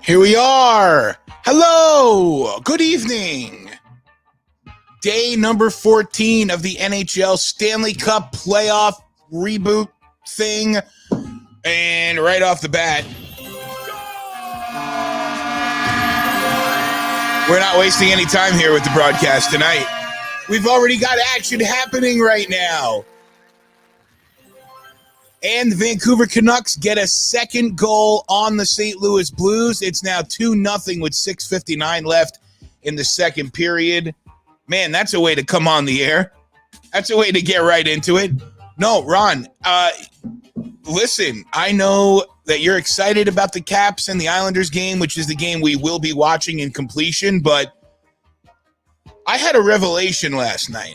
Here we are. Hello. Good evening. Day number 14 of the NHL Stanley Cup playoff reboot thing. And right off the bat, we're not wasting any time here with the broadcast tonight. We've already got action happening right now. And the Vancouver Canucks get a second goal on the St. Louis Blues. It's now 2-0 with 6:59 left in the second period. Man, that's a way to come on the air. That's a way to get right into it. No, Ron, listen, I know that you're excited about the Caps and the Islanders game, which is the game we will be watching in completion, but I had a revelation last night.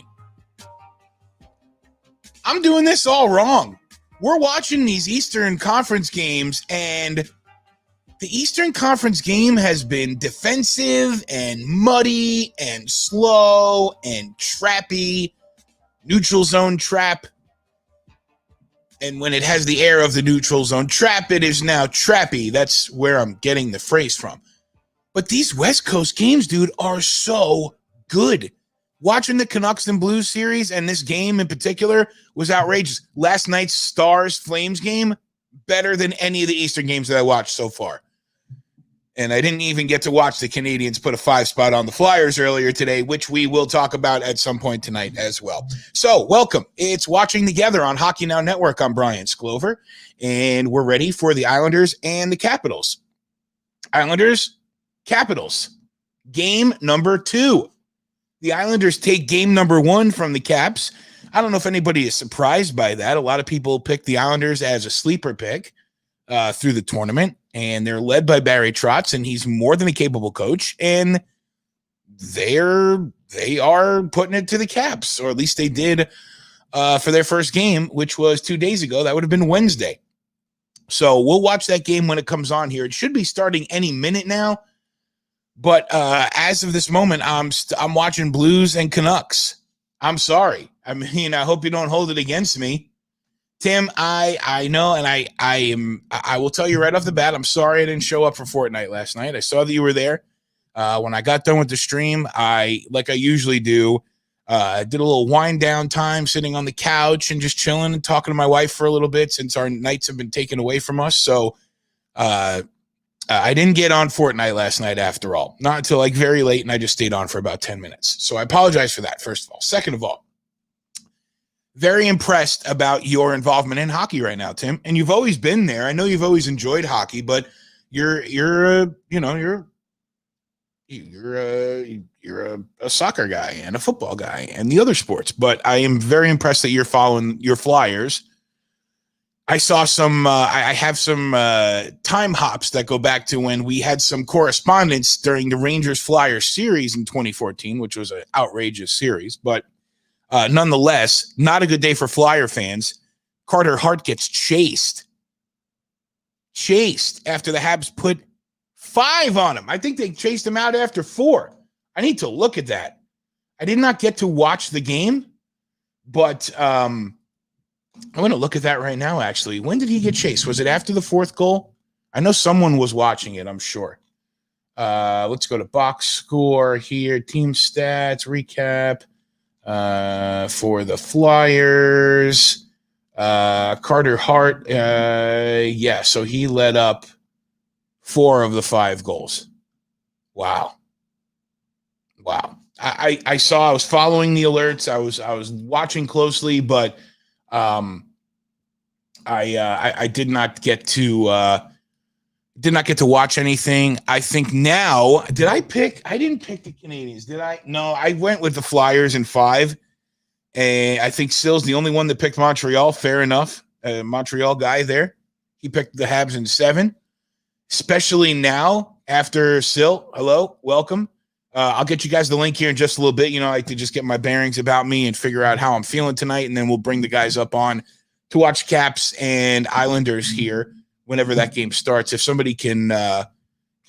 I'm doing this all wrong. We're watching these Eastern Conference games, and the Eastern Conference game has been defensive and muddy and slow and trappy, neutral zone trap. And when it has the air of the neutral zone trap, it is now trappy. That's where I'm getting the phrase from. But these West Coast games, dude, are so good. Watching the Canucks and Blues series and this game in particular was outrageous. Last night's Stars-Flames game, better than any of the Eastern games that I watched so far. And I didn't even get to watch the Canadians put a 5 spot on the Flyers earlier today, which we will talk about at some point tonight as well. So, welcome. It's Watching Together on Hockey Now Network. I'm Brian Sklover, and we're ready for the Islanders and the Capitals. Islanders, Capitals, game number 2. The Islanders take game number 1 from the Caps. I don't know if anybody is surprised by that. A lot of people picked the Islanders as a sleeper pick through the tournament, and they're led by Barry Trotz, and he's more than a capable coach, and they are putting it to the Caps, or at least they did for their first game, which was 2 days ago. That would have been Wednesday. So we'll watch that game when it comes on here. It should be starting any minute now. But as of this moment, I'm watching Blues and Canucks. I'm sorry. I mean, I hope you don't hold it against me, Tim. I know, and I will tell you right off the bat, I'm sorry I didn't show up for Fortnite last night. I saw that you were there. When I got done with the stream, like I usually do, did a little wind down time, sitting on the couch and just chilling and talking to my wife for a little bit since our nights have been taken away from us. So, I didn't get on Fortnite last night after all, not until like very late, and I just stayed on for about 10 minutes. So I apologize for that, first of all. Second of all, very impressed about your involvement in hockey right now, Tim. And you've always been there. I know you've always enjoyed hockey, but you're a soccer guy and a football guy and the other sports. But I am very impressed that you're following your Flyers. I saw some, I have some time hops that go back to when we had some correspondence during the Rangers-Flyers series in 2014, which was an outrageous series. But nonetheless, not a good day for Flyer fans. Carter Hart gets chased after the Habs put 5 on him. I think they chased him out after 4. I need to look at that. I did not get to watch the game, but I'm going to look at that right now, actually. When did he get chased? Was it after the 4th goal? I know someone was watching it, I'm sure. Let's go to box score here. Team stats, recap for the Flyers. Carter Hart, so he led up 4 of the 5 goals. Wow. I was following the alerts. I was watching closely, but I did not get to watch anything. I think now, I didn't pick the Canadians, did I? No, I went with the Flyers in 5. And I think Sill's the only one that picked Montreal. Fair enough. Montreal guy there. He picked the Habs in 7, especially now after Sill. Hello, welcome. I'll get you guys the link here in just a little bit. I like to just get my bearings about me and figure out how I'm feeling tonight, and then we'll bring the guys up on to watch Caps and Islanders here whenever that game starts. If somebody can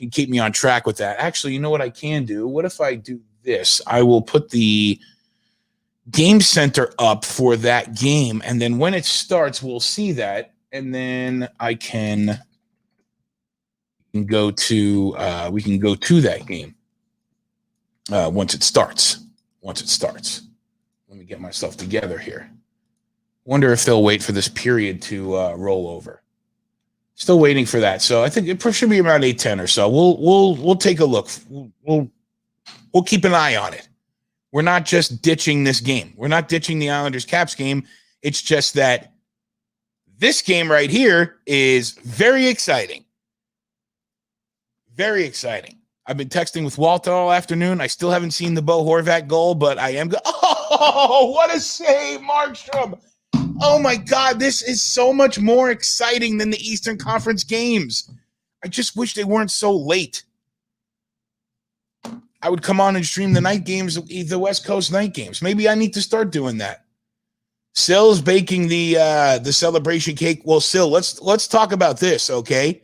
keep me on track with that. Actually, you know what I can do? What if I do this? I will put the Game Center up for that game, and then when it starts, we'll see that, and then I can We can go to that game once it starts. Let me get myself together here. Wonder if they'll wait for this period to roll over. Still waiting for that. So I think it should be around 8:10 or so. We'll take a look. We'll keep an eye on it. We're not just ditching this game. We're not ditching the Islanders Caps game. It's just that this game right here is very exciting. Very exciting. I've been texting with Walter all afternoon. I still haven't seen the Bo Horvat goal, but I am. Oh, what a save, Markstrom. Oh, my God. This is so much more exciting than the Eastern Conference games. I just wish they weren't so late. I would come on and stream the night games, the West Coast night games. Maybe I need to start doing that. Sill's baking the celebration cake. Well, Sill, let's talk about this, okay?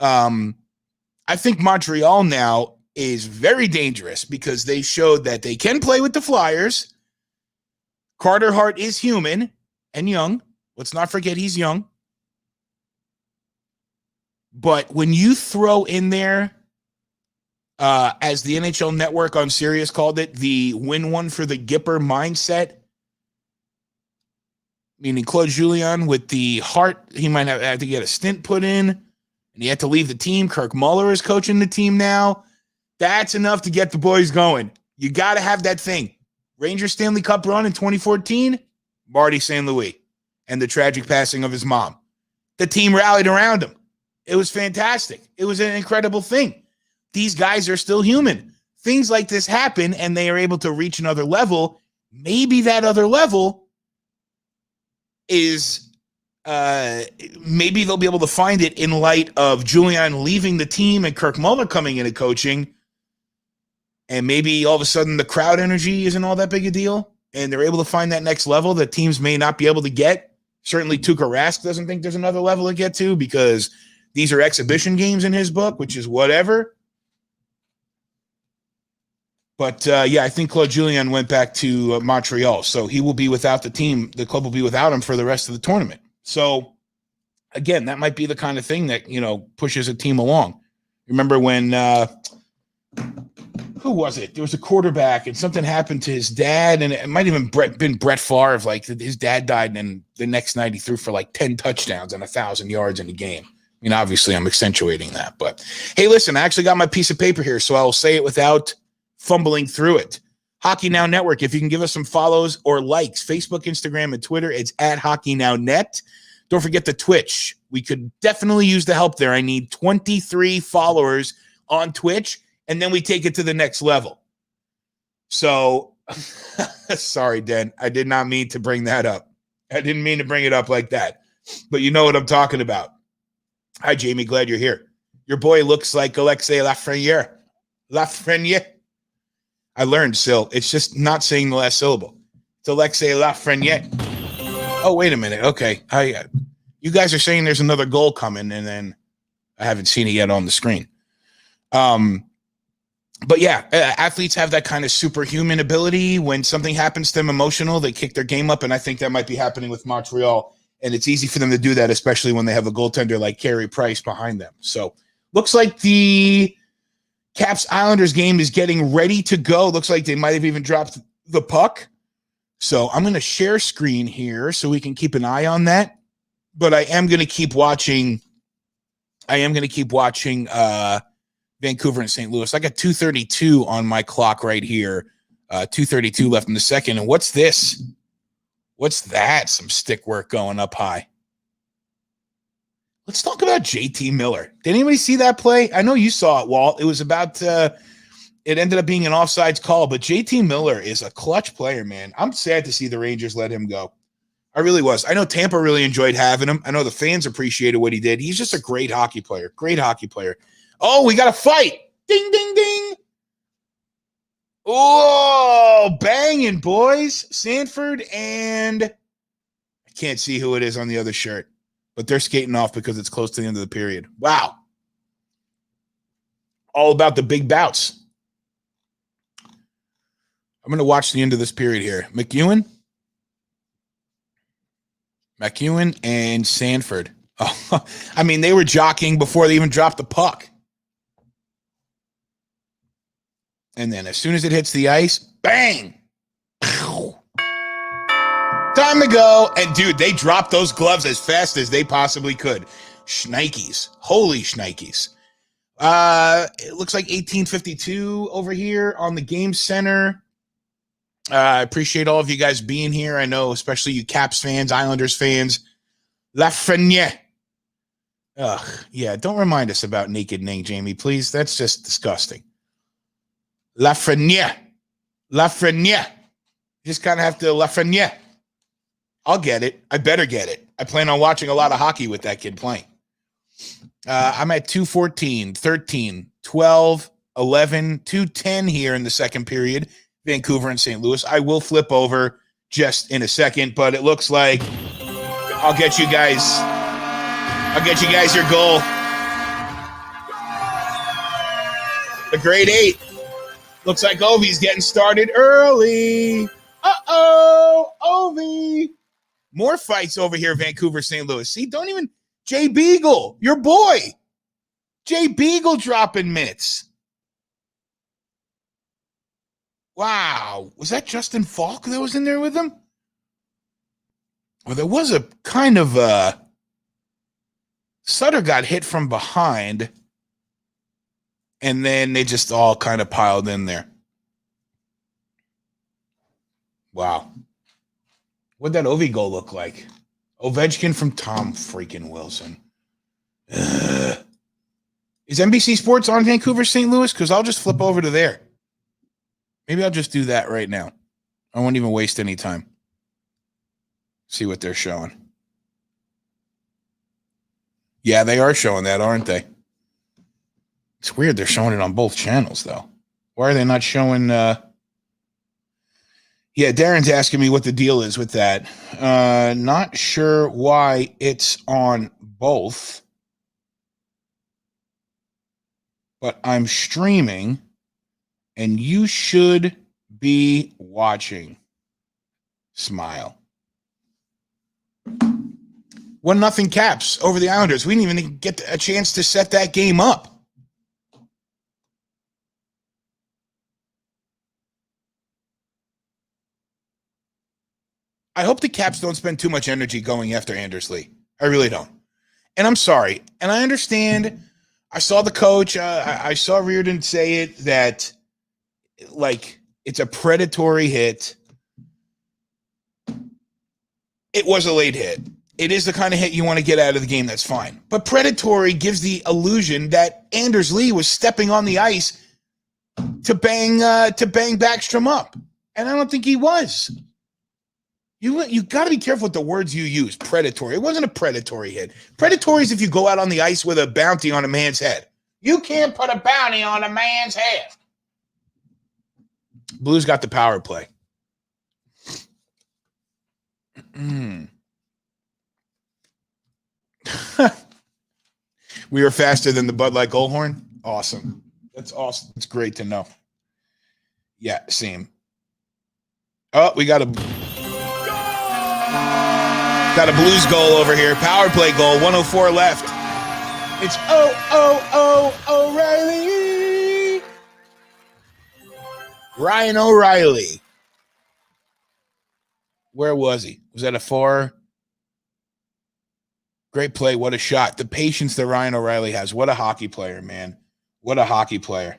I think Montreal now is very dangerous because they showed that they can play with the Flyers. Carter Hart is human and young. Let's not forget he's young. But when you throw in there, as the NHL Network on Sirius called it, the win one for the Gipper mindset, meaning Claude Julien with the heart, he might have to get a stint put in, and he had to leave the team. Kirk Muller is coaching the team now. That's enough to get the boys going. You got to have that thing. Rangers Stanley Cup run in 2014, Marty St. Louis, and the tragic passing of his mom. The team rallied around him. It was fantastic. It was an incredible thing. These guys are still human. Things like this happen, and they are able to reach another level. Maybe that other level is maybe they'll be able to find it in light of Julien leaving the team and Kirk Muller coming into coaching. And maybe all of a sudden the crowd energy isn't all that big a deal, and they're able to find that next level that teams may not be able to get. Certainly Tuukka Rask doesn't think there's another level to get to because these are exhibition games in his book, which is whatever. But, yeah, I think Claude Julien went back to Montreal, so he will be without the team. The club will be without him for the rest of the tournament. So, again, that might be the kind of thing that, pushes a team along. Remember when who was it? There was a quarterback, and something happened to his dad, and it might have been Brett Favre. Like, his dad died, and the next night he threw for like 10 touchdowns and 1,000 yards in a game. I mean, obviously, I'm accentuating that. But, hey, listen, I actually got my piece of paper here, so I'll say it without fumbling through it. Hockey Now Network, if you can give us some follows or likes, Facebook, Instagram, and Twitter, it's at Hockey Now Net. Don't forget the Twitch. We could definitely use the help there. I need 23 followers on Twitch, and then we take it to the next level. So, sorry, Den. I did not mean to bring that up. I didn't mean to bring it up like that. But you know what I'm talking about. Hi, Jamie. Glad you're here. Your boy looks like Alexei Lafreniere. Lafreniere. I learned, Sil. It's just not saying the last syllable. It's Alexei Lafreniere. Oh, wait a minute. Okay. You guys are saying there's another goal coming, and then I haven't seen it yet on the screen. But yeah, athletes have that kind of superhuman ability. When something happens to them emotional, they kick their game up, and I think that might be happening with Montreal. And it's easy for them to do that, especially when they have a goaltender like Carey Price behind them. So looks like the Caps Islanders game is getting ready to go. Looks like they might have even dropped the puck. So I'm going to share screen here so we can keep an eye on that. But I am going to keep watching. Vancouver and St. Louis. I got 2:32 on my clock right here. 2:32 left in the second. And what's this? What's that? Some stick work going up high. Let's talk about JT Miller. Did anybody see that play? I know you saw it, Walt. It was about it ended up being an offsides call, but JT Miller is a clutch player, man. I'm sad to see the Rangers let him go. I really was. I know Tampa really enjoyed having him. I know the fans appreciated what he did. He's just a great hockey player. Great hockey player. Oh, we got a fight. Ding, ding, ding. Oh, banging, boys. Sanford and I can't see who it is on the other shirt, but they're skating off because it's close to the end of the period. Wow. All about the big bouts. I'm going to watch the end of this period here. McEwen and Sanford. Oh, I mean, they were jockeying before they even dropped the puck. And then as soon as it hits the ice, bang! Time to go. And dude, they dropped those gloves as fast as they possibly could. Shnikes. Holy shnikes. It looks like 1852 over here on the game center. I appreciate all of you guys being here. I know, especially you Caps fans, Islanders fans. Lafreniere. Ugh, yeah, don't remind us about Naked Ning, Jamie, please. That's just disgusting. Lafreniere. Lafreniere. You just kind of have to Lafreniere. I'll get it. I better get it. I plan on watching a lot of hockey with that kid playing. I'm at 2:14, 13, 12, 11, 2:10 here in the second period. Vancouver and St. Louis. I will flip over just in a second, but it looks like I'll get you guys your goal. The grade 8. Looks like Ovi's getting started early. Uh-oh, Ovi. More fights over here, Vancouver, St. Louis. See, don't even... Jay Beagle, your boy. Jay Beagle dropping mitts. Wow. Was that Justin Falk that was in there with him? Well, there was a kind of... Sutter got hit from behind, and then they just all kind of piled in there. Wow. What'd that Ovi goal look like? Ovechkin from Tom freaking Wilson. Ugh. Is NBC Sports on Vancouver, St. Louis? Because I'll just flip over to there. Maybe I'll just do that right now. I won't even waste any time. See what they're showing. Yeah, they are showing that, aren't they? It's weird they're showing it on both channels, though. Why are they not showing... Yeah, Darren's asking me what the deal is with that. Not sure why it's on both. But I'm streaming, and you should be watching. Smile. 1-0 Caps over the Islanders. We didn't even get a chance to set that game up. I hope the Caps don't spend too much energy going after Anders Lee. I really don't. And I'm sorry. And I understand. I saw the coach. I saw Reardon say it that, like, it's a predatory hit. It was a late hit. It is the kind of hit you want to get out of the game. That's fine. But predatory gives the illusion that Anders Lee was stepping on the ice to bang Backstrom up. And I don't think he was. You got to be careful with the words you use. Predatory. It wasn't a predatory hit. Predatory is if you go out on the ice with a bounty on a man's head. You can't put a bounty on a man's head. Blues got the power play. We were faster than the Bud Light Goldhorn. Awesome. That's awesome. It's great to know. Yeah, same. Oh, we got a Blues goal over here. Power play goal. 104 left. It's O'Reilly. Ryan O'Reilly. Where was he? Was that a far? Great play. What a shot. The patience that Ryan O'Reilly has. What a hockey player, man. What a hockey player.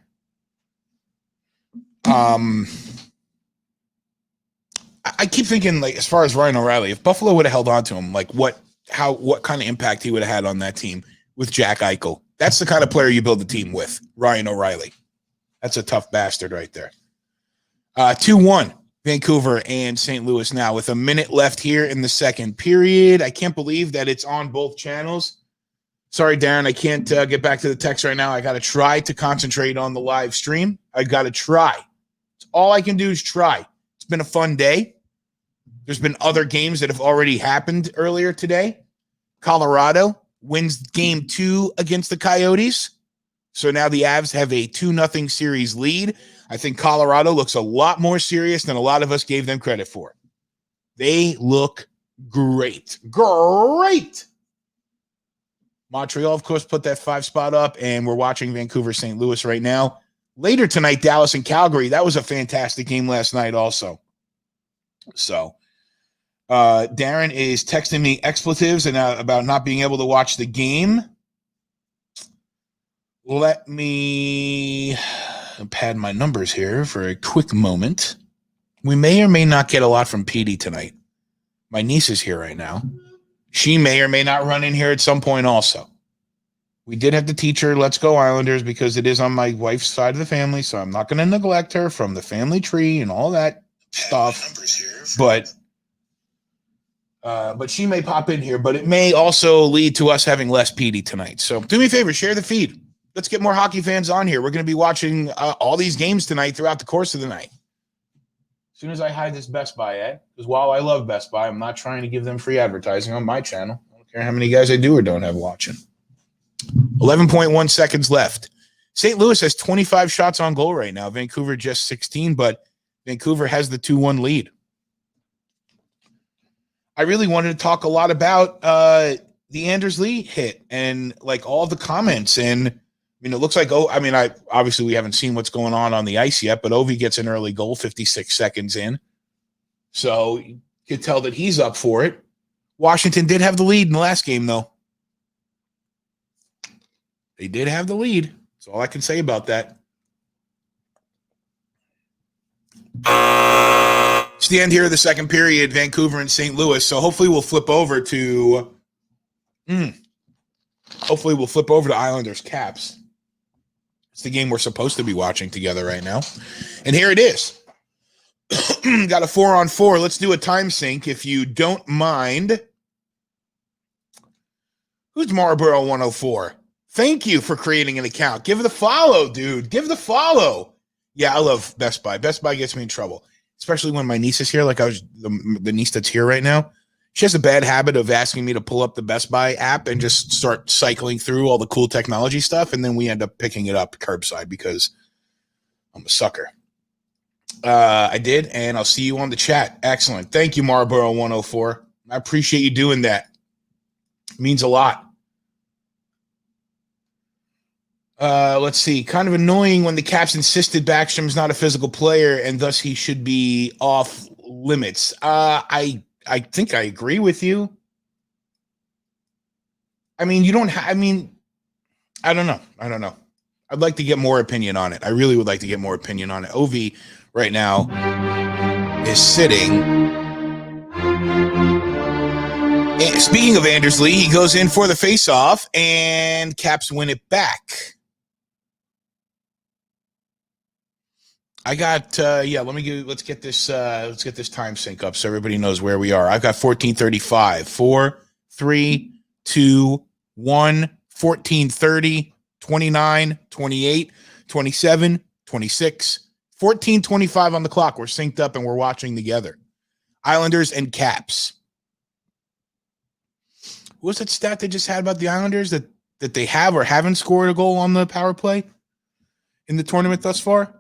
I keep thinking, like, as far as Ryan O'Reilly, if Buffalo would have held on to him, like what kind of impact he would have had on that team with Jack Eichel. That's the kind of player you build a team with, Ryan O'Reilly. That's a tough bastard right there. 2-1, Vancouver and St. Louis now with a minute left here in the second period. I can't believe that it's on both channels. Sorry, Darren, I can't get back to the text right now. I got to try to concentrate on the live stream. I got to try. All I can do is try. It's been a fun day. There's been other games that have already happened earlier today. Colorado wins game 2 against the Coyotes. So now the Avs have a 2-0 series lead. I think Colorado looks a lot more serious than a lot of us gave them credit for. They look great. Great. Montreal, of course, put that 5 spot up, and we're watching Vancouver St. Louis right now. Later tonight, Dallas and Calgary. That was a fantastic game last night also. So Darren is texting me expletives and about not being able to watch the game. Let me pad my numbers here for a quick moment. We may or may not get a lot from Petey tonight. My niece is here right now. She may or may not run in here at some point also. We did have to teach her Let's Go Islanders because it is on my wife's side of the family, so I'm not going to neglect her from the family tree and all that stuff. But she may pop in here, but it may also lead to us having less Petey tonight. So do me a favor, share the feed. Let's get more hockey fans on here. We're going to be watching all these games tonight throughout the course of the night. As soon as I hide this Best Buy ad, because while I love Best Buy, I'm not trying to give them free advertising on my channel. I don't care how many guys I do or don't have watching. 11.1 seconds left. St. Louis has 25 shots on goal right now. Vancouver just 16, but Vancouver has the 2-1 lead. I really wanted to talk a lot about the Anders Lee hit and like all the comments. And I mean, it looks like, obviously we haven't seen what's going on the ice yet, but Ovi gets an early goal 56 seconds in. So you could tell that he's up for it. Washington did have the lead in the last game, though. They did have the lead. That's all I can say about that. It's the end here of the second period, Vancouver and St. Louis. So hopefully we'll flip over to Islanders Caps. It's the game we're supposed to be watching together right now. And here it is. Got a 4-on-4. Let's do a time sync if you don't mind. Who's Marlboro 104? Thank you for creating an account. Give it a follow, dude. Give it a follow. Yeah, I love Best Buy. Best Buy gets me in trouble, especially when my niece is here. Like the niece that's here right now. She has a bad habit of asking me to pull up the Best Buy app and just start cycling through all the cool technology stuff, and then we end up picking it up curbside because I'm a sucker. I did, and I'll see you on the chat. Excellent. Thank you, Marlboro 104. I appreciate you doing that. It means a lot. Let's see. Kind of annoying when the Caps insisted Backstrom's not a physical player and thus he should be off limits. I think I agree with you. I mean, I don't know. I'd like to get more opinion on it. I really would like to get more opinion on it. Ovi right now is sitting. And speaking of Anders Lee, he goes in for the face-off and Caps win it back. I got let's get this time sync up so everybody knows where we are. I've got 14:35. 4, 3, 2, 1, 14:30, 29, 28, 27, 26, 14:25 on the clock. We're synced up and we're watching together. Islanders and Caps. What was that stat they just had about the Islanders that they have or haven't scored a goal on the power play in the tournament thus far?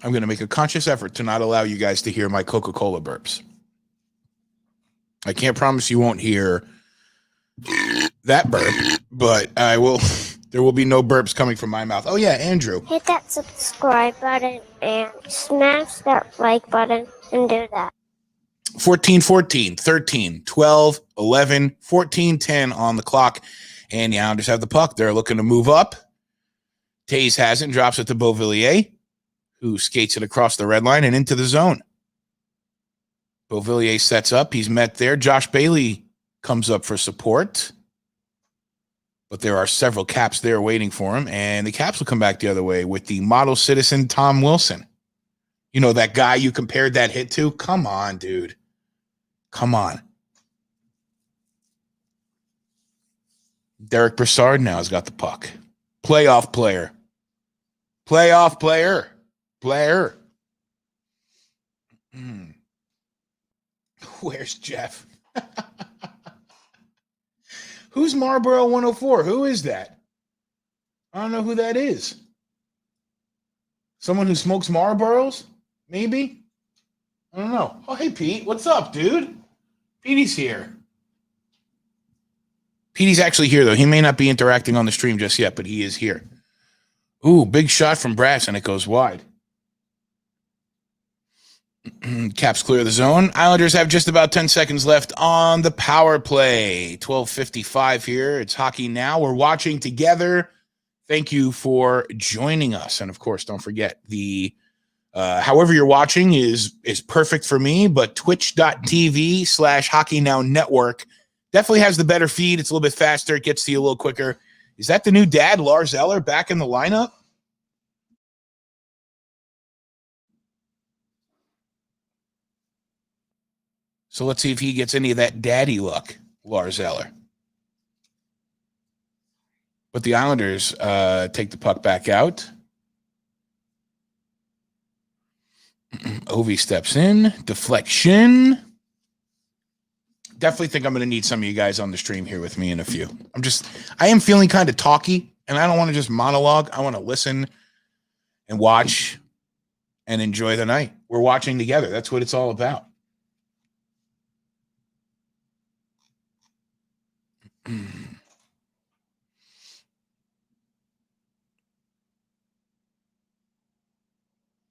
I'm going to make a conscious effort to not allow you guys to hear my Coca-Cola burps. I can't promise you won't hear that burp, but I will. There will be no burps coming from my mouth. Oh, yeah, Andrew. Hit that subscribe button and smash that like button and do that. 14-14, 13, 12, 11, 14-10 on the clock. And the Islanders have the puck. They're looking to move up. Taze has it, drops it to Beauvillier, who skates it across the red line and into the zone. Beauvillier sets up. He's met there. Josh Bailey comes up for support. But there are several Caps there waiting for him. And the Caps will come back the other way with the model citizen Tom Wilson. You know, that guy you compared that hit to? Come on, dude. Come on. Derek Brassard now has got the puck. Playoff player. Playoff player. Player. Where's Jeff? Who's Marlboro 104? Who is that? I don't know who that is. Someone who smokes Marlboros? Maybe? I don't know. Oh, hey, Pete. What's up, dude? Petey's here. Petey's actually here, though. He may not be interacting on the stream just yet, but he is here. Ooh, big shot from Brass, and it goes wide. Caps clear the zone. Islanders have just about 10 seconds left on the power play. 12:55 here. It's Hockey Now. We're watching together. Thank you for joining us. And, of course, don't forget the however you're watching is perfect for me, but twitch.tv/Hockey Now Network definitely has the better feed. It's a little bit faster. It gets to you a little quicker. Is that the new dad, Lars Eller, back in the lineup? So let's see if he gets any of that daddy luck, Lars Eller. But the Islanders take the puck back out. Ovi steps in. Deflection. Definitely think I'm going to need some of you guys on the stream here with me in a few. I am feeling kind of talky, and I don't want to just monologue. I want to listen and watch and enjoy the night. We're watching together. That's what it's all about.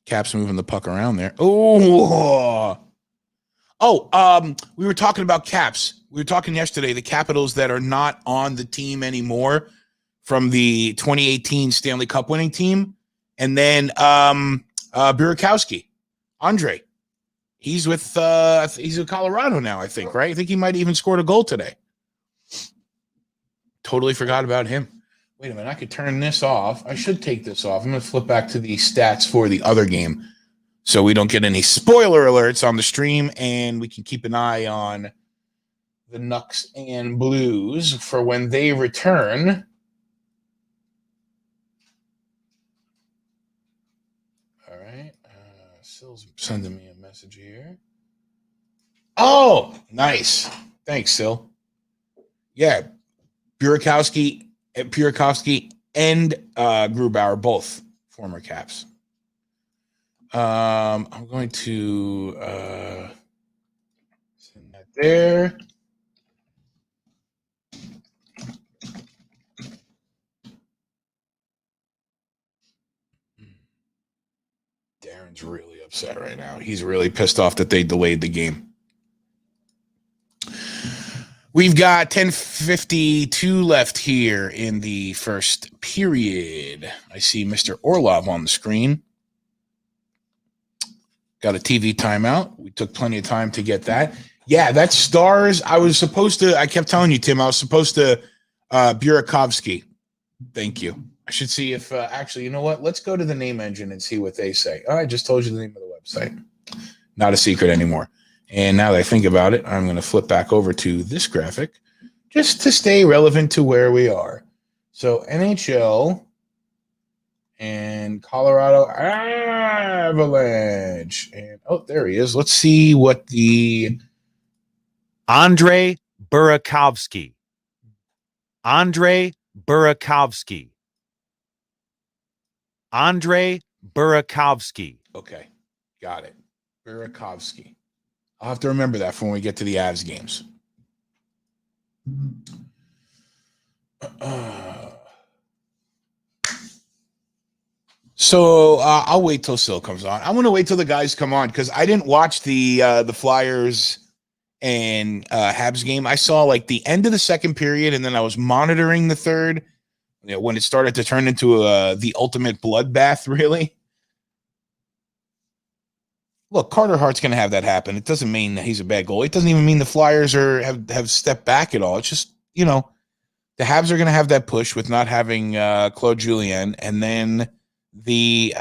Caps moving the puck around there. We were talking about Caps. We were talking yesterday, the Capitals that are not on the team anymore from the 2018 Stanley Cup winning team. And then Burakowski, Andre. He's with Colorado now, I think, right? I think he might have even scored a goal today. Totally forgot about him. Wait a minute, I could turn this off. I should take this off. I'm going to flip back to the stats for the other game so we don't get any spoiler alerts on the stream, and we can keep an eye on the Nucks and Blues for when they return. All right. Sill's sending me a message here. Oh, nice. Thanks, Sill. Yeah, Burakowski and Grubauer, both former Caps. I'm going to send that there. Darren's really upset right now. He's really pissed off that they delayed the game. We've got 10:52 left here in the first period. I see Mr. Orlov on the screen. Got a TV timeout. We took plenty of time to get that. Yeah, that's Stars. I kept telling you, Tim, I was supposed to Burakovsky. Thank you. I should see if, actually, you know what? Let's go to the name engine and see what they say. Oh, I just told you the name of the website. Not a secret anymore. And now that I think about it, I'm going to flip back over to this graphic just to stay relevant to where we are. So NHL and Colorado Avalanche. And there he is. Let's see what the Andre Burakovsky. Andre Burakovsky. Andre Burakovsky. Okay, got it. Burakovsky. I'll have to remember that for when we get to the Avs games. So I'll wait till Sil comes on. I'm going to wait till the guys come on because I didn't watch the Flyers and Habs game. I saw like the end of the second period, and then I was monitoring the third. You know, when it started to turn into the ultimate bloodbath, really. Look, Carter Hart's going to have that happen. It doesn't mean that he's a bad goalie. It doesn't even mean the Flyers have stepped back at all. It's just, the Habs are going to have that push with not having Claude Julien. And then the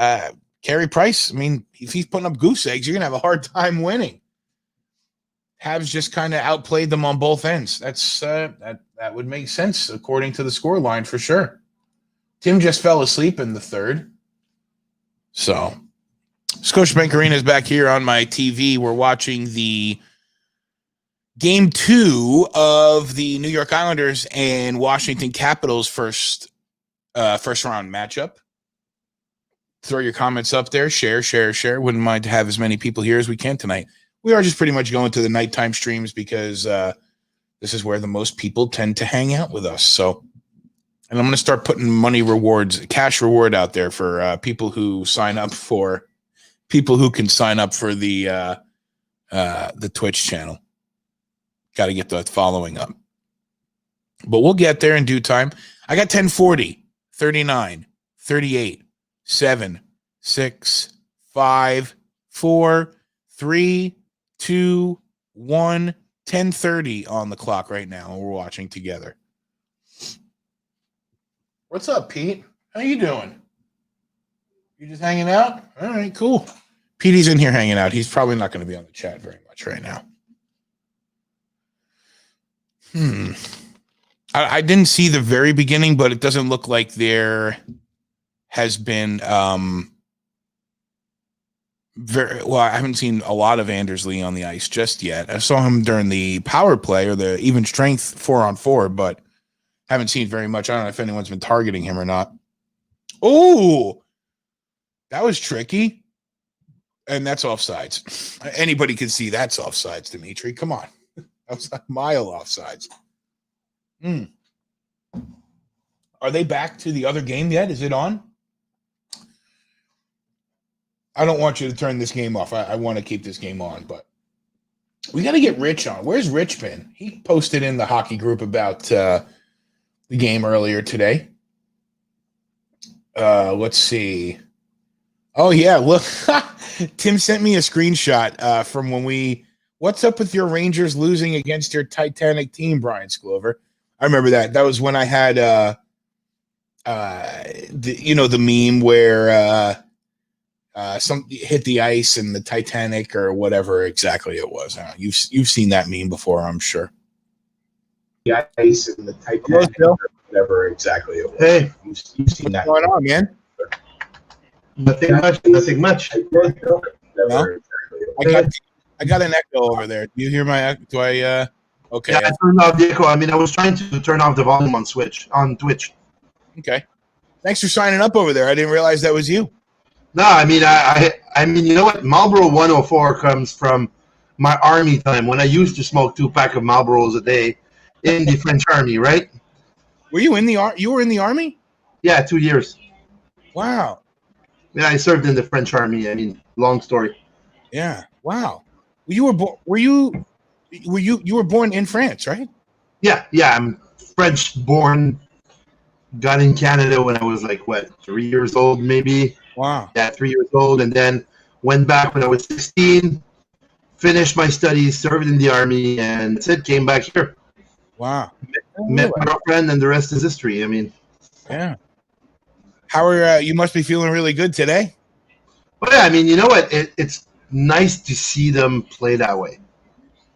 Carey Price, I mean, if he's putting up goose eggs, you're going to have a hard time winning. Habs just kind of outplayed them on both ends. That's that would make sense according to the score line for sure. Tim just fell asleep in the third. So Scotiabank Arena is back here on my TV. We're watching the Game 2 of the New York Islanders and Washington Capitals first round matchup. Throw your comments up there. Share. Wouldn't mind to have as many people here as we can tonight. We are just pretty much going to the nighttime streams because this is where the most people tend to hang out with us. So, and I'm going to start putting money rewards, cash reward out there for people who sign up for people who can sign up for the Twitch channel. Got to get the following up. But we'll get there in due time. I got 1040, 39, 38, 7, 6, 5, 4, 3, 2, 1, 1030 on the clock right now. And we're watching together. What's up, Pete? How you doing? You just hanging out? All right, cool. Petey's in here hanging out. He's probably not going to be on the chat very much right now. I didn't see the very beginning, but it doesn't look like there has been I haven't seen a lot of Anders Lee on the ice just yet. I saw him during the power play or the even strength 4-on-4, but haven't seen very much. I don't know if anyone's been targeting him or not. Oh, that was tricky. And that's offsides. Anybody can see that's offsides, Dimitri. Come on. That was a mile offsides. Are they back to the other game yet? Is it on? I don't want you to turn this game off. I want to keep this game on, but we got to get Rich on. Where's Rich been? He posted in the hockey group about the game earlier today. Let's see. Oh, yeah. Look, Tim sent me a screenshot from when what's up with your Rangers losing against your Titanic team, Brian Sclover? I remember that. That was when I had, the meme where some hit the ice and the Titanic or whatever exactly it was. You've seen that meme before, I'm sure. The ice and the Titanic or whatever exactly it was. Hey, you've seen that. What's going on, man? Nothing much. No? I got an echo over there. Do you hear my echo? Do I okay. Yeah, I turned off the echo. I mean, I was trying to turn off the volume on Twitch. Okay. Thanks for signing up over there. I didn't realize that was you. No, I mean, I mean, you know what? Marlboro 104 comes from my army time when I used to smoke 2-pack of Marlboros a day in the French army, right? Were you in the you were in the army? Yeah, 2 years. Wow. Yeah, I served in the French army. I mean, long story. Yeah. Wow. You were born. You were born in France, right? Yeah. I'm French born. Got in Canada when I was 3 years old, maybe. Wow. Yeah, 3 years old, and then went back when I was 16. Finished my studies, served in the army, and that's it. Came back here. Wow. Met my girlfriend, and the rest is history. I mean. Yeah. How are you? Must be feeling really good today. Well, yeah. I mean, you know what? It's nice to see them play that way.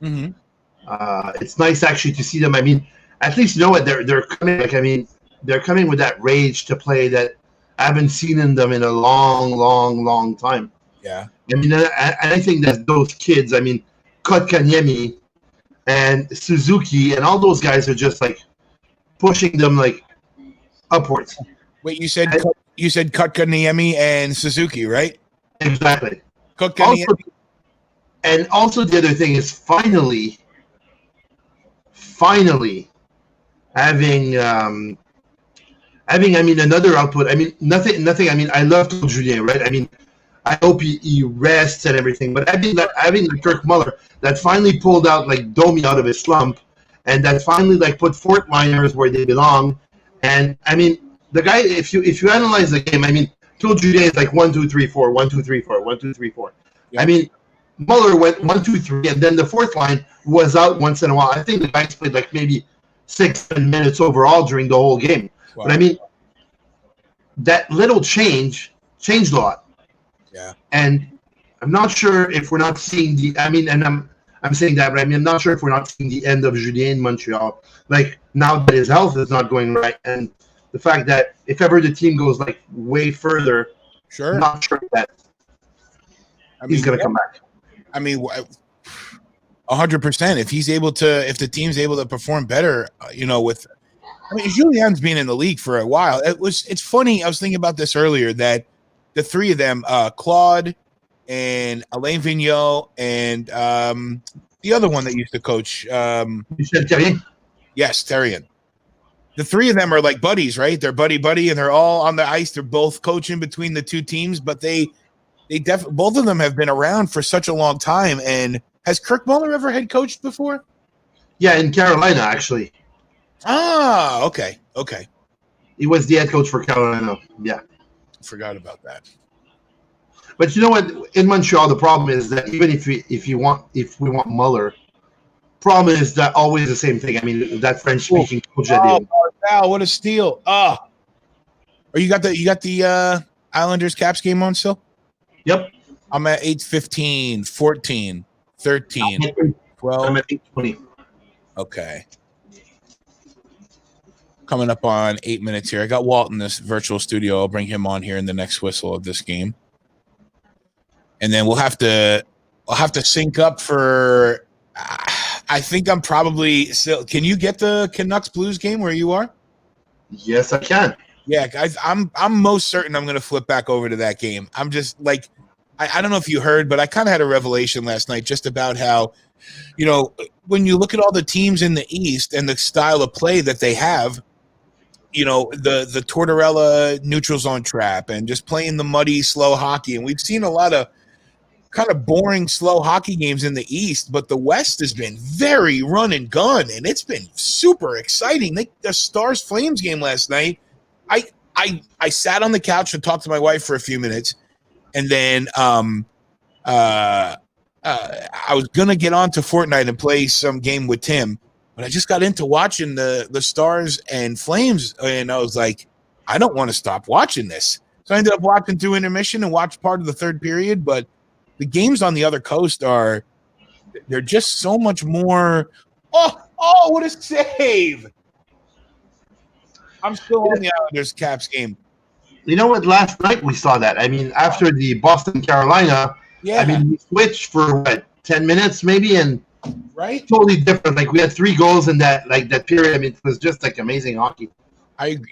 Mm-hmm. It's nice actually to see them. I mean, at least you know what they're coming. They're coming with that rage to play that I haven't seen in them in a long time. Yeah. I mean, and I think that those kids. I mean, Kotkaniemi and Suzuki and all those guys are just pushing them upwards. Wait, you said Kotkaniemi and Suzuki, right? Exactly. Kotkaniemi. Also the other thing is finally having I mean another output. I mean nothing. I mean I love Claude Julien, right? I mean I hope he rests and everything. But having Kirk Muller that finally pulled out Domi out of his slump, and that finally put Fort Liners where they belong. And I mean the guy, if you analyze the game, I mean Claude Julien is 1 2 3 4 1 2 3 4 1 2 3 4. Yeah. I mean Muller went 1 2 3, and then the fourth line was out once in a while. I think the guys played maybe 6-7 minutes overall during the whole game. Wow. But I mean, that little changed a lot. Yeah. And I'm not sure if we're not seeing and I'm saying that, but I mean, I'm not sure if we're not seeing the end of Julien in Montreal. Now that his health is not going right, and the fact that if ever the team goes way further, sure, I'm not sure that he's going to come back. I mean, 100%. If the team's able to perform better, Julien's been in the league for a while. It's funny. I was thinking about this earlier that the three of them, Claude and Alain Vigneault and The other one that used to coach. Michel Therrien. Yes, Terrian. The three of them are like buddies, right? They're buddy, and they're all on the ice. They're both coaching between the two teams, but they definitely both of them have been around for such a long time. And has Kirk Muller ever head coached before? Yeah, in Carolina, actually. Ah, okay. He was the head coach for Carolina. Yeah. Forgot about that. But you know what? In Montreal, the problem is that even if we want Muller, problem is that always the same thing. I mean, that French-speaking coach. Wow, what a steal! Or you got the Islanders Caps game on still? Yep. I'm at 8:15, 14, 13, 12. I'm at 8:20. Okay. Coming up on 8 minutes here. I got Walt in this virtual studio. I'll bring him on here in the next whistle of this game. And then I'll have to sync up for I think I'm probably still. Can you get the Canucks Blues game where you are? Yes, I can. Yeah, guys, I'm most certain I'm going to flip back over to that game. I'm just like, I don't know if you heard, but I kind of had a revelation last night just about how, when you look at all the teams in the East and the style of play that they have, the Tortorella neutral zone trap and just playing the muddy, slow hockey. And we've seen a lot of kind of boring, slow hockey games in the East, but the West has been very run and gun, and it's been super exciting. The Stars Flames game last night, I sat on the couch and talked to my wife for a few minutes, and then I was gonna get on to Fortnite and play some game with Tim, but I just got into watching the Stars and Flames, and I was like, I don't want to stop watching this. So I ended up watching through intermission and watched part of the third period, but the games on the other coast they're just so much more. Oh, what a save! I'm still on the Islanders Caps game. You know what? Last night we saw that. I mean, after the Boston Carolina, Yeah. I mean, we switched for 10 minutes maybe, and Right? totally different. Like we had 3 goals in that period. I mean, it was just like amazing hockey.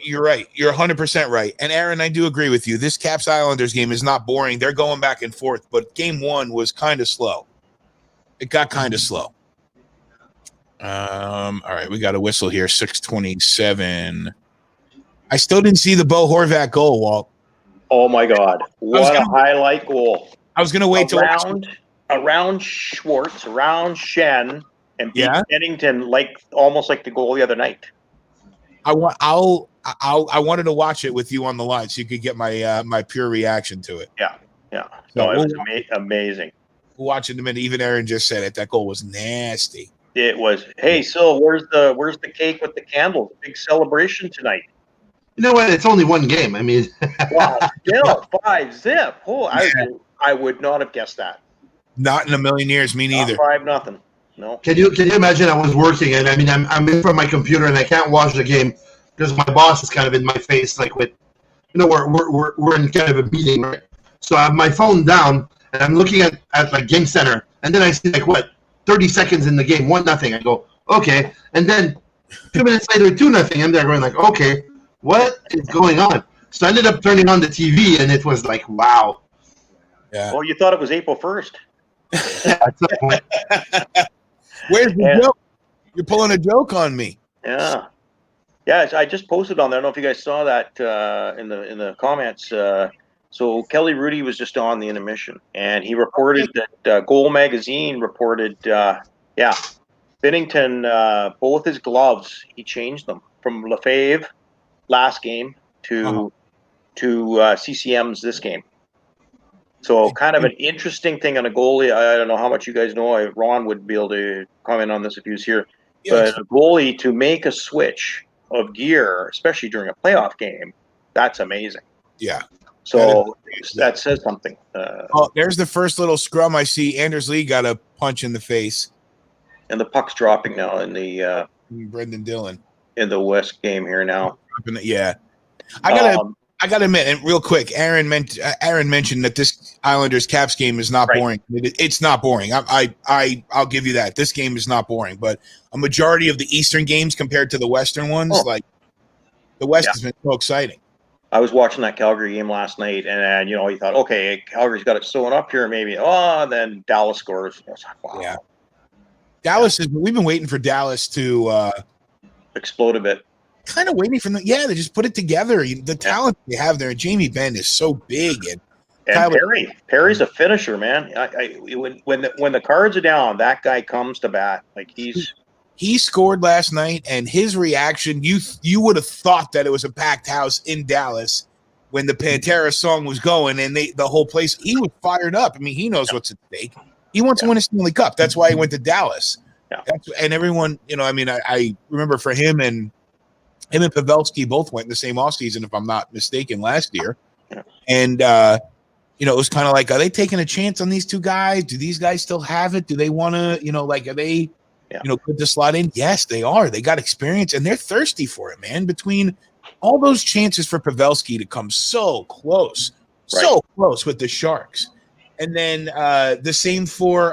You're right. You're 100% right. And Aaron, I do agree with you. This Caps Islanders game is not boring. They're going back and forth, but game 1 was kind of slow. It got kind of slow. All right, we got a whistle here. 6:27. I still didn't see the Bo Horvat goal, Walt. Oh my God! What a highlight goal! I was gonna wait around Schwartz, around Shen, and beat Yeah. Bennington almost like the goal the other night. I wanted to watch it with you on the line so you could get my my pure reaction to it. Yeah. So No, it was amazing. we'll watch it in a minute. Even Aaron just said it. That goal was nasty. It was. Hey, so where's the cake with the candles? Big celebration tonight. You know what? It's only one game. I mean, Wow, still 5-0. Oh, I would not have guessed that. Not in a million years. Me neither. 5-0. No. can you imagine? I was working, and I mean, I'm in front of my computer, and I can't watch the game because my boss is kind of in my face, like with, we're in kind of a meeting, right? So I have my phone down, and I'm looking at like Game Center, and then I see 30 seconds in the game, 1-0. I go, okay, and then 2 minutes later, 2-0. I'm there going like, okay, what is going on? So I ended up turning on the TV, and it was like, wow. Yeah. Well, you thought it was April 1st. That's the point. Where's the joke? You're pulling a joke on me. Yeah. I just posted on there. I don't know if you guys saw that in the comments. So Kelly Rudy was just on the intermission, and he reported that Goal Magazine reported, Bennington, both his gloves, he changed them from Lefebvre last game to CCM's this game. So kind of an interesting thing on a goalie. I don't know how much you guys know. Ron would be able to comment on this if he was here. Yes. But a goalie to make a switch of gear, especially during a playoff game, that's amazing. Yeah. So that says something. There's the first little scrum I see. Anders Lee got a punch in the face. And the puck's dropping now in the Brendan Dillon in the West game here now. Yeah. I gotta admit, and real quick, Aaron mentioned that this Islanders Caps game is not boring. It's not boring. I'll give you that. This game is not boring, but a majority of the Eastern games compared to the Western ones, like the West has been so exciting. I was watching that Calgary game last night, and you thought, okay, Calgary's got it sewn up here, maybe. Oh, and then Dallas scores. I was like, wow. Dallas is. We've been waiting for Dallas to explode a bit. kind of waiting for them. Yeah, they just put it together. The talent they have there, Jamie Benn is so big, and Tyler, Perry's a finisher, man. When the cards are down, that guy comes to bat. Like he scored last night, and his reaction, you would have thought that it was a packed house in Dallas when the Pantera song was going, and the whole place. He was fired up. I mean, he knows what's at stake. He wants to win a Stanley Cup. That's why he went to Dallas. Yeah. And everyone, I mean, I remember for him and Pavelski both went in the same offseason, if I'm not mistaken, last year. Yeah. And it was kind of like, are they taking a chance on these two guys? Do these guys still have it? Do they want to, are they, good to slot in? Yes, they are. They got experience, and they're thirsty for it, man. Between all those chances for Pavelski to come so close with the Sharks. And then the same for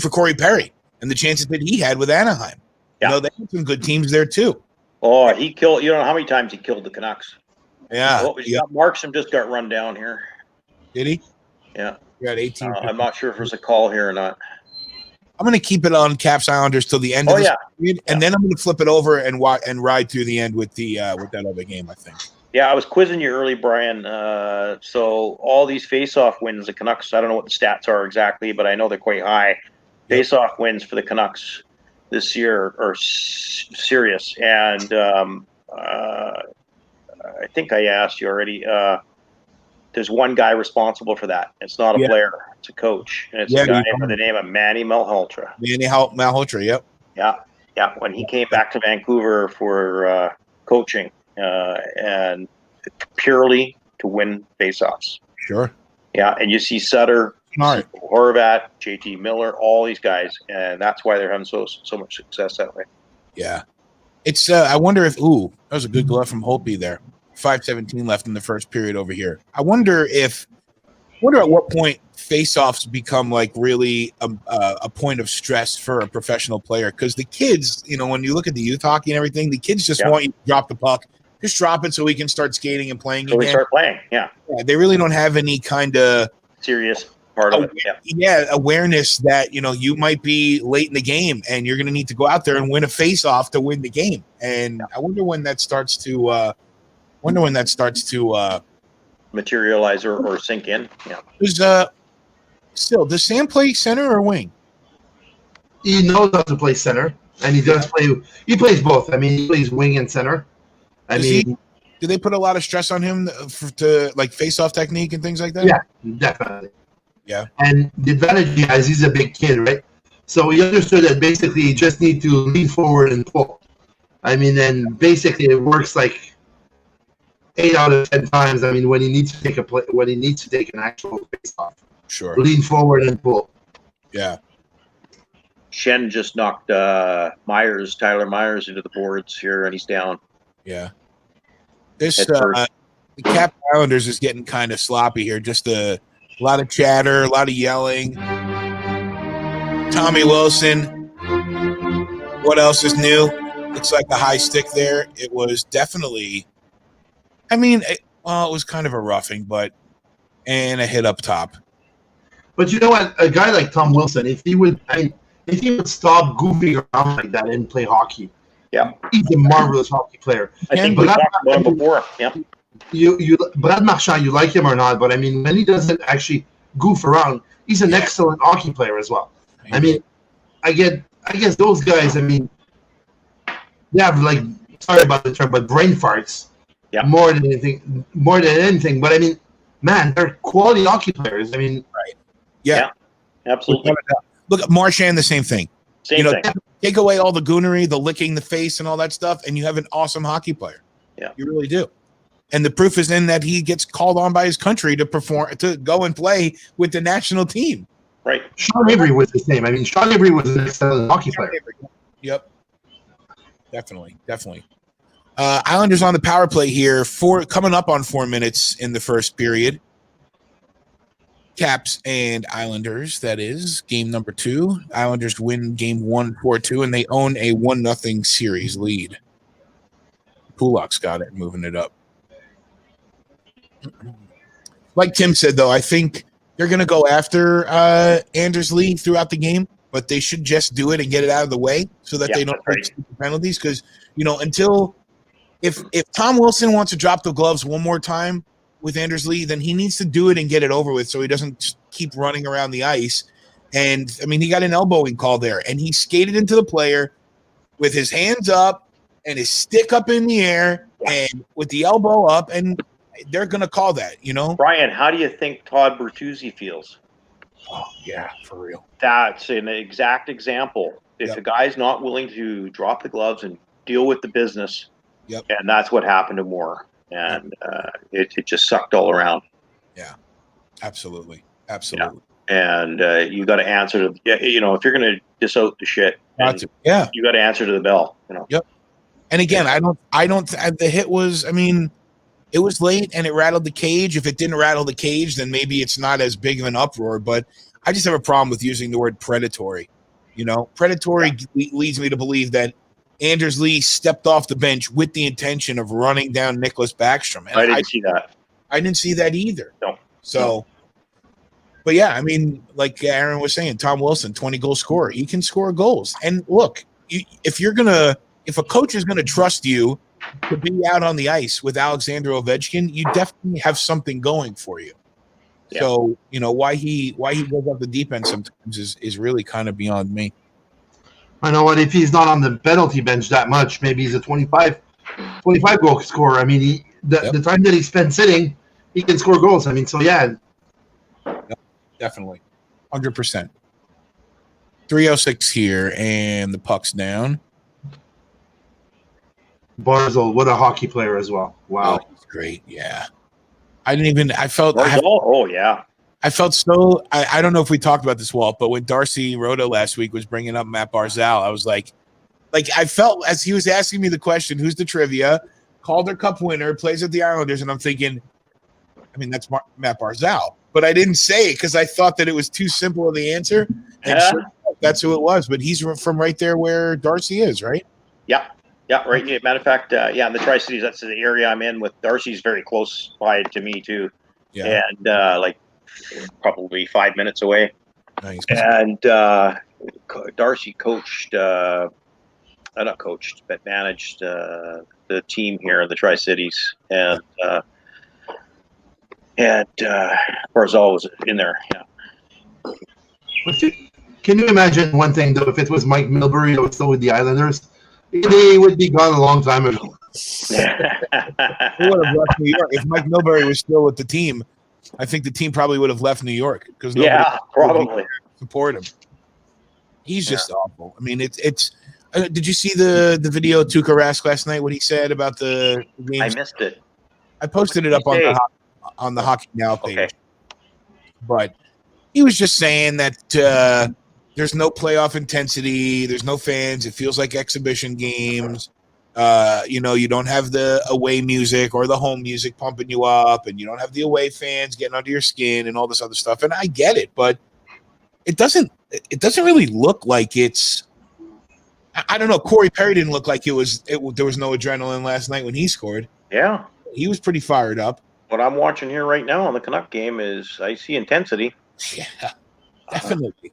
Corey Perry and the chances that he had with Anaheim. Yeah. They had some good teams there too. Oh, he killed. You don't know how many times he killed the Canucks. Yeah. Markstrom just got run down here. Did he? Yeah. We got 18. I'm not sure if there's a call here or not. I'm going to keep it on Caps Islanders till the end of this period, and then I'm going to flip it over and ride through the end with that other game, I think. Yeah, I was quizzing you early, Brian. So all these face-off wins, the Canucks, I don't know what the stats are exactly, but I know they're quite high. Face-off wins for the Canucks this year are serious. And I think I asked you already. There's one guy responsible for that. It's not a player. It's a coach. And it's a guy by the name of Manny Malhotra. Malhotra, yep. Yeah. When he came back to Vancouver for coaching, and purely to win faceoffs. Sure. Yeah, and you see Sutter, Horvat, JT Miller, all these guys, and that's why they're having so much success that way. Yeah. It's I wonder if that was a good glove from Holtby there. 5:17 left in the first period over here. I wonder at what point face-offs become like really a point of stress for a professional player, because the kids, when you look at the youth hockey and everything, the kids just want you to drop the puck. Just drop it so we can start skating and playing again. We start playing, yeah. They really don't have any kind of serious part of it. Yeah, awareness that you might be late in the game and you're going to need to go out there and win a face-off to win the game. And I wonder when that starts to materialize or sink in. Yeah. Does Sam play center or wing? He knows how to play center, and he does play. He plays both. I mean, he plays wing and center. Do they put a lot of stress on him to like face-off technique and things like that? Yeah, definitely. Yeah. And the advantage he has, he's a big kid, right? So he understood that basically you just need to lean forward and pull. I mean, and basically it works like 8 out of 10 times. I mean, when he needs to take an actual face-off. Sure. Lean forward and pull. Yeah. Shen just knocked Tyler Myers into the boards here, and he's down. Yeah. The Cap Islanders is getting kind of sloppy here. Just a lot of chatter, a lot of yelling. Tommy Wilson. What else is new? Looks like a high stick there. It was definitely, it was kind of a roughing, and a hit up top. But you know what? A guy like Tom Wilson, if he would stop goofing around like that and play hockey, he's a marvelous hockey player. I think we talked about him before. Yeah. Brad Marchand, you like him or not, but when he doesn't actually goof around, he's an excellent hockey player as well. I guess those guys, they have sorry about the term, but brain farts. Yeah. More than anything. But man, they're quality hockey players. Right. Yeah. Absolutely. Look, Marchand, the same thing. Same thing. Take away all the goonery, the licking the face, and all that stuff, and you have an awesome hockey player. Yeah, you really do. And the proof is in that he gets called on by his country to go and play with the national team. Right. Sean Avery was the same. Sean Avery was an excellent hockey player. Yep. Definitely. Islanders on the power play here, coming up on 4 minutes in the first period. Caps and Islanders, that is game number 2. Islanders win game 1 4-2, and they own a 1-0 series lead. Pulak's got it, moving it up. Like Tim said, though, I think they're going to go after Anders Lee throughout the game, but they should just do it and get it out of the way so that they don't take penalties. Because until if Tom Wilson wants to drop the gloves one more time with Anders Lee, then he needs to do it and get it over with so he doesn't keep running around the ice. And I mean, he got an elbowing call there, and he skated into the player with his hands up and his stick up in the air and with the elbow up, and they're going to call that, Brian, how do you think Todd Bertuzzi feels? Oh, yeah, for real. That's an exact example. If a guy's not willing to drop the gloves and deal with the business, and that's what happened to Moore, and it just sucked all around. Yeah, absolutely. Absolutely. Yeah. And you got to answer to, if you're going to diss out the shit, you got to answer to the bell, Yep. And again, I don't, the hit was, I mean, it was late and it rattled the cage. If it didn't rattle the cage, then maybe it's not as big of an uproar, but I just have a problem with using the word predatory. Predatory leads me to believe that Anders Lee stepped off the bench with the intention of running down Nicholas Backstrom. And I didn't see that. I didn't see that either. No. So, but yeah, I mean, like Aaron was saying, Tom Wilson, 20-goal scorer. He can score goals. And look, if a coach is going to trust you to be out on the ice with Alexander Ovechkin, you definitely have something going for you. Yeah. So, why he goes off the deep end sometimes is really kind of beyond me. I know what, if he's not on the penalty bench that much, maybe he's a 25 goal scorer. I mean, the time that he spent sitting, he can score goals. I mean, so yeah. Yep, definitely. 100%. 3:06 here, and the puck's down. Barzal, what a hockey player as well. Wow. Oh, he's great, yeah. I felt so, I don't know if we talked about this, Walt, but when Darcy Rhoda last week was bringing up Matt Barzal, I was like I felt as he was asking me the question, who's the trivia, Calder Cup winner, plays at the Islanders, and I'm thinking, I mean, that's Matt Barzal. But I didn't say it because I thought that it was too simple of the answer. And sure, that's who it was. But he's from right there where Darcy is, right? Yeah. Yeah, right. Yeah, matter of fact, in the Tri-Cities, that's the area I'm in with. Darcy's very close by to me, too. Yeah. And, probably 5 minutes away. Nice. And Darcy coached, not coached, but managed the team here in the Tri-Cities. And Barzal was in there, Can you imagine one thing, though, if it was Mike Milbury that was still with the Islanders? He would be gone a long time ago. He would have left New York. If Mike Milbury was still with the team, I think the team probably would have left New York because probably support him. He's just awful. I mean, it's. Did you see the video of Tuukka Rask last night? What he said about the games? I missed it. I posted it up on the Hockey Now page. Okay. But he was just saying that there's no playoff intensity. There's no fans. It feels like exhibition games. You don't have the away music or the home music pumping you up, and you don't have the away fans getting under your skin and all this other stuff. And I get it, but it doesn't really look like it's. I don't know. Corey Perry didn't look like there was no adrenaline last night when he scored. Yeah, he was pretty fired up. What I'm watching here right now on the Canuck game is I see intensity. Yeah, definitely.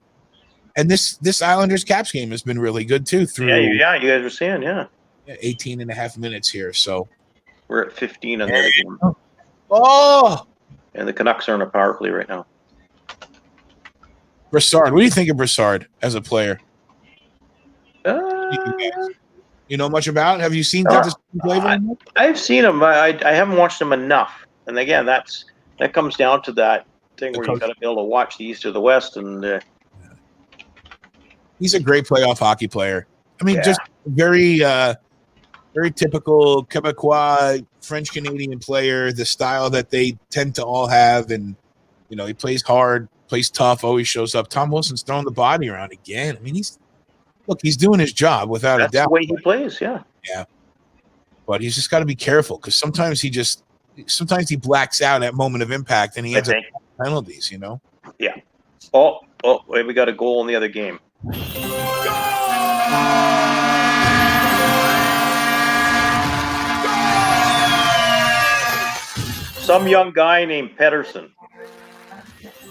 And this Islanders Caps game has been really good too. You guys were saying, 18 and a half minutes here. So we're at 15 on the other game. Oh, and the Canucks are on a power play right now. Brassard, what do you think of Brassard as a player? You know much about? Have you seen that play? I've seen him. I haven't watched him enough. And again, that comes down to that thing where you got to be able to watch the East or the West. And he's a great playoff hockey player. I mean, just very, very typical Quebecois, French Canadian player. The style that they tend to all have, and he plays hard, plays tough, always shows up. Tom Wilson's throwing the body around again. I mean, he's doing his job without a doubt. That's the way he plays, yeah. But he's just got to be careful because sometimes he blacks out at moment of impact and he ends up penalties, Yeah. Oh, we got a goal in the other game. Some young guy named Pedersen.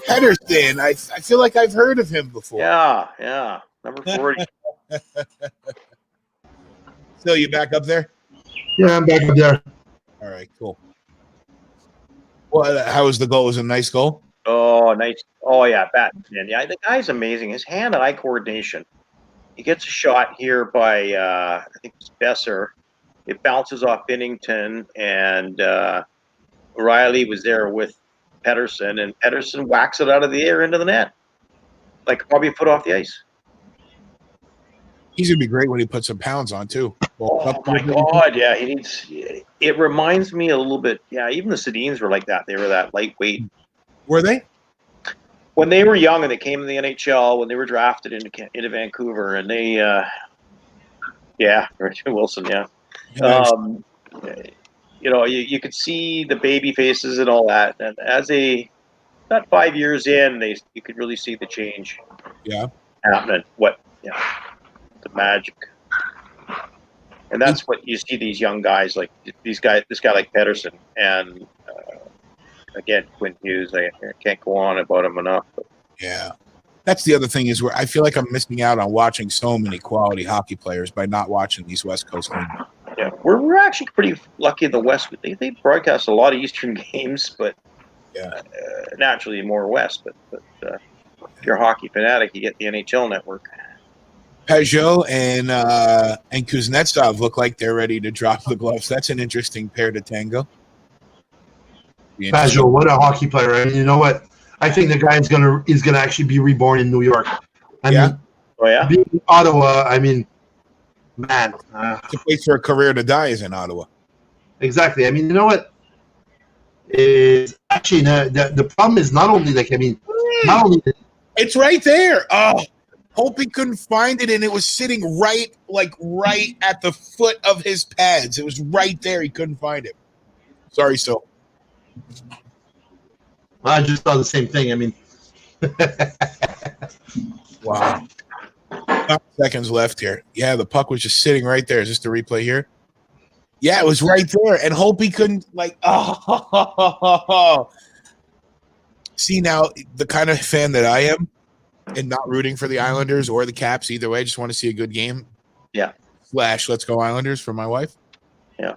Pedersen. I feel like I've heard of him before. Yeah. Number 40. So you back up there? Yeah, I'm back up there. All right, cool. Well, how was the goal? Was it a nice goal? Oh, nice. Oh, yeah, Batman. Yeah, the guy's amazing. His hand-eye coordination. He gets a shot here by, I think it's Besser. It bounces off Binnington, and Riley was there with Pedersen, and Pedersen whacks it out of the air into the net. Like probably a foot off the ice. He's going to be great when he puts some pounds on, too. Oh, my God. Yeah, he needs. It reminds me a little bit. Yeah, even the Sedins were like that. They were that lightweight. Were they? When they were young and they came in the NHL, when they were drafted into Vancouver, and they, Richard Wilson, yeah. You could see the baby faces and all that. And as about 5 years in, you could really see the change. Yeah. Happening. The magic. And that's what you see these young guys like this guy like Pedersen, and again Quinn Hughes. I can't go on about him enough. But. Yeah, that's the other thing is where I feel like I'm missing out on watching so many quality hockey players by not watching these West Coast games. Yeah, we're actually pretty lucky in the West. They broadcast a lot of Eastern games, but naturally more West. But if you're a hockey fanatic, you get the NHL network. Peugeot and Kuznetsov look like they're ready to drop the gloves. That's an interesting pair to tango. Peugeot, what a hockey player! I mean, you know what? I think the guy is gonna actually be reborn in New York. I mean, being in Ottawa. I mean, man, the place for a career to die is in Ottawa. Exactly. I mean, you know what? Is actually the problem is not only it's right there. Oh. Hope he couldn't find it, and it was sitting right at the foot of his pads. It was right there. He couldn't find it. Sorry, so. I just saw the same thing. I mean, wow. 5 seconds left here. Yeah, the puck was just sitting right there. Is this the replay here? Yeah, it was right there, and Hope he couldn't See, now the kind of fan that I am. And not rooting for the Islanders or the Caps either way. I just want to see a good game. Yeah. / let's go Islanders for my wife. Yeah.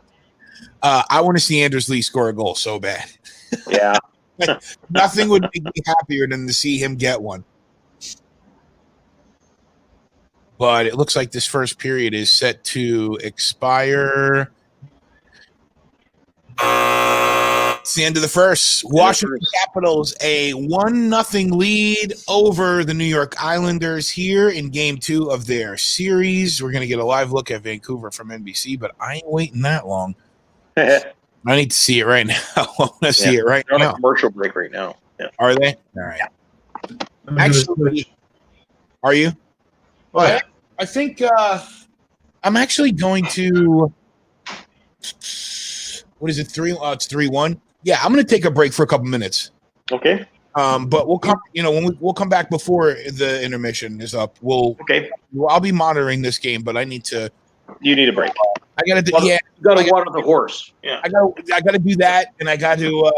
I want to see Anders Lee score a goal so bad. Yeah. Nothing would make me happier than to see him get one. But it looks like this first period is set to expire. It's the end of the first. Washington Capitals a 1-0 lead over the New York Islanders here in Game 2 of their series. We're going to get a live look at Vancouver from NBC, but I ain't waiting that long. I need to see it right now. I want to see it right now. They're on a commercial break right now. Yeah. Are they? All right. Actually, are you? Oh, yeah. I think I'm actually going to. What is it? 3? It's 3-1. Yeah, I'm going to take a break for a couple minutes. Okay. But we'll come. When we'll come back before the intermission is up. I'll be monitoring this game, but I need to. You need a break. I got to do. You got to water the horse. Yeah. I got to do that, and I got to.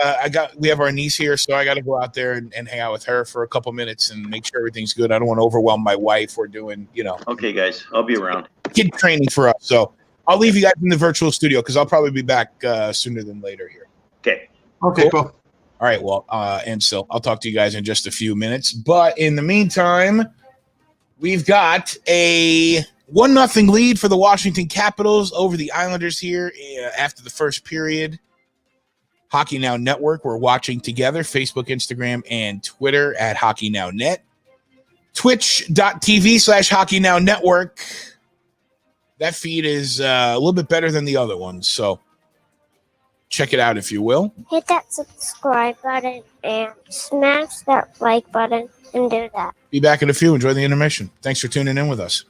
We have our niece here, so I got to go out there and hang out with her for a couple minutes and make sure everything's good. I don't want to overwhelm my wife. We're doing, Okay, guys, I'll be around. Kid training for us, so I'll leave you guys in the virtual studio because I'll probably be back sooner than later here. Okay. Okay, cool. All right, well, and so I'll talk to you guys in just a few minutes. But in the meantime, we've got a 1-0 lead for the Washington Capitals over the Islanders here after the first period. Hockey Now Network, we're watching together. Facebook, Instagram, and Twitter at Hockey Now Net. Twitch.tv/Hockey Now Network. That feed is a little bit better than the other ones, so check it out if you will. Hit that subscribe button and smash that like button and do that. Be back in a few. Enjoy the intermission. Thanks for tuning in with us.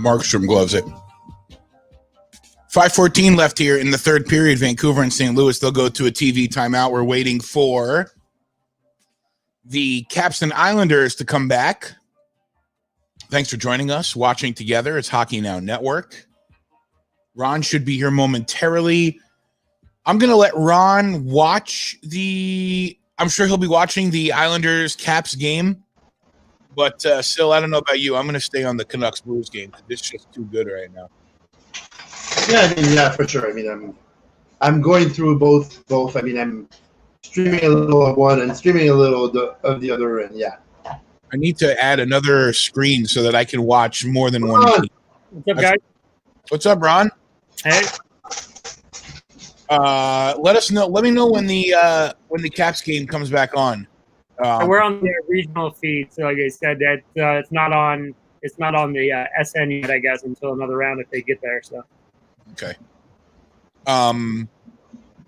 Markstrom gloves it. 5:14 left here in the third period. Vancouver and St. Louis, they'll go to a TV timeout. We're waiting for the Caps and Islanders to come back. Thanks for joining us, watching together. It's Hockey Now Network. Ron should be here momentarily. I'm going to let Ron watch I'm sure he'll be watching the Islanders Caps game. But still, I don't know about you. I'm going to stay on the Canucks Blues game. It's just too good right now. Yeah, for sure. I mean, I'm going through both. I mean, I'm streaming a little of one and streaming a little of the other, and yeah. I need to add another screen so that I can watch more than one team. What's up, guys? What's up, Ron? Hey. Let us know. Let me know when the Caps game comes back on. We're on the regional feed, so like I said, that it's not on the SN yet, I guess, until another round if they get there. So. Okay.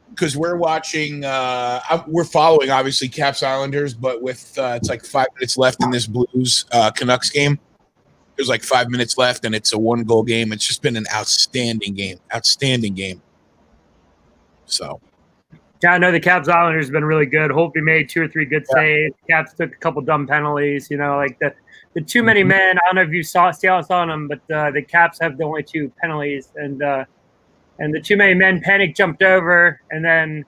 Because we're watching, we're following obviously Caps Islanders, but with it's like 5 minutes left in this Blues Canucks game. There's like 5 minutes left, and it's a 1-goal game. It's just been an outstanding game. So. Yeah, I know the Caps Islanders have been really good. Holtby made 2 or 3 good saves. Caps took a couple dumb penalties. You know, like the too many men. I don't know if you saw them, but the Caps have the only 2 penalties, and the too many men panic jumped over, and then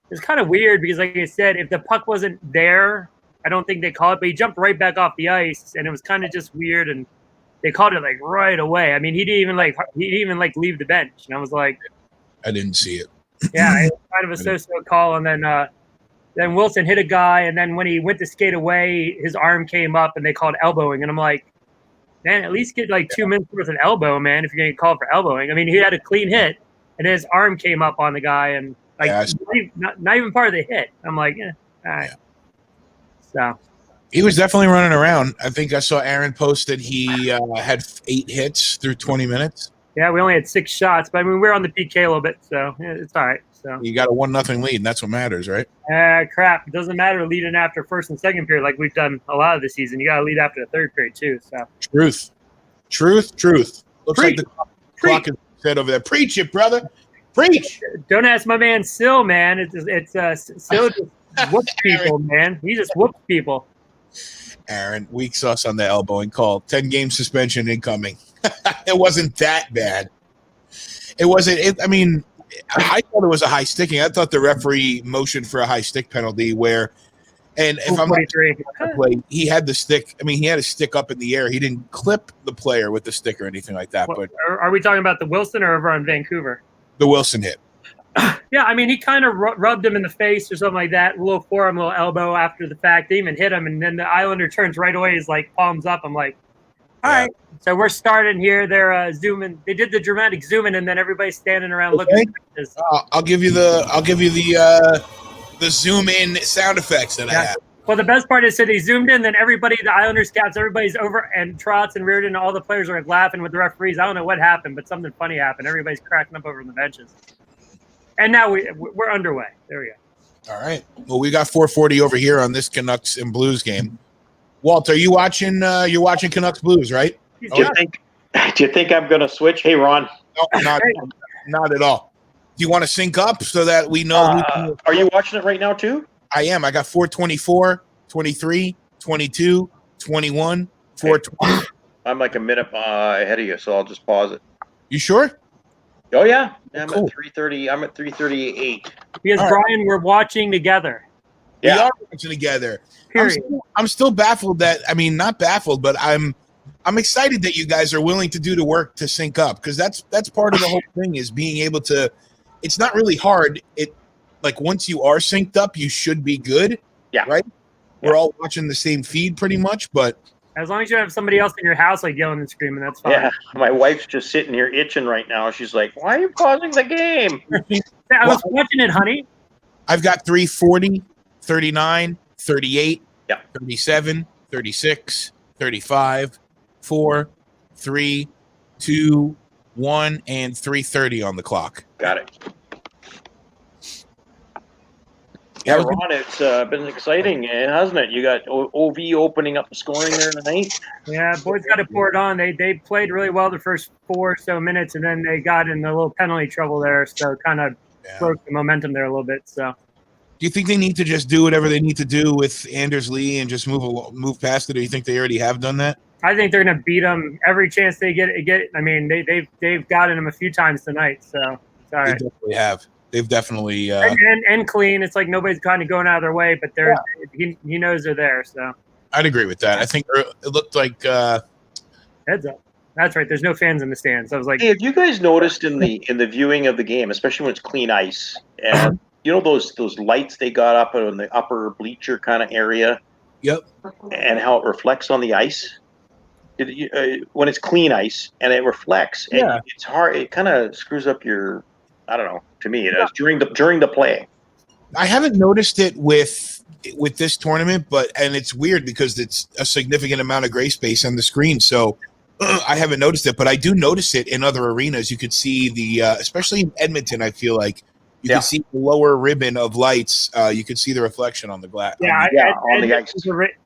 it's kind of weird because, like I said, if the puck wasn't there, I don't think they called it, but he jumped right back off the ice, and it was kind of just weird, and they called it like right away. I mean, he didn't even leave the bench, and I was like, I didn't see it. Yeah, it was kind of a so-so call, and then Wilson hit a guy, and then when he went to skate away, his arm came up, and they called elbowing, and I'm like, man, at least get like 2 minutes worth of elbow, man, if you're going to call for elbowing. I mean, he had a clean hit, and his arm came up on the guy, and like not even part of the hit. I'm like, all right. Yeah. So he was definitely running around. I think I saw Aaron post that he had 8 hits through 20 minutes. Yeah, we only had 6 shots, but I mean, we're on the PK a little bit, so yeah, it's all right. So You got a 1-0 lead, and that's what matters, right? crap. It doesn't matter leading after first and second period like we've done a lot of the season. You got to lead after the third period too. So Truth. Looks Preach. like the clock is set over there. Preach it, brother. Preach. Don't ask my man Sil, man. It's Sil just whoops people, man. He just whoops people. Aaron, weak sauce on the elbowing call. 10-game suspension incoming. It wasn't that bad. It wasn't. I mean, I thought it was a high sticking. I thought the referee motioned for a high stick penalty where, and if I'm not, he had the stick. I mean, he had a stick up in the air. He didn't clip the player with the stick or anything like that. But are we talking about the Wilson or over on Vancouver? The Wilson hit. Yeah, I mean, he kind of rubbed him in the face or something like that. A little forearm, a little elbow after the fact. They even hit him, and then the Islander turns right away. He's like palms up. I'm like, all right. So we're starting here. They're zooming. They did the dramatic zooming, and then everybody's standing around looking. I'll give you the zoom in sound effects that I have. Well, the best part is that he zoomed in, then everybody, the Islanders scouts, everybody's over, and Trotz and Reardon, all the players are like laughing with the referees. I don't know what happened, but something funny happened. Everybody's cracking up over the benches. And now we're underway. There we go. All right. Well, we got 4:40 over here on this Canucks and Blues game. Walt, are you watching? You're watching Canucks Blues, right? Do you think I'm going to switch? Hey, Ron. No, not at all. Do you want to sync up so that we know? Are you watching it right now too? I am. I got 4:24, 23, 22, 21, 4:20. I'm like a minute ahead of you, so I'll just pause it. You sure? Oh yeah, I'm cool. at 3:30. I'm at 3:38. Because Brian, we're watching together. Yeah, we are watching together. Period. I'm still baffled that. I mean, not baffled, but I'm excited that you guys are willing to do the work to sync up because that's part of the whole thing is being able to. It's not really hard. Like once you are synced up, you should be good. Yeah. Right. Yeah. We're all watching the same feed pretty much, but. As long as you have somebody else in your house like yelling and screaming, that's fine. Yeah, my wife's just sitting here itching right now. She's like, "Why are you pausing the game?" I was watching it, honey. I've got 3:40, 39, 38, 37, 36, 35, 4, 3, 2, 1, and 3:30 on the clock. Got it. Yeah, Ron, it's been exciting, hasn't it? You got OV opening up the scoring there tonight. Yeah, boys got to pour it on. They played really well the first 4 or so minutes, and then they got in a little penalty trouble there, so kind of broke the momentum there a little bit. So, do you think they need to just do whatever they need to do with Anders Lee and just move past it, or do you think they already have done that? I think they're going to beat them every chance they get. I mean, they've gotten them a few times tonight. So sorry. They definitely have. They've definitely and clean. It's like nobody's kind of going out of their way, but they're he knows they're there. So I'd agree with that. I think it looked like heads up. That's right. There's no fans in the stands. I was like, hey, have you guys noticed in the viewing of the game, especially when it's clean ice, and you know those lights they got up in the upper bleacher kind of area? Yep. And how it reflects on the ice. When it's clean ice and it reflects, and it's hard. It kind of screws up your. I don't know. To me, it is during the play. I haven't noticed it with this tournament, and it's weird because it's a significant amount of gray space on the screen. So I haven't noticed it, but I do notice it in other arenas. You could see especially in Edmonton. I feel like you can see the lower ribbon of lights. You can see the reflection on the glass. On the ice.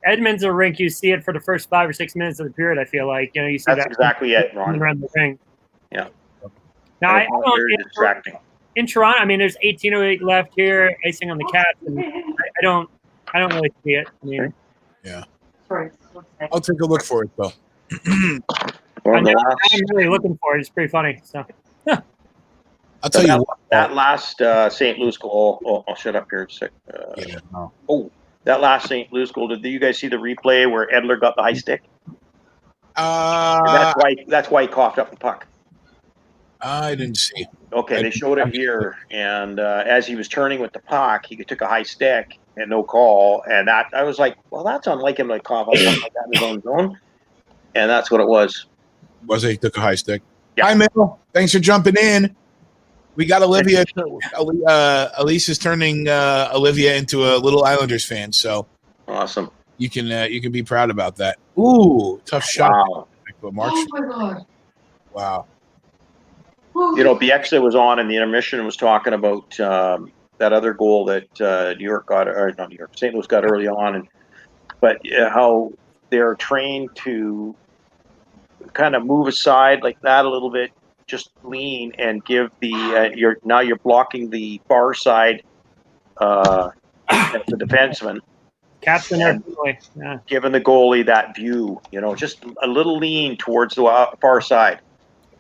Edmonds or rink, you see it for the first 5 or 6 minutes of the period. I feel like you see that's exactly it, Ron. Around the ring. Yeah. Now I very distracting. In Toronto, I mean, there's 18:08 left here, icing on the Caps, and I don't really see it. I mean, I'll take a look for it though. I'm really looking for it. It's pretty funny. So, I'll tell you what. That last St. Louis goal. Oh, I'll shut up here. That last St. Louis goal. Did you guys see the replay where Edler got the high stick? That's why he coughed up the puck. I didn't see. Okay, they showed it here, and as he was turning with the puck, he took a high stick and no call, and that I was like, well, that's unlike him to cough up like that in his own zone, and that's what it was. Was it? He took a high stick. Yeah. Hi, Mel. Thanks for jumping in. We got Olivia. Elise is turning Olivia into a little Islanders fan, so awesome. You can be proud about that. Ooh, tough shot. Wow. Mark. Oh my God. Wow. Bieksa was on in the intermission and was talking about that other goal that New York got, or not New York, St. Louis got early on, but how they're trained to kind of move aside like that a little bit, just lean and give the you're blocking the far side the defenseman. Captain And giving the goalie that view, just a little lean towards the far side.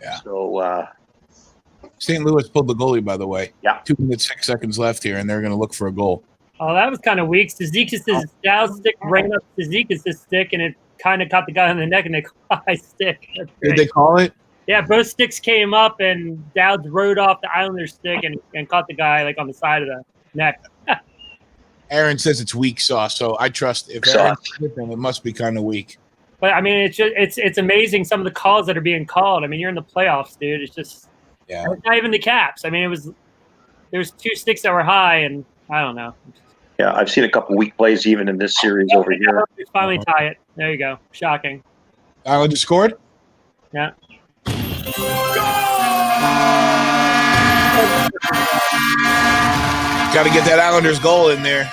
Yeah. So St. Louis pulled the goalie, by the way. Yeah. 2 minutes, 6 seconds left here, and they're going to look for a goal. Oh, that was kind of weak. Sezikis' Dowd stick ran up Sezikis' stick, and it kind of caught the guy on the neck, and they called high stick. Did they call it? Yeah, both sticks came up, and Dowd rode off the Islanders' stick and caught the guy like on the side of the neck. Aaron says it's weak sauce, so I trust if Aaron's tripping, it must be kind of weak. But I mean, it's amazing some of the calls that are being called. I mean, you're in the playoffs, dude. It's just it's not even the Caps. I mean, there was 2 sticks that were high, and I don't know. Yeah, I've seen a couple weak plays even in this series over here. We finally tie it. There you go. Shocking. Islanders scored? Yeah. Got to get that Islanders goal in there.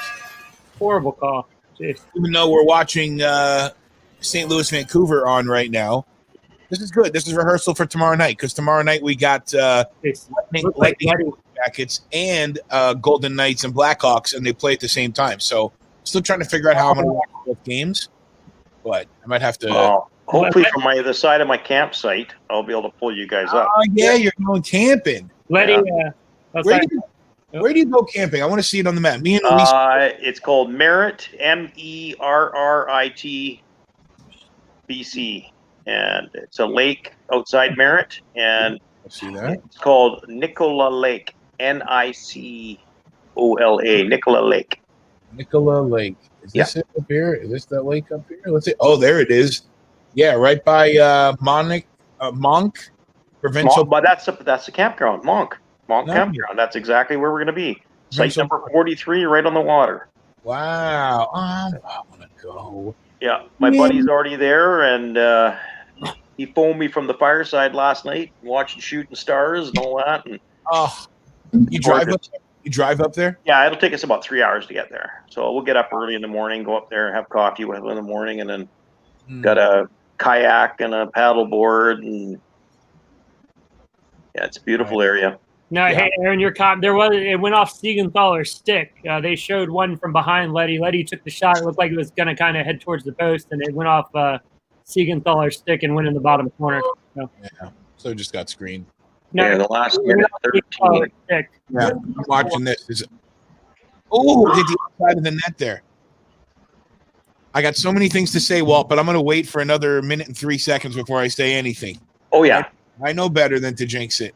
Horrible call. Jeez. Even though we're watching St. Louis Vancouver on right now, this is good. This is rehearsal for tomorrow night, because tomorrow night we got Lightning Jackets and Golden Knights and Blackhawks, and they play at the same time. So still trying to figure out how I'm going to watch both games, but I might have to. Hopefully from the side of my campsite, I'll be able to pull you guys up. Oh, yeah, you're going camping. Letty, where do you go camping? I want to see it on the map. Me and it's called Merritt, Merrit, BC, and it's a lake outside Merritt, and I see that. It's called Nicola Lake, Nicola, Nicola Lake. Nicola Lake. Is this it up here? Is this that lake up here? Let's see. Oh, there it is. Yeah, right by Monk Provincial. But that's the campground, Monk Campground. That's exactly where we're going to be. Site number 43, right on the water. Wow. I want to go. Yeah, my buddy's already there, and he phoned me from the fireside last night, watching Shooting Stars and all that. And you drive up there? Yeah, it'll take us about 3 hours to get there. So we'll get up early in the morning, go up there, have coffee with him in the morning, and then got a kayak and a paddle board, and it's a beautiful area. No, hey Aaron, it went off Siegenthaler's stick. They showed one from behind Letty. Letty took the shot. It looked like it was going to kind of head towards the post, and it went off Siegenthaler's stick and went in the bottom corner. So. Yeah, so it just got screened. No, the last minute 13. Yeah, I'm watching this. Hit the outside of the net there. I got so many things to say, Walt, but I'm going to wait for another minute and 3 seconds before I say anything. Oh, yeah. I know better than to jinx it.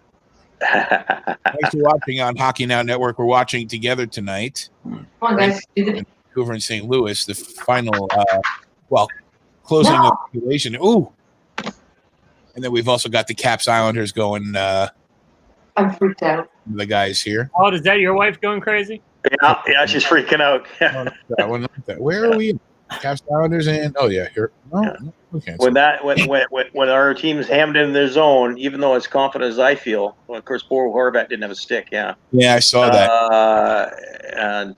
Thanks for watching on Hockey Now Network. We're watching together tonight. Come on, guys. Vancouver and St. Louis, the final, closing of the population. Ooh. And then we've also got the Caps Islanders going. I'm freaked out. The guys here. Oh, is that your wife going crazy? Yeah, she's freaking out. Where are we? Caps Islanders and here. No, okay. When our team's hammed in their zone, even though as confident as I feel, of course, poor Horvat didn't have a stick. Yeah, I saw that. And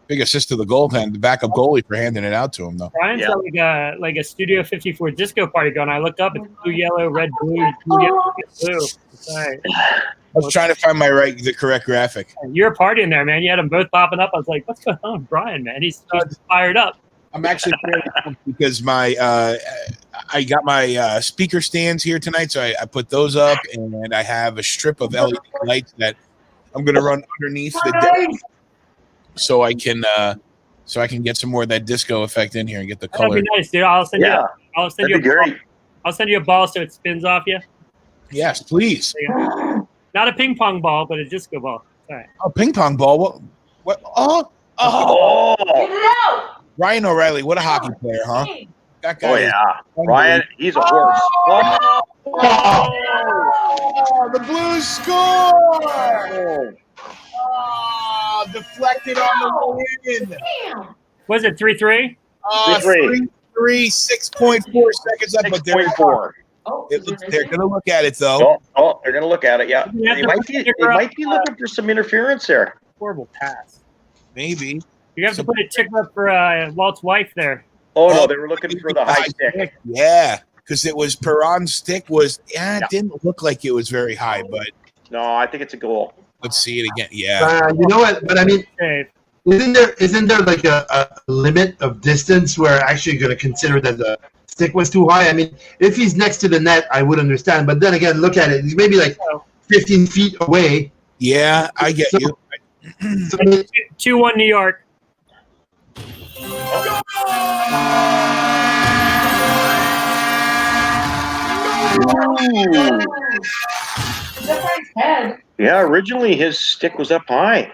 big assist to the goaltender, the backup goalie for handing it out to him, though. Brian's got like a Studio 54 disco party going. I looked up, it's blue, yellow, red, blue, blue, yellow, blue. Sorry. I was trying to find the correct graphic. You're partying there, man. You had them both popping up. I was like, what's going on with Brian, man? He's fired up. I'm actually because I got my speaker stands here tonight, so I put those up, and I have a strip of LED lights that I'm going to run underneath the deck, so I can get some more of that disco effect in here and get the color. That'd be nice, dude. I'll send you a ball so it spins off you. Yes, please. Not a ping pong ball, but a disco ball. Sorry. Oh, ping pong ball. What? Oh! Get it out! Ryan O'Reilly, what a hockey player, huh? That guy. Ryan, he's a horse. The Blues score! Deflected on the way in. Was it 3-3? 3-3. 6.4 seconds up, but there 6.4. They're going to look at it though. They're going to look at it. Yeah, You have they to might be. They might be looking for some interference there. Horrible pass. Maybe. You have to put a ticker up for Walt's wife there. Oh no, they were looking for the high stick. Yeah, because it was Perron's stick was. It didn't look like it was very high, but No, I think it's a goal. let's see it again. Yeah. You know what? But I mean, Save. isn't there like a limit of distance where actually going to consider that the stick was too high? I mean, if he's next to the net, I would understand. But then again, look at it. He's maybe like 15 feet away. Yeah, I get you. So, 2-1 New York. Yeah, originally his stick was up high.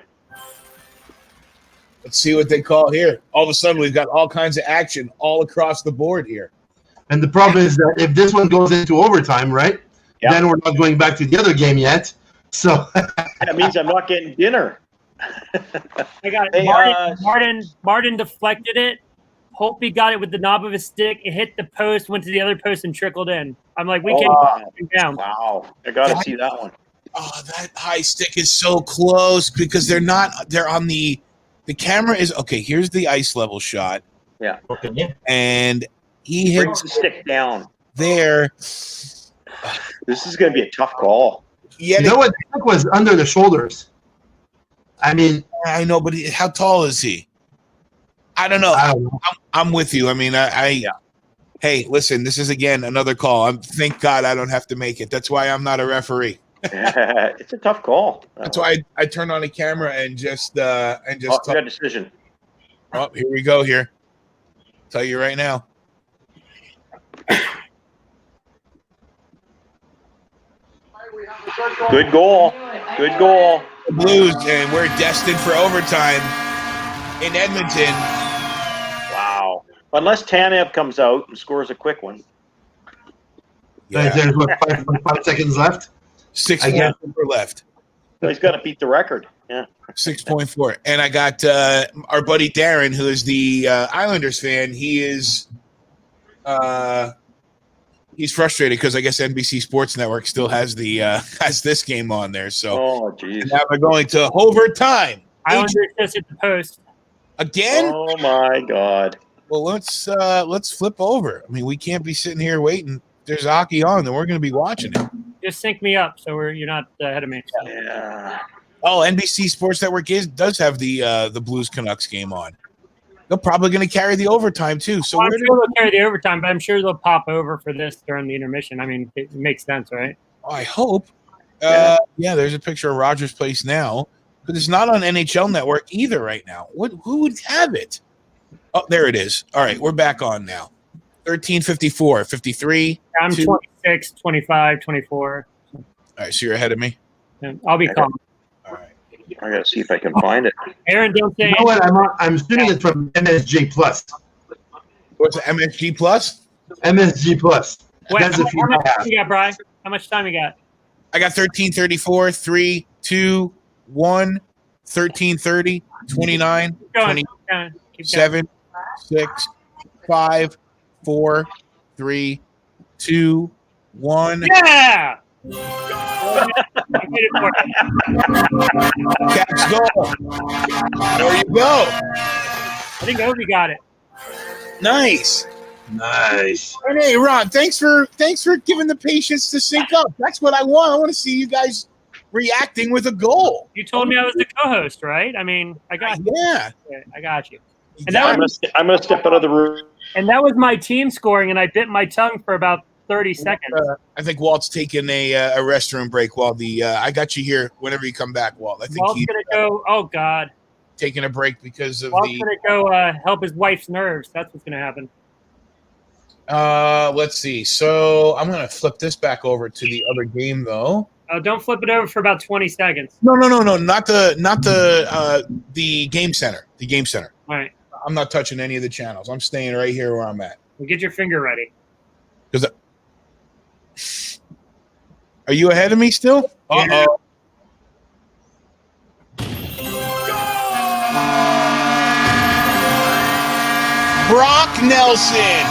Let's see what they call here. All of a sudden, we've got all kinds of action all across the board here. and the problem is that if this one goes into overtime, right, then we're not going back to the other game yet. So that means I'm not getting dinner. I got it. Martin deflected it. Holtby got it with the knob of his stick. It hit the post, went to the other post, and trickled in. I'm like, we can't get down. Wow. I got to see that one. Oh, that high stick is so close because they're on the camera is okay. Here's the ice level shot. Yeah. okay, yeah. And he Brings hits the stick down. there. This is going to be a tough call. Yeah, You know what? The stick was under the shoulders. I mean, I know, but how tall is he? I don't know. I don't know. I'm with you. I mean, hey, listen, this is again another call. Thank God I don't have to make it. That's why I'm not a referee. It's a tough call. That's why I turn on a camera and just we got a decision. Oh, here we go. Here, tell you right now. Good goal. Good goal. The Blues, and we're destined for overtime in Edmonton. Wow. Unless Tanev comes out and scores a quick one. Yeah. There's what, 5 seconds left. 6.4 left. He's got to beat the record. Yeah. 6.4. And I got our buddy Darren, who is the Islanders fan. He is he's frustrated because I guess NBC Sports Network still has the has this game on there. So Oh, geez. now we're going to overtime. Islanders just hit the post. Again? Oh, my God. Well, let's flip over. I mean, we can't be sitting here waiting. There's hockey on, then we're going to be watching it. Just sync me up so you're not ahead of me. Yeah. Oh, NBC Sports Network does have the Blues Canucks game on. They're probably going to carry the overtime too. So I'm sure they'll carry the overtime, but I'm sure they'll pop over for this during the intermission. I mean, it makes sense, right? I hope. Yeah. There's a picture of Rogers Place now, but it's not on NHL Network either right now. Who would have it? Oh, there it is. All right, we're back on now. 13:54, 53. I'm 26, 25, 24. All right, so you're ahead of me. And I'll be calm. All right. I got to see if I can find it. Aaron, don't say You know what? I'm shooting it from MSG Plus. What's the MSG Plus? MSG Plus. Wait, That's the how feed much I time have. you got, Brian? How much time you got? I got 13:34, 3, 2, 1, 13:30, 29, Keep going. 20, Keep going. Keep going. 7, 6, 5, 4, 3, 2, 1. Yeah! Caps goal. There you go. I think Ovi got it. Nice. Nice. And hey, Ron, thanks for giving the patience to sync up. That's what I want. I want to see you guys reacting with a goal. You told me I was the co-host, right? I mean, I got you. Yeah. I got you. And Exactly. I'm gonna step out of the room. And that was my team scoring, and I bit my tongue for about 30 seconds. I think Walt's taking a restroom break while I got you here whenever you come back, Walt. I think Walt's he's going to go, oh, God. taking a break because of Walt's going to go help his wife's nerves. That's what's going to happen. let's see. So I'm going to flip this back over to the other game, though. Don't flip it over for about 20 seconds. No, not the game center. The game center. All right. I'm not touching any of the channels. I'm staying right here where I'm at. Well, get your finger ready. Are you ahead of me still? Uh-oh. Brock Nelson.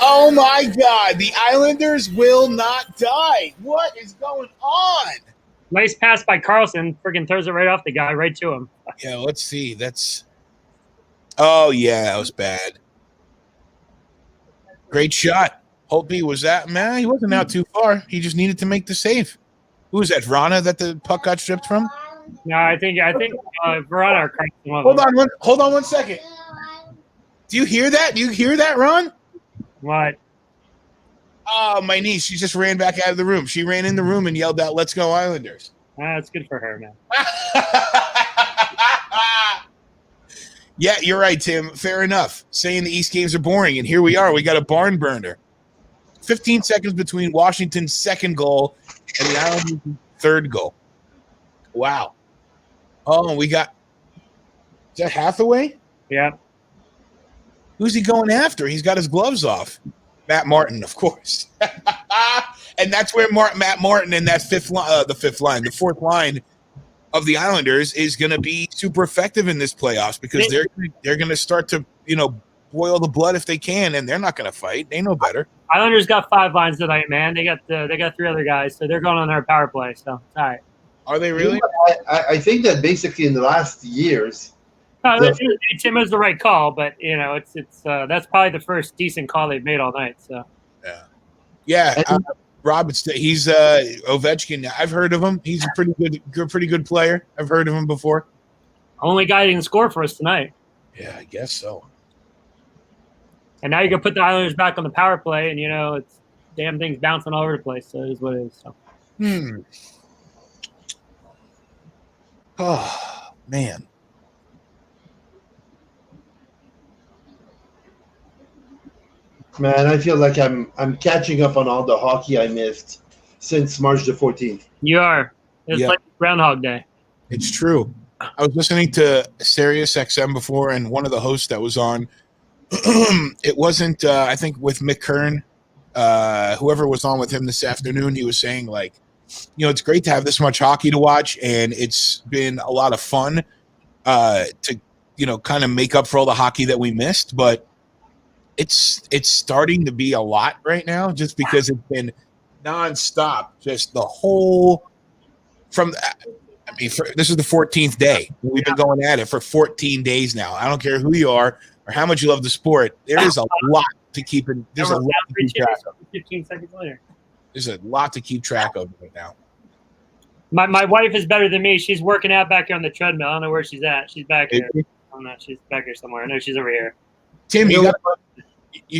Oh Oh my God! The Islanders will not die. What is going on? Nice pass by Carlson. Freaking throws it right off the guy, right to him. Yeah, let's see. That's. Oh yeah, that was bad. Great shot. Holtby was that man? He wasn't out too far. He just needed to make the save. Who was that? Vrana that the puck got stripped from? No, I think Verona or Carlson. Hold on one second. Do you hear that? Do you hear that, Ron? What? Oh, my niece. She just ran back out of the room. She ran in the room and yelled out, "Let's go Islanders." That's good for her, man. Yeah, you're right, Tim. Fair enough. Saying the East games are boring, and here we are. We got a barn burner. 15 seconds between Washington's second goal and the Islanders' third goal. Wow. Oh, we got – is that Hathaway? Yeah. Who's he going after? He's got his gloves off. Matt Martin, of course. And that's where Matt Martin and that the fourth line of the Islanders is going to be super effective in this playoffs because they're going to start to, boil the blood if they can, and they're not going to fight. They know better. Islanders got 5 lines tonight, man. They got 3 other guys, so they're going on their power play. So all right. Are they really? I think that basically in the last years, Tim is the right call, but it's that's probably the first decent call they've made all night. So yeah. Rob, he's Ovechkin. I've heard of him. He's a pretty good player. I've heard of him before. Only guy that can score for us tonight. Yeah, I guess so. And now you can put the Islanders back on the power play, and it's damn things bouncing all over the place. So it is what it is. So. Oh man. Man, I feel like I'm catching up on all the hockey I missed since March the 14th. You are. It's like Groundhog Day. It's true. I was listening to Sirius XM before, and one of the hosts that was on, it wasn't, I think, with Mick Kern, whoever was on with him this afternoon, he was saying, it's great to have this much hockey to watch, and it's been a lot of fun to, kind of make up for all the hockey that we missed, but it's starting to be a lot right now just because it's been nonstop, just the whole this is the 14th day. We've been going at it for 14 days now. I don't care who you are or how much you love the sport. There is a lot to keep in. There's a lot to keep track of. 15 seconds later. There's a lot to keep track of right now. My wife is better than me. She's working out back here on the treadmill. I don't know where she's at. She's back here. I don't know. She's back here somewhere. I know she's over here. Tim, you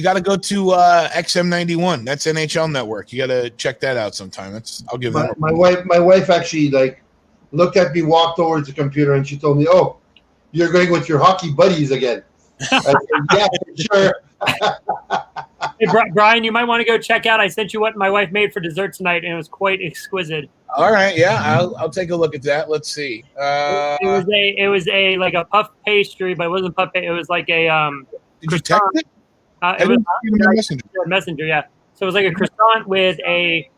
got to go to XM91. That's NHL Network. You got to check that out sometime. I'll give them. My wife actually looked at me, walked over to the computer, and she told me, "Oh, you're going with your hockey buddies again." I said, "Yeah, sure." Hey, Brian, you might want to go check out. I sent you what my wife made for dessert tonight, and it was quite exquisite. All right, yeah, I'll take a look at that. Let's see. It was a like a puff pastry, but it wasn't puff. It was like a Did you text it? It was Messenger. Messenger, yeah. So it was like a croissant with a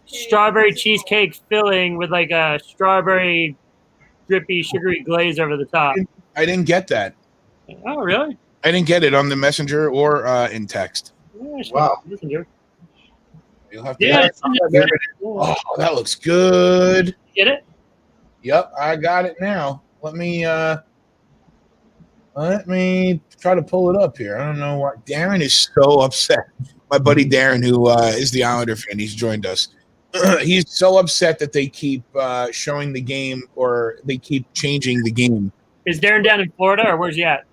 strawberry cheesecake filling with like a strawberry drippy sugary glaze over the top. I didn't get that. Oh, really? I didn't get it on the Messenger or in text. Yeah, wow. Messenger. You'll have to. Oh, that looks good. Get it? Yep, I got it now. Let me try to pull it up here. I don't know why. Darren is so upset. My buddy Darren, who is the Islander fan, he's joined us. He's so upset that they keep showing the game or they keep changing the game. Is Darren down in Florida or where's he at?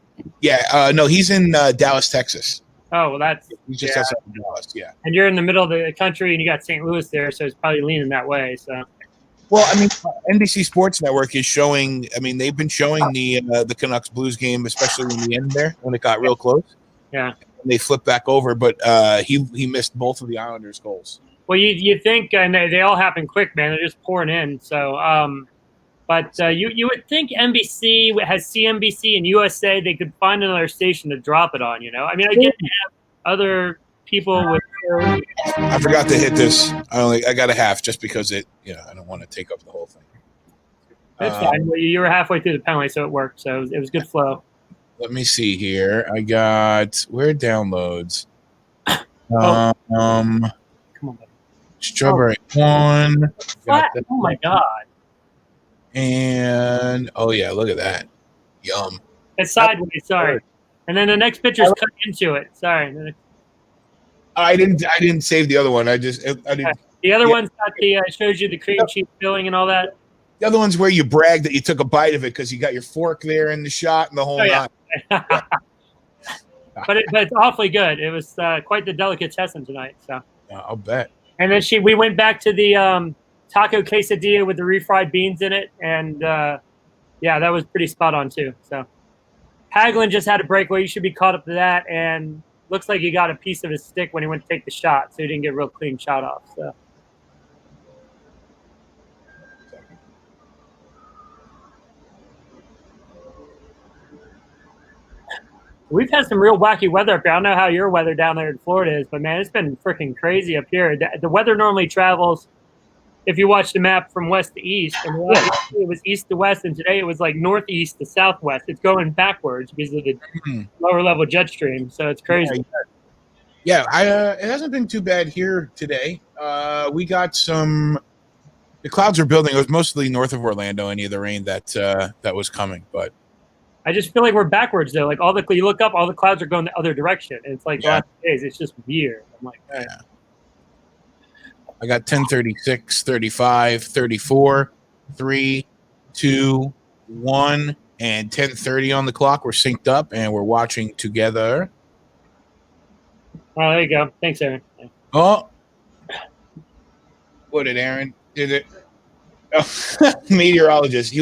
Yeah, no, he's in Dallas, Texas. Oh, well, he's just outside of Dallas. Yeah. And you're in the middle of the country, and you got St. Louis there, so it's probably leaning that way. So. Well, I mean, NBC Sports Network is showing. I mean, they've been showing the Canucks Blues game, especially in the end there when it got real close. Yeah. And they flipped back over, but he missed both of the Islanders' goals. Well, you think, and they all happen quick, man. They're just pouring in. So, but you would think NBC has CNBC and USA. They could find another station to drop it on. I mean, I get to have other people with. I forgot to hit this. I got a half just because I don't want to take up the whole thing. That's fine. You were halfway through the penalty, so it worked. So it was good flow. Let me see here. I got where downloads. Come on, buddy. Strawberry one. Flat. Oh my god. And yeah, look at that. Yum. It's sideways. Sorry. And then the next picture's cut into it. Sorry. I didn't save the other one. I didn't. The other one's got the shows you the cream cheese filling and all that. The other one's where you brag that you took a bite of it because you got your fork there in the shot and the whole yeah. nine. but it's awfully good. It was quite the delicatessen tonight. So I'll bet. And then we went back to the taco quesadilla with the refried beans in it, and yeah, that was pretty spot on too. So Hagelin just had a breakaway. You should be caught up to that, and looks like he got a piece of his stick when he went to take the shot, so he didn't get a real clean shot off. So. We've had some real wacky weather up here. I don't know how your weather down there in Florida is, but man, it's been freaking crazy up here. The weather normally travels, if you watch the map, from west to east. And it was east to west, and today it was like northeast to southwest. It's going backwards because of the lower level jet stream. So it's crazy. Yeah, it hasn't been too bad here today. We got some. The clouds are building. It was mostly north of Orlando. Any of the rain that was coming, but. I just feel like we're backwards though. Like you look up, all the clouds are going the other direction. And it's like the last days, it's just weird. I'm like, yeah. I got 10, 36, 35, 34, 3, 2, 1, and 10:30 on the clock. We're synced up and we're watching together. Oh, there you go. Thanks, Aaron. Oh, what did Aaron? Did it? Oh, meteorologist.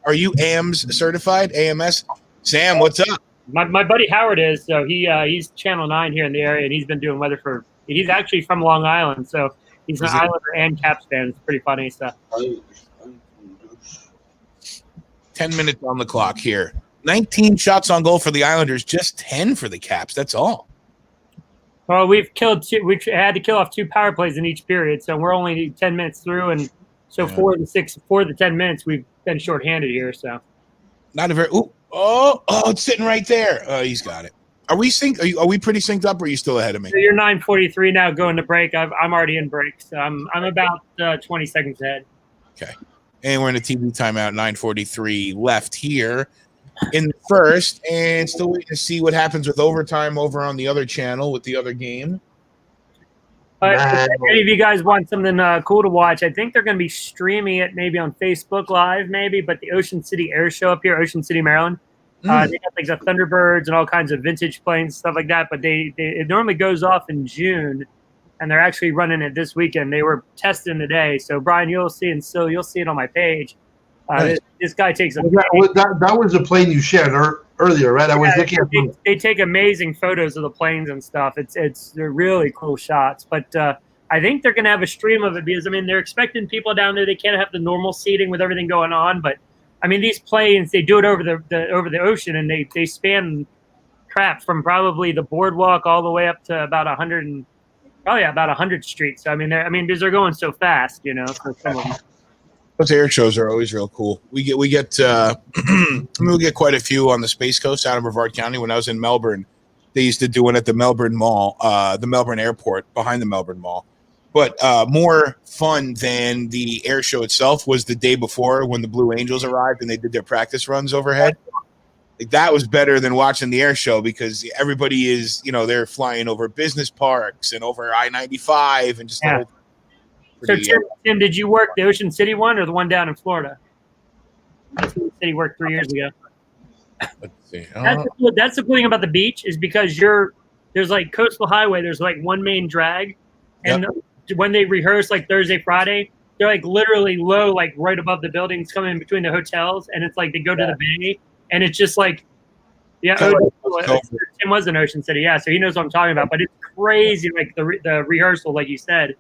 Are you AMS certified? AMS? Sam, what's up? My buddy Howard is. So he's Channel 9 here in the area, and he's been doing weather for. He's actually from Long Island, so he's an Islander and Caps fan. It's pretty funny stuff. 10 minutes on the clock here. 19 shots on goal for the Islanders, just 10 for the Caps. That's all. Well, we've killed two. We had to kill off 2 power plays in each period, so we're only 10 minutes through, and so 4 of the 10 minutes we've been shorthanded here. So not a very. It's sitting right there. He's got it. Are we synced? Are we pretty synced up, or are you still ahead of me? So you're 9:43 now, going to break. I'm already in break, so I'm about 20 seconds ahead. Okay, and we're in a TV timeout. 9:43 left here in the first, and still waiting to see what happens with overtime over on the other channel with the other game. If any of you guys want something cool to watch, I think they're going to be streaming it maybe on Facebook Live, but the Ocean City Air Show up here, Ocean City, Maryland. They have like the Thunderbirds and all kinds of vintage planes, stuff like that. But it normally goes off in June, and they're actually running it this weekend. They were testing today, so Brian, you'll see, and so you'll see it on my page. This guy takes that was the plane you shared earlier, right? I was looking at them. They take amazing photos of the planes and stuff. They're really cool shots. But I think they're going to have a stream of it because they're expecting people down there. They can't have the normal seating with everything going on, but these planes, they do it over the ocean, and they span from probably the boardwalk all the way up to about 100 streets. So because they're going so fast, for some of them. Those air shows are always real cool. We get we get quite a few on the Space Coast out of Brevard County. When I was in Melbourne, they used to do one at the Melbourne Mall, the Melbourne Airport behind the Melbourne Mall. But more fun than the air show itself was the day before when the Blue Angels arrived and they did their practice runs overhead. Like, that was better than watching the air show because everybody is, they're flying over business parks and over I-95 and just the whole. So Tim, did you work the Ocean City one or the one down in Florida? Ocean City worked 3 years ago. Let's see. That's the cool thing about the beach is because there's like Coastal Highway. There's like one main drag, and when they rehearse like Thursday, Friday, they're like literally low, like right above the buildings, coming in between the hotels, and it's like they go to the bay, and it's just like, Tim was in Ocean City, so he knows what I'm talking about. But it's crazy, like the rehearsal, like you said.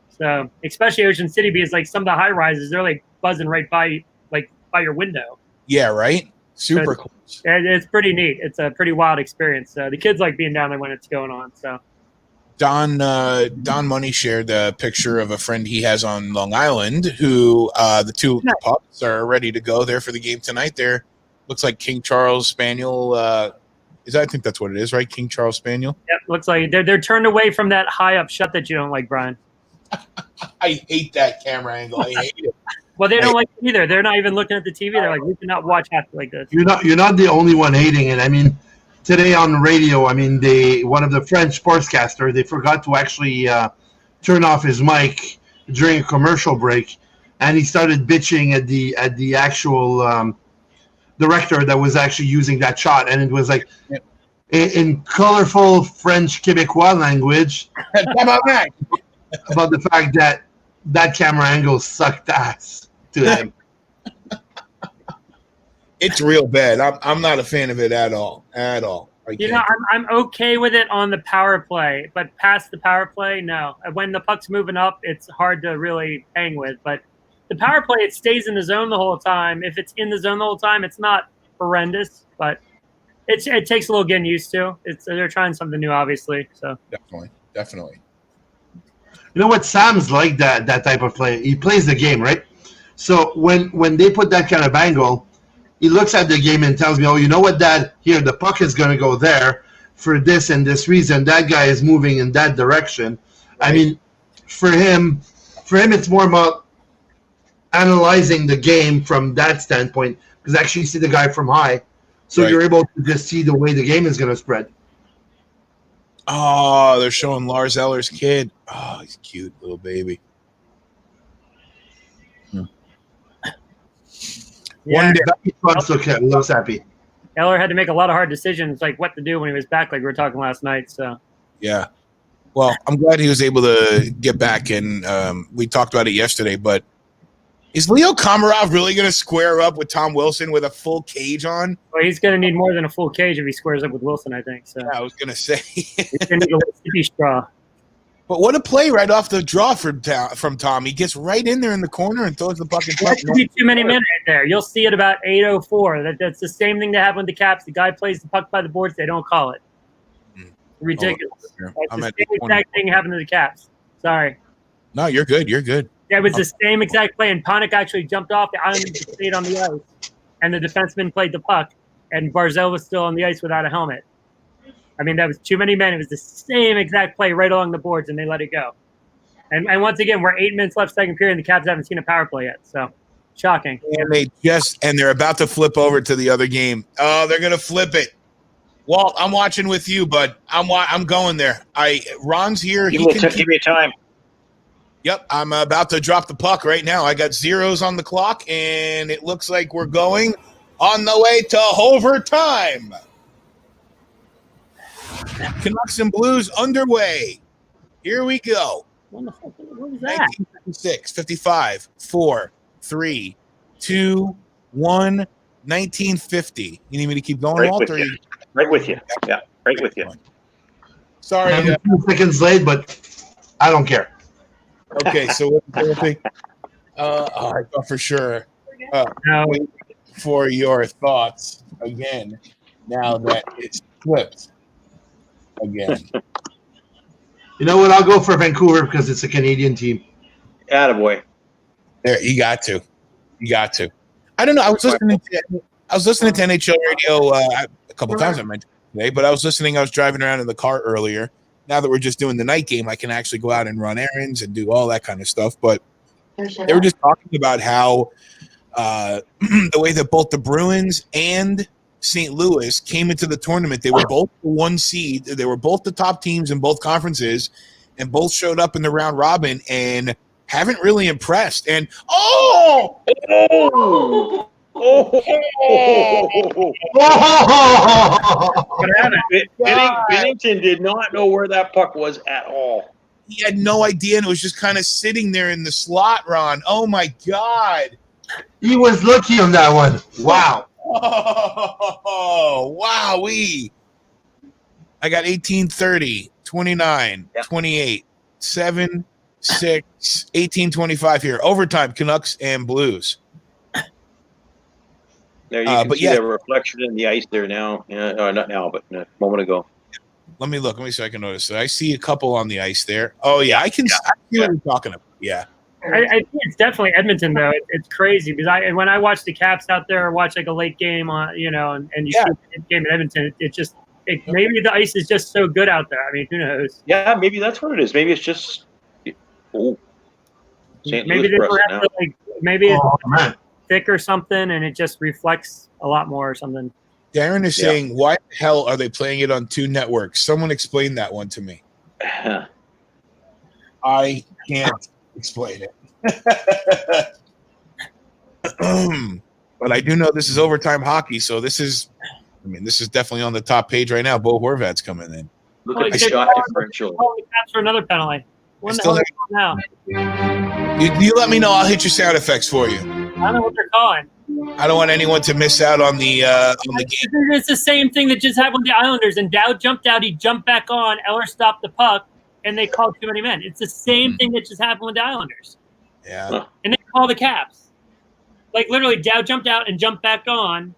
So especially Ocean City, because like some of the high rises, they're like buzzing right by your window. Yeah, right. Super cool. It's pretty neat. It's a pretty wild experience. The kids like being down there when it's going on. So Don Money shared a picture of a friend he has on Long Island who the 2 pups are ready to go there for the game tonight. There looks like King Charles Spaniel. I think that's what it is, right? King Charles Spaniel. Yep, looks like they're turned away from that high up shot that you don't like, Brian. I hate that camera angle. I hate it. Well, they don't like it either. They're not even looking at the TV. They're like, we cannot watch after like this. You're not the only one hating it. I mean, today on the radio, I mean, one of the French sportscaster, they forgot to actually turn off his mic during a commercial break, and he started bitching at the actual director that was actually using that shot, and it was like in colorful French Quebecois language about the fact that camera angle sucked ass to him. It's real bad. I'm not a fan of it at all. At all. I'm okay with it on the power play, but past the power play, no. When the puck's moving up, it's hard to really hang with. But the power play, it stays in the zone the whole time. If it's in the zone the whole time, it's not horrendous, but it takes a little getting used to. They're trying something new, obviously. So Definitely. You know what? Sam's like that type of play. He plays the game, right? So when they put that kind of angle, he looks at the game and tells me, oh, you know what, Dad? Here, the puck is going to go there for this and this reason. That guy is moving in that direction. Right. I mean, for him, it's more about analyzing the game from that standpoint, because actually you see the guy from high, so you're able to just see the way the game is going to spread. Oh, they're showing Lars Eller's kid. Oh, he's cute, little baby. Yeah. Looks happy. Eller had to make a lot of hard decisions, like what to do when he was back, like we were talking last night. So yeah, well, I'm glad he was able to get back, and we talked about it yesterday. But is Leo Komarov really going to square up with Tom Wilson with a full cage on? Well, he's going to need more than a full cage if he squares up with Wilson, I think. So yeah, I was going to say he's going to need a little sippy straw. But what a play right off the draw from Tom. He gets right in there in the corner and throws the puck. There should be too many men right there. You'll see it about 8:04. That's the same thing that happened with the Caps. The guy plays the puck by the boards. They don't call it. Ridiculous. That's the same exact thing happened to the Caps. Sorry. No, you're good. You're good. Yeah, it was the same exact play. And Panik actually jumped off the island and stayed on the ice. And the defenseman played the puck. And Barzal was still on the ice without a helmet. I mean, that was too many men. It was the same exact play right along the boards, and they let it go. And once again, we're 8 minutes left second period, and the Caps haven't seen a power play yet. So, shocking. And they're about to flip over to the other game. Oh, they're going to flip it. Walt, I'm watching with you, bud. I'm going there. Ron's here. Give me time. Yep, I'm about to drop the puck right now. I got zeros on the clock, and it looks like we're going on the way to overtime. Canucks and Blues underway. Here we go. What was that? 1956, 55, 4, 3, 2, 1, 1950. You need me to keep going, Walt? Right with you. Yeah, right with you. Sorry. I'm 2 seconds late, but I don't care. Okay, so what's the thing? I thought for sure. Wait for your thoughts again now that it's flipped. Again. You know what? I'll go for Vancouver because it's a Canadian team. Attaboy. There, you got to. I don't know. I was listening to NHL radio a couple times I mentioned today, but I was driving around in the car earlier. Now that we're just doing the night game, I can actually go out and run errands and do all that kind of stuff. But they were just talking about how the way that both the Bruins and St. Louis came into the tournament. They were both the 1 seed. They were both the top teams in both conferences, and both showed up in the round robin and haven't really impressed. And Bennington did not know where that puck was at all. He had no idea, and it was just kind of sitting there in the slot, Ron. Oh, my God. He was lucky on that one. Wow. Oh, wowee. I got 18, 30, 29, 28, 7, 6, 18, 25 here. Overtime, Canucks and Blues. There you can see the reflection in the ice there now. Not now, but a moment ago. Let me look. Let me see if I can notice it. I see a couple on the ice there. Oh, yeah. I see what you're talking about. Yeah. I think it's definitely Edmonton, though. It's crazy because when I watch the Caps out there or watch like a late game on, and you see a game in Edmonton, it's maybe the ice is just so good out there. I mean, who knows? Yeah, maybe that's what it is. Maybe it's just St. Maybe Louis they press don't now. have to, like, maybe it's Oh man, thick or something, and it just reflects a lot more or something. Darren is Yeah. saying, why the hell are they playing it on 2 networks? Someone explain that one to me. I can't explain it. But I do know this is overtime hockey, so this is definitely on the top page right now. Bo Horvat's coming in. Look Oh, at the they shot called- differential. Oh, the Caps for another penalty. When the Still hell are they calling now? You let me know. I'll hit your sound effects for you. I don't know what they're calling. I don't want anyone to miss out on the game. It's the same thing that just happened with the Islanders. And Dowd jumped out. He jumped back on. Eller stopped the puck, and they called too many men. It's the same thing that just happened with the Islanders. Yeah. And they call the Caps. Like, literally, Dowd jumped out and jumped back on.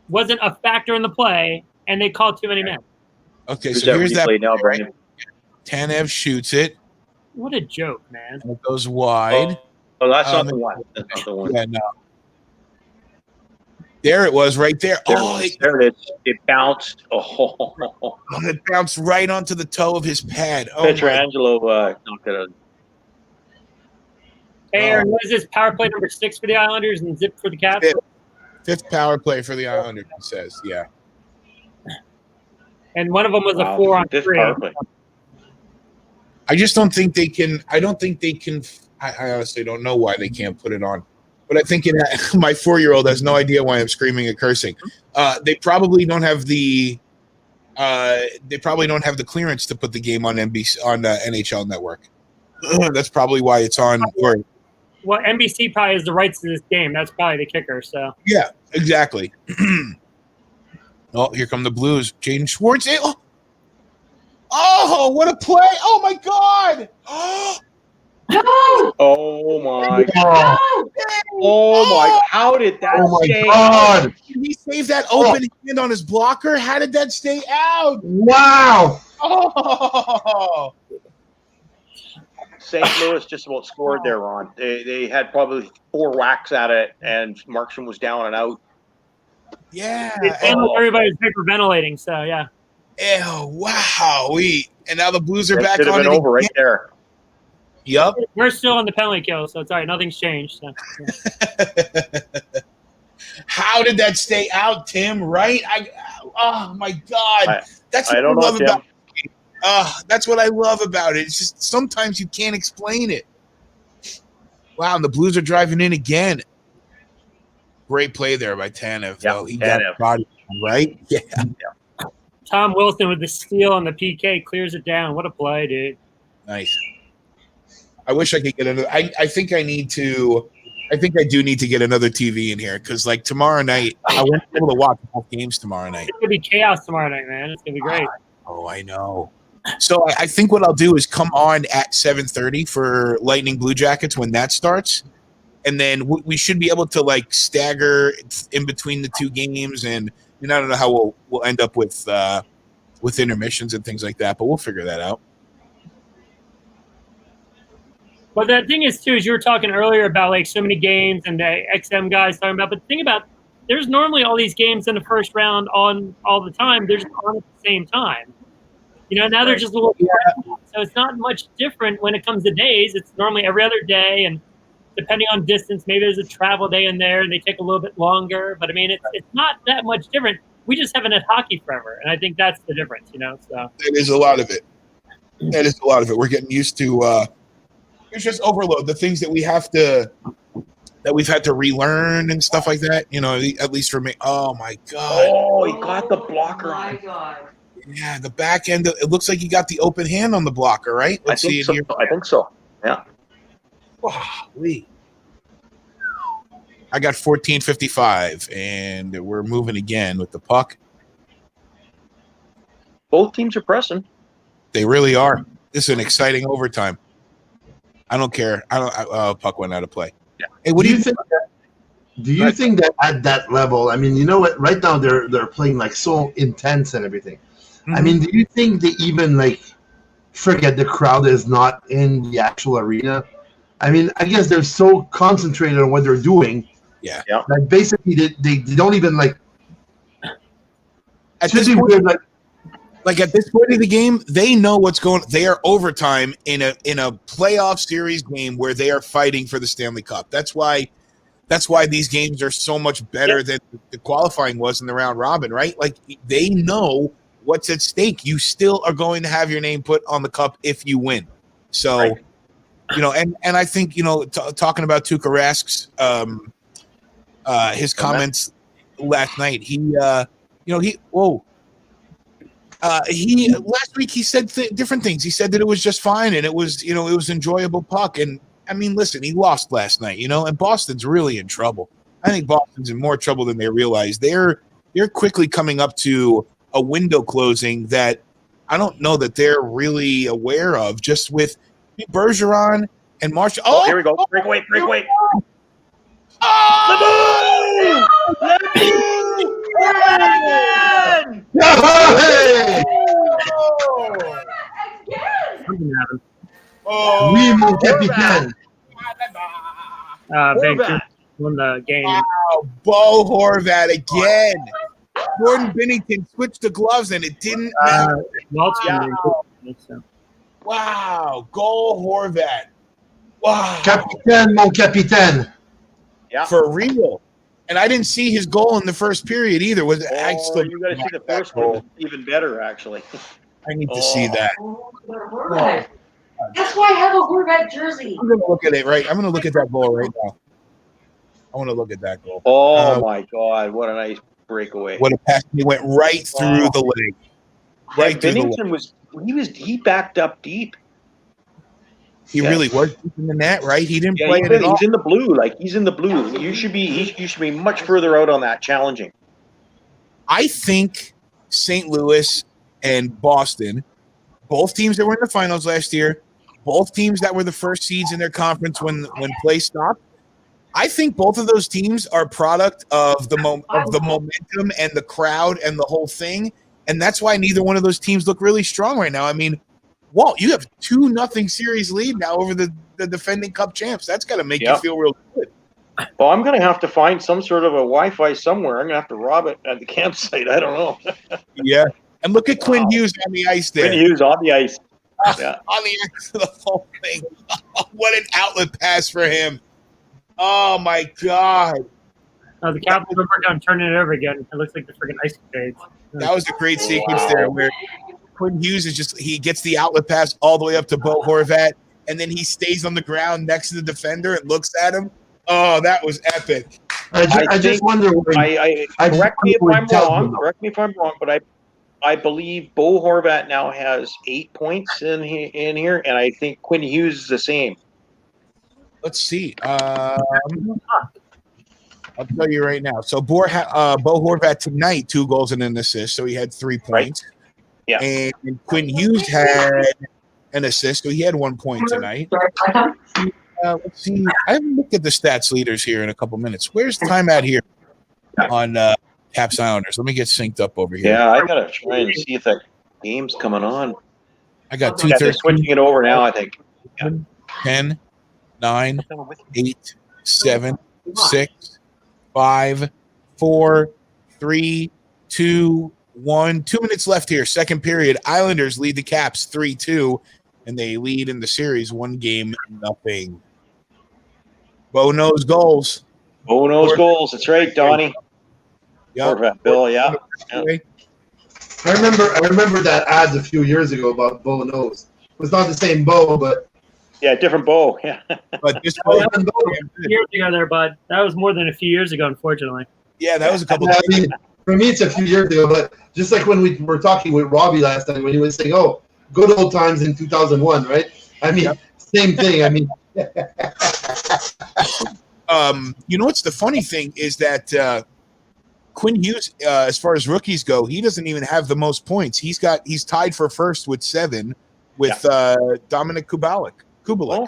Wasn't a factor in the play, and they called too many men. Okay, Who's so here's that. replay now, Brandon? Tanev shoots it, What a joke, man. and it goes wide. Oh, that's Um, not the one. That's not the one. Yeah, no. There it was, right there. There it is. It bounced. Oh, It bounced right onto the toe of his pad. Oh, my- Pietrangelo knocked it out. Hey, Aaron, what is this? Power play number 6 for the Islanders and zip for the Caps? Fifth power play for the Islanders, it says. Yeah. And one of them was Wow, a 4-on-3. fifth power play. I just don't think they can. I don't think they can. I honestly don't know why they can't put it on. But I think my 4-year-old has no idea why I'm screaming and cursing. They probably don't have the. They probably don't have the clearance to put the game on NBC on NHL Network. That's probably why it's on. Or Well, NBC probably has the rights to this game. That's probably the kicker. So yeah, exactly. Oh, here come the Blues. Jaden Schwartz. Oh, what a play! Oh my God! No! Oh my! oh, Oh my! How did that oh my stay? God! Did he save that open hand on his blocker? How did that stay out? Wow! Oh, St. Louis just about scored there, Ron. They had probably 4 whacks at it, and Markstrom was down and out. yeah. it seemed like everybody was hyperventilating. So yeah, Oh, wow. And now the Blues are That back should have on been it over right again. there. Yup. we're still on the penalty kill, so it's all right. Nothing's changed. So, yeah. How did that stay out, Tim? Right? Oh my God. That's what I don't know, love Tim. about it. That's what I love about it. It's just sometimes you can't explain it. Wow, and the Blues are driving in again. Great play there by Tanev. Yeah, though. He Tanev. got body, right? Yeah. Tom Wilson with the steal on the PK clears it down. What a play, dude! Nice. I wish I could get another. I think I need to. I think I do need to get another TV in here because, like, tomorrow night, I won't be able to watch both games tomorrow night. It's gonna be chaos tomorrow night, man. It's gonna be great. Oh, I know. So I think what I'll do is come on at 7:30 for Lightning Blue Jackets when that starts, and then we should be able to like stagger in between the 2 games. And I don't know how we'll end up with intermissions and things like that, but we'll figure that out. But the thing is, too, is you were talking earlier about like so many games and the XM guys talking about. But the thing about there's normally all these games in the first round on all the time. They're just on at the same time. Now they're just a little so it's not much different when it comes to days. It's normally every other day, and depending on distance, maybe there's a travel day in there, and they take a little bit longer. But I mean, it's not that much different. We just haven't had hockey forever, and I think that's the difference. So That is a lot of it. That is a lot of it. We're getting used to. It's just overload. The things that we've had to relearn and stuff like that. At least for me. Oh my God. Oh, he got the blocker Oh my on. God. Yeah, the back end. It looks like you got the open hand on the blocker, right? I Let's see think it so. here. I think so. Yeah. Golly. I got 14:55, and we're moving again with the puck. Both teams are pressing. They really are. This is an exciting overtime. I don't care. Puck went out of play. Yeah. Hey, what do you think? Do you think that at that level? I mean, you know what? Right now they're playing like so intense and everything. Mm-hmm. I mean, do you think they even like forget the crowd is not in the actual arena? I mean, I guess they're so concentrated on what they're doing. Yeah. Yeah. Like basically, they don't even like. at Should this be point, weird. like at this point of the game, they know what's going. They are overtime in a playoff series game where they are fighting for the Stanley Cup. That's why these games are so much better than the qualifying was in the round robin, right? Like they know what's at stake. You still are going to have your name put on the cup if you win. So, Right. and I think talking about Tuukka Rask's his comments last night. He last week he said different things. He said that it was just fine and it was enjoyable puck. And I mean, listen, he lost last night, and Boston's really in trouble. I think Boston's in more trouble than they realize. They're quickly coming up to a window closing that I don't know that they're really aware of. Just with Bergeron and Marshall. Oh, here we go. Breakaway. Oh! Hey! Something happened. Oh, Oui, mon capitaine. Vancouver won the game. wow, Bo Horvat again. Gordon Binnington switched the gloves and it didn't matter. Wow, goal Horvat. Wow, Capitaine, mon capitaine. Yeah. for real. And I didn't see his goal in the first period either. Was You got to see the first one. Even better, actually. I need to see that. Horvat. That's why I have a Horvat jersey. I'm gonna look at it right. I'm gonna look at that goal right now. I want to look at that goal. Oh my God! What a nice breakaway. What a pass! He went right through the leg. Right through the leg. Bennington he backed up deep. He really was deep in the net, right? He didn't Yeah, play it at all. he's in the blue. Like he's in the blue. You should be much further out on that, challenging. I think St. Louis and Boston, both teams that were in the finals last year, both teams that were the first seeds in their conference when play stopped. I think both of those teams are a product of the momentum and the crowd and the whole thing, and that's why neither one of those teams look really strong right now. I mean, Walt, you have 2-0 series lead now over the defending Cup champs. That's got to make you feel real good. Well, I'm going to have to find some sort of a Wi-Fi somewhere. I'm going to have to rob it at the campsite. I don't know. Yeah, and look at Quinn Hughes on the ice there. Quinn Hughes on the ice. Yeah. On the ice of the whole thing. What an outlet pass for him. Oh, my God. The Capitals are working on turning it over again. It looks like the freaking ice fades. That was a great sequence there where Quinn Hughes he gets the outlet pass all the way up to Bo Horvat, and then he stays on the ground next to the defender and looks at him. Oh, that was epic. I just wonder. Correct me if I'm wrong, but I believe Bo Horvat now has 8 points in here, and I think Quinn Hughes is the same. Let's see. I'll tell you right now. So Bo Horvat tonight, 2 goals and an assist, so he had 3 points. Right. Yeah. And Quinn Hughes had an assist, so he had 1 point tonight. Let's see. I haven't looked at the stats leaders here in a couple minutes. Where's time at here on Caps Islanders? Let me get synced up over here. Yeah, I gotta try and see if that game's coming on. I got Yeah, they're 2:13. switching it over now, I think. 10, 9, 8, 7, 6, 5, 4, 3, 2, 1. 2 minutes left here. Second period. Islanders lead the Caps 3-2, and they lead in the series 1-0. Bo knows goals. Bo knows goals. That's right, Donnie. Yep. Bill, yeah. I remember that ad a few years ago about Bo knows. It was not the same Bo, but Yeah, different Bo. Yeah. But this Years ago there, bud. That was more than a few years ago, unfortunately. yeah, that was a couple. I mean, for me, it's a few years ago. But just like when we were talking with Robbie last time, when he was saying, "Oh, good old times in 2001," right? I mean, same thing. I mean, You know what's the funny thing is that Quinn Hughes, as far as rookies go, he doesn't even have the most points. He's tied for first with 7 with Dominic Kubalik,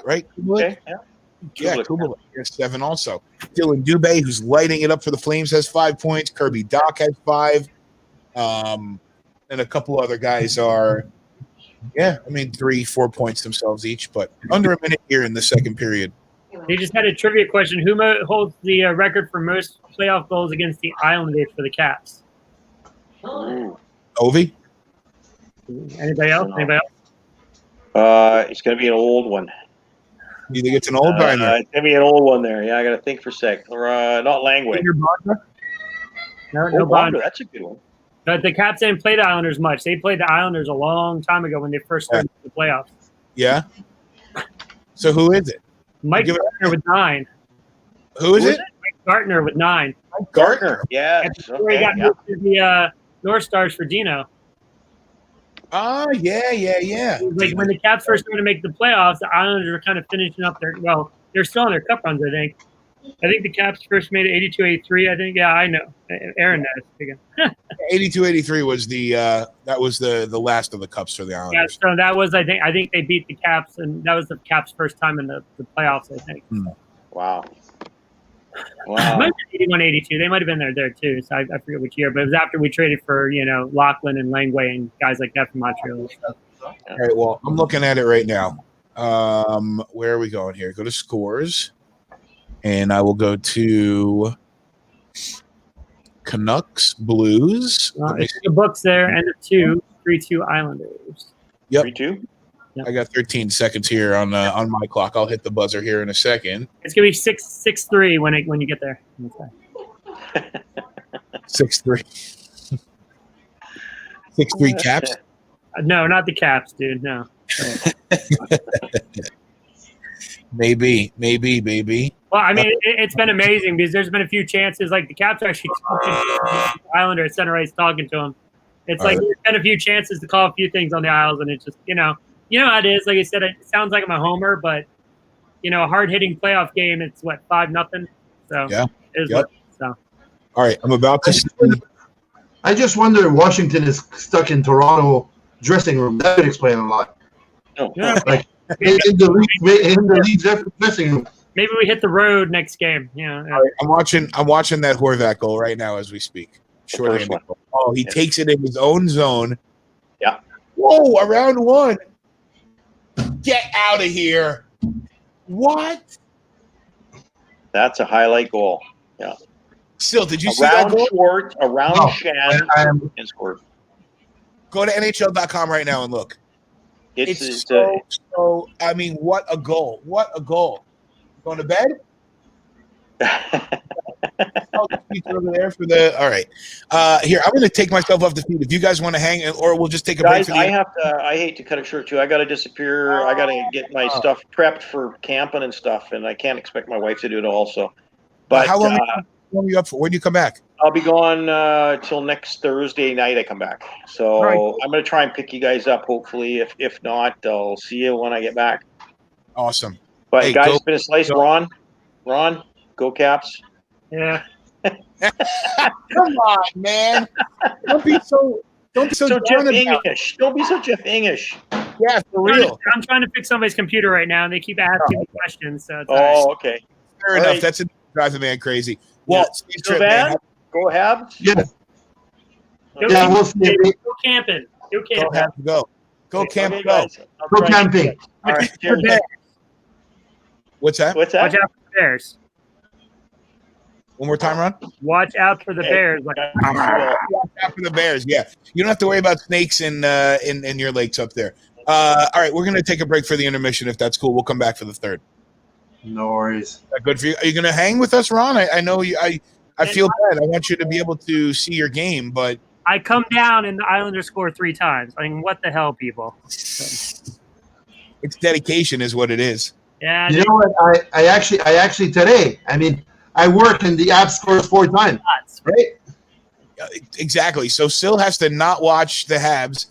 right? Kubalik? Okay. Yeah. Yeah, Kubalik has 7 also. Dylan Dubé, who's lighting it up for the Flames, has 5 points. Kirby Doc has 5. And a couple other guys are, 3-4 points themselves each, but under a minute here in the second period. They just had a trivia question. Who holds the record for most playoff goals against the Islanders for the Caps? Ooh. Ovi? Anybody else? Anybody else? It's gonna be an old one. You think it's an old timer? It's gonna be an old one there. Yeah, I gotta think for a sec. Or not Langway. No, Bonder, that's a good one. But the Caps didn't play the Islanders much. They played the Islanders a long time ago when they first started the playoffs. Yeah. So who is it? Mike Give it- Gartner with 9. Who is it? Mike Gartner with 9. Gartner. Yeah. Before he got moved to the North Stars for Dino. Oh, yeah. Like when the Caps first started to make the playoffs, the Islanders were kind of finishing up their they're still on their cup runs, I think. I think the Caps first made it 82-83, I think. Yeah, I know. Aaron knows. 82-83 was the last of the cups for the Yeah, Islanders. so that was I think they beat the Caps, and that was the Caps' first time in the playoffs, I think. Wow. It might have been 81-82. They might have been there too. So I forget which year, but it was after we traded for Lachlan and Langway and guys like that from Montreal and stuff. All right, well, I'm looking at it right now. Where are we going here? Go to scores, and I will go to Canucks Blues. It's the books there, end of 2, 3-2 Islanders. Yep. 3-2. I got 13 seconds here on my clock. I'll hit the buzzer here in a second. It's gonna be 6-3 when you get there. 6-3. 6-3 Caps. No, not the Caps, dude. No. Maybe, baby. Well, I mean, it's been amazing because there's been a few chances. Like the Caps are actually talking to the Islander at center ice, talking to him. It's like there's been a few chances to call a few things on the Isles, and it's just you know how it is. Like I said, it sounds like I'm a homer, but a hard hitting playoff game. It's what 5-0. So yeah, it is what. So all right, I'm about to. I just wonder if Washington is stuck in Toronto dressing room. That would explain a lot. yeah, Like in the league's dressing room. maybe we hit the road next game. Yeah. All right, I'm watching that Horvat goal right now as we speak. Short-handed goal. Oh, he takes it in his own zone. Yeah. Whoa, around one. Get out of here. What? That's a highlight goal. Yeah. Still, did you see that goal? Schwartz, around No. Shan, and scored. Go to NHL.com right now and look. It's So, I mean, what a goal. What a goal. Going to bed? I'll just be over there for the. All right. Here, I'm going to take myself off the feed. If you guys want to hang, or we'll just take a break. Guys, I hate to cut it short too. I got to disappear. I got to get my stuff prepped for camping and stuff, and I can't expect my wife to do it also. But how long are you up for? When do you come back? I'll be gone till next Thursday night. I come back, so Right. I'm going to try and pick you guys up. Hopefully, if not, I'll see you when I get back. Awesome. But Hey, guys, go- it's been a slice. go. Ron, go Caps. Yeah. Come on, man. Don't be so So down Jeff about- English. Don't be so Jeff English. Yeah, for real. I'm trying to fix somebody's computer right now, and they keep asking me questions. So it's all right. Oh, okay. Fair All enough. right. That's a drive a man crazy. Well, Yeah. safe So trip, man. bad. Go Habs. Yeah, Go yeah, we'll camping. see. Go camping. Go Go camping. have to go. Go Okay, camp. okay, Go. guys. I'll Go try and- camping. All right. For Cheers. Bears. What's that? What's that? Watch out for the Bears. One more time, Ron. Watch out for the Hey. Bears. Like, After the Bears, yeah. You don't have to worry about snakes in your lakes up there. All right, we're gonna take a break for the intermission if that's cool. We'll come back for the third. No worries. Is that good for you? Are you gonna hang with us, Ron? I know you. I feel bad. I want you to be able to see your game, but I come down and the Islanders score 3 times. I mean, what the hell, people? it's dedication, is what it is. Yeah, You know what? I actually today. I mean, I work and the app scores 4 times. nuts. Right? Exactly. So Sil has to not watch the Habs,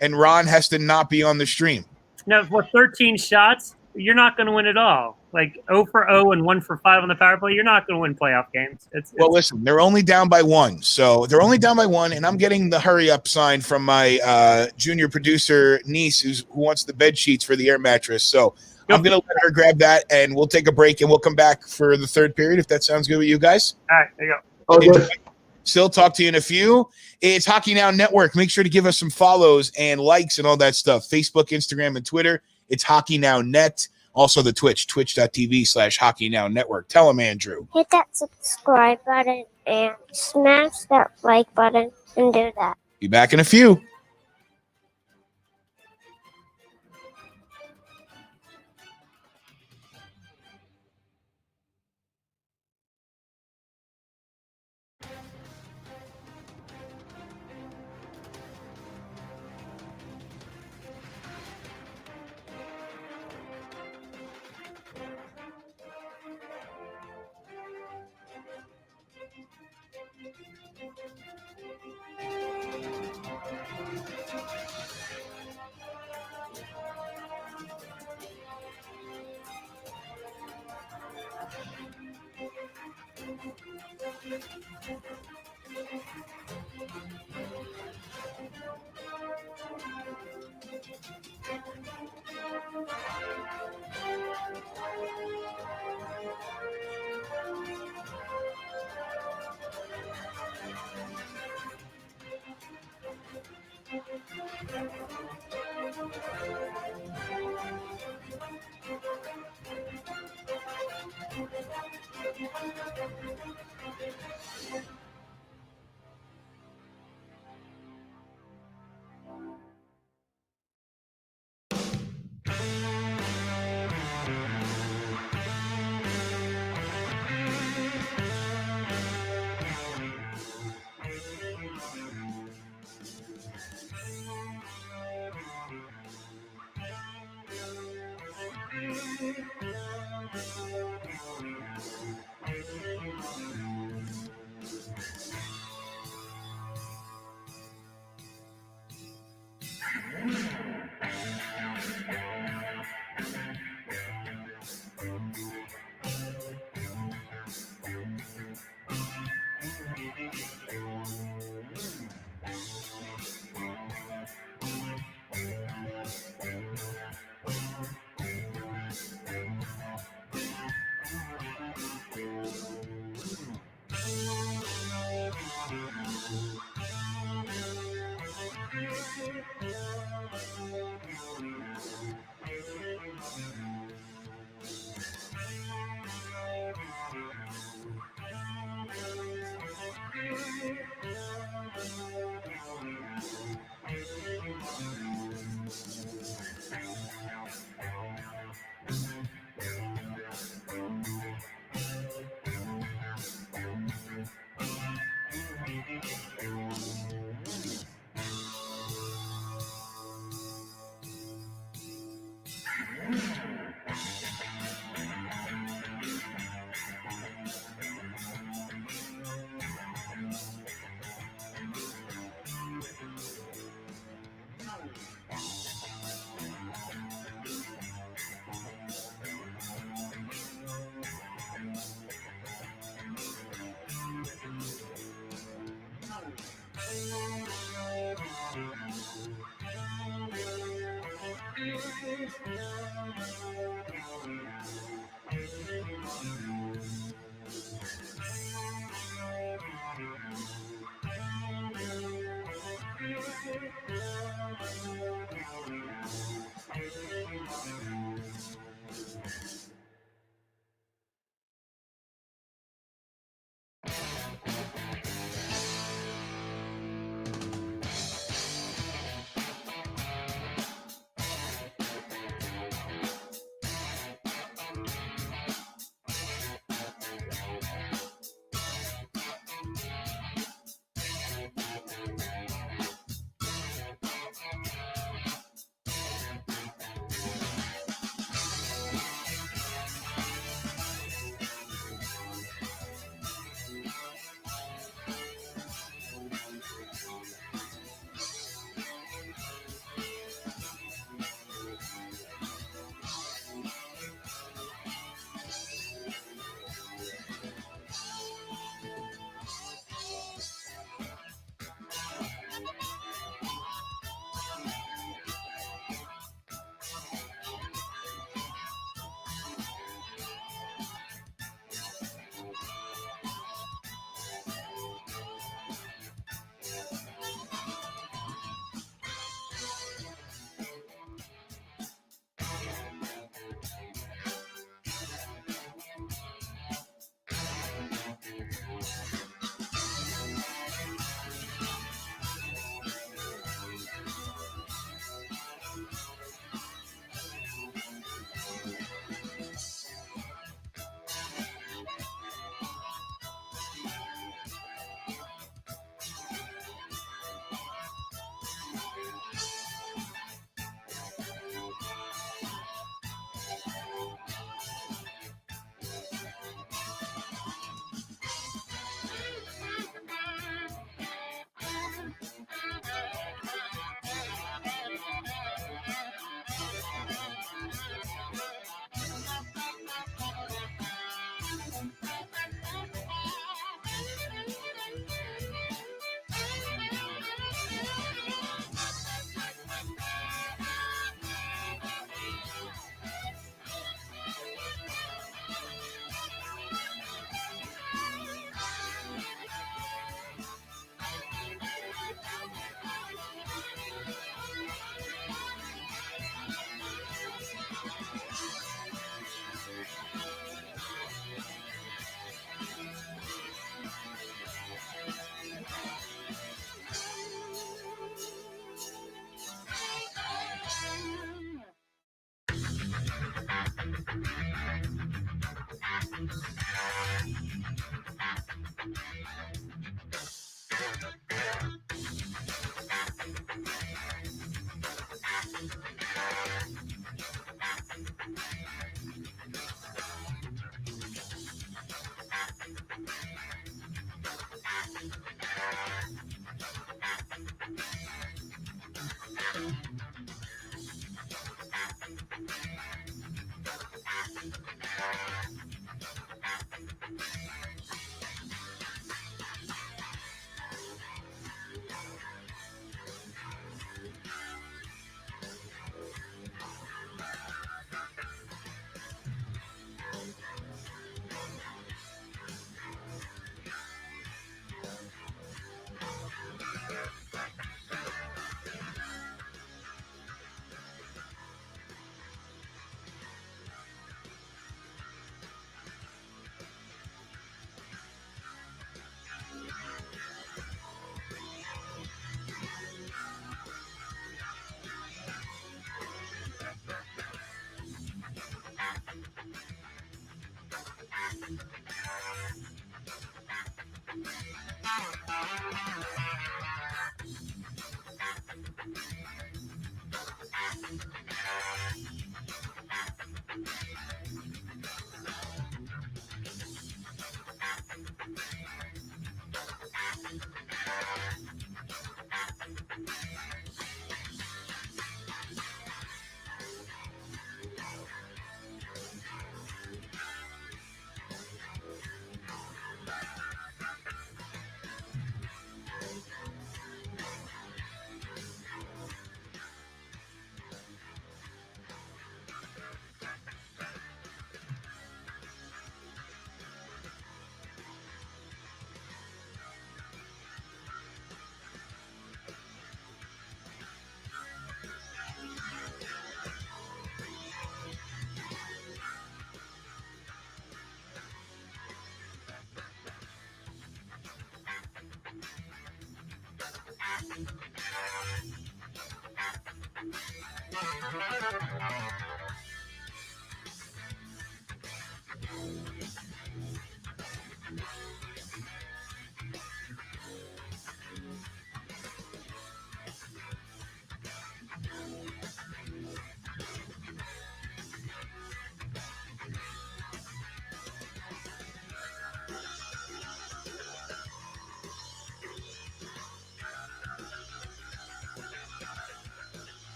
and Ron has to not be on the stream. No, for 13 shots, you're not going to win at all. Like 0 for 0 and 1 for 5 on the power play, you're not going to win playoff games. Well, listen, they're only down by 1. So they're only down by 1, and I'm getting the hurry up sign from my junior producer niece who wants the bed sheets for the air mattress. So I'm going to let her grab that, and we'll take a break, and we'll come back for the third period if that sounds good with you guys. all right, there you go. Oh, good. Still talk to you in a few. It's Hockey Now Network. Make sure to give us some follows and likes and all that stuff. Facebook, Instagram, and Twitter. It's Hockey Now Net. Also the Twitch, twitch.tv/Hockey Now Network. Tell them, Andrew. Hit that subscribe button and smash that like button and do that. Be back in a few.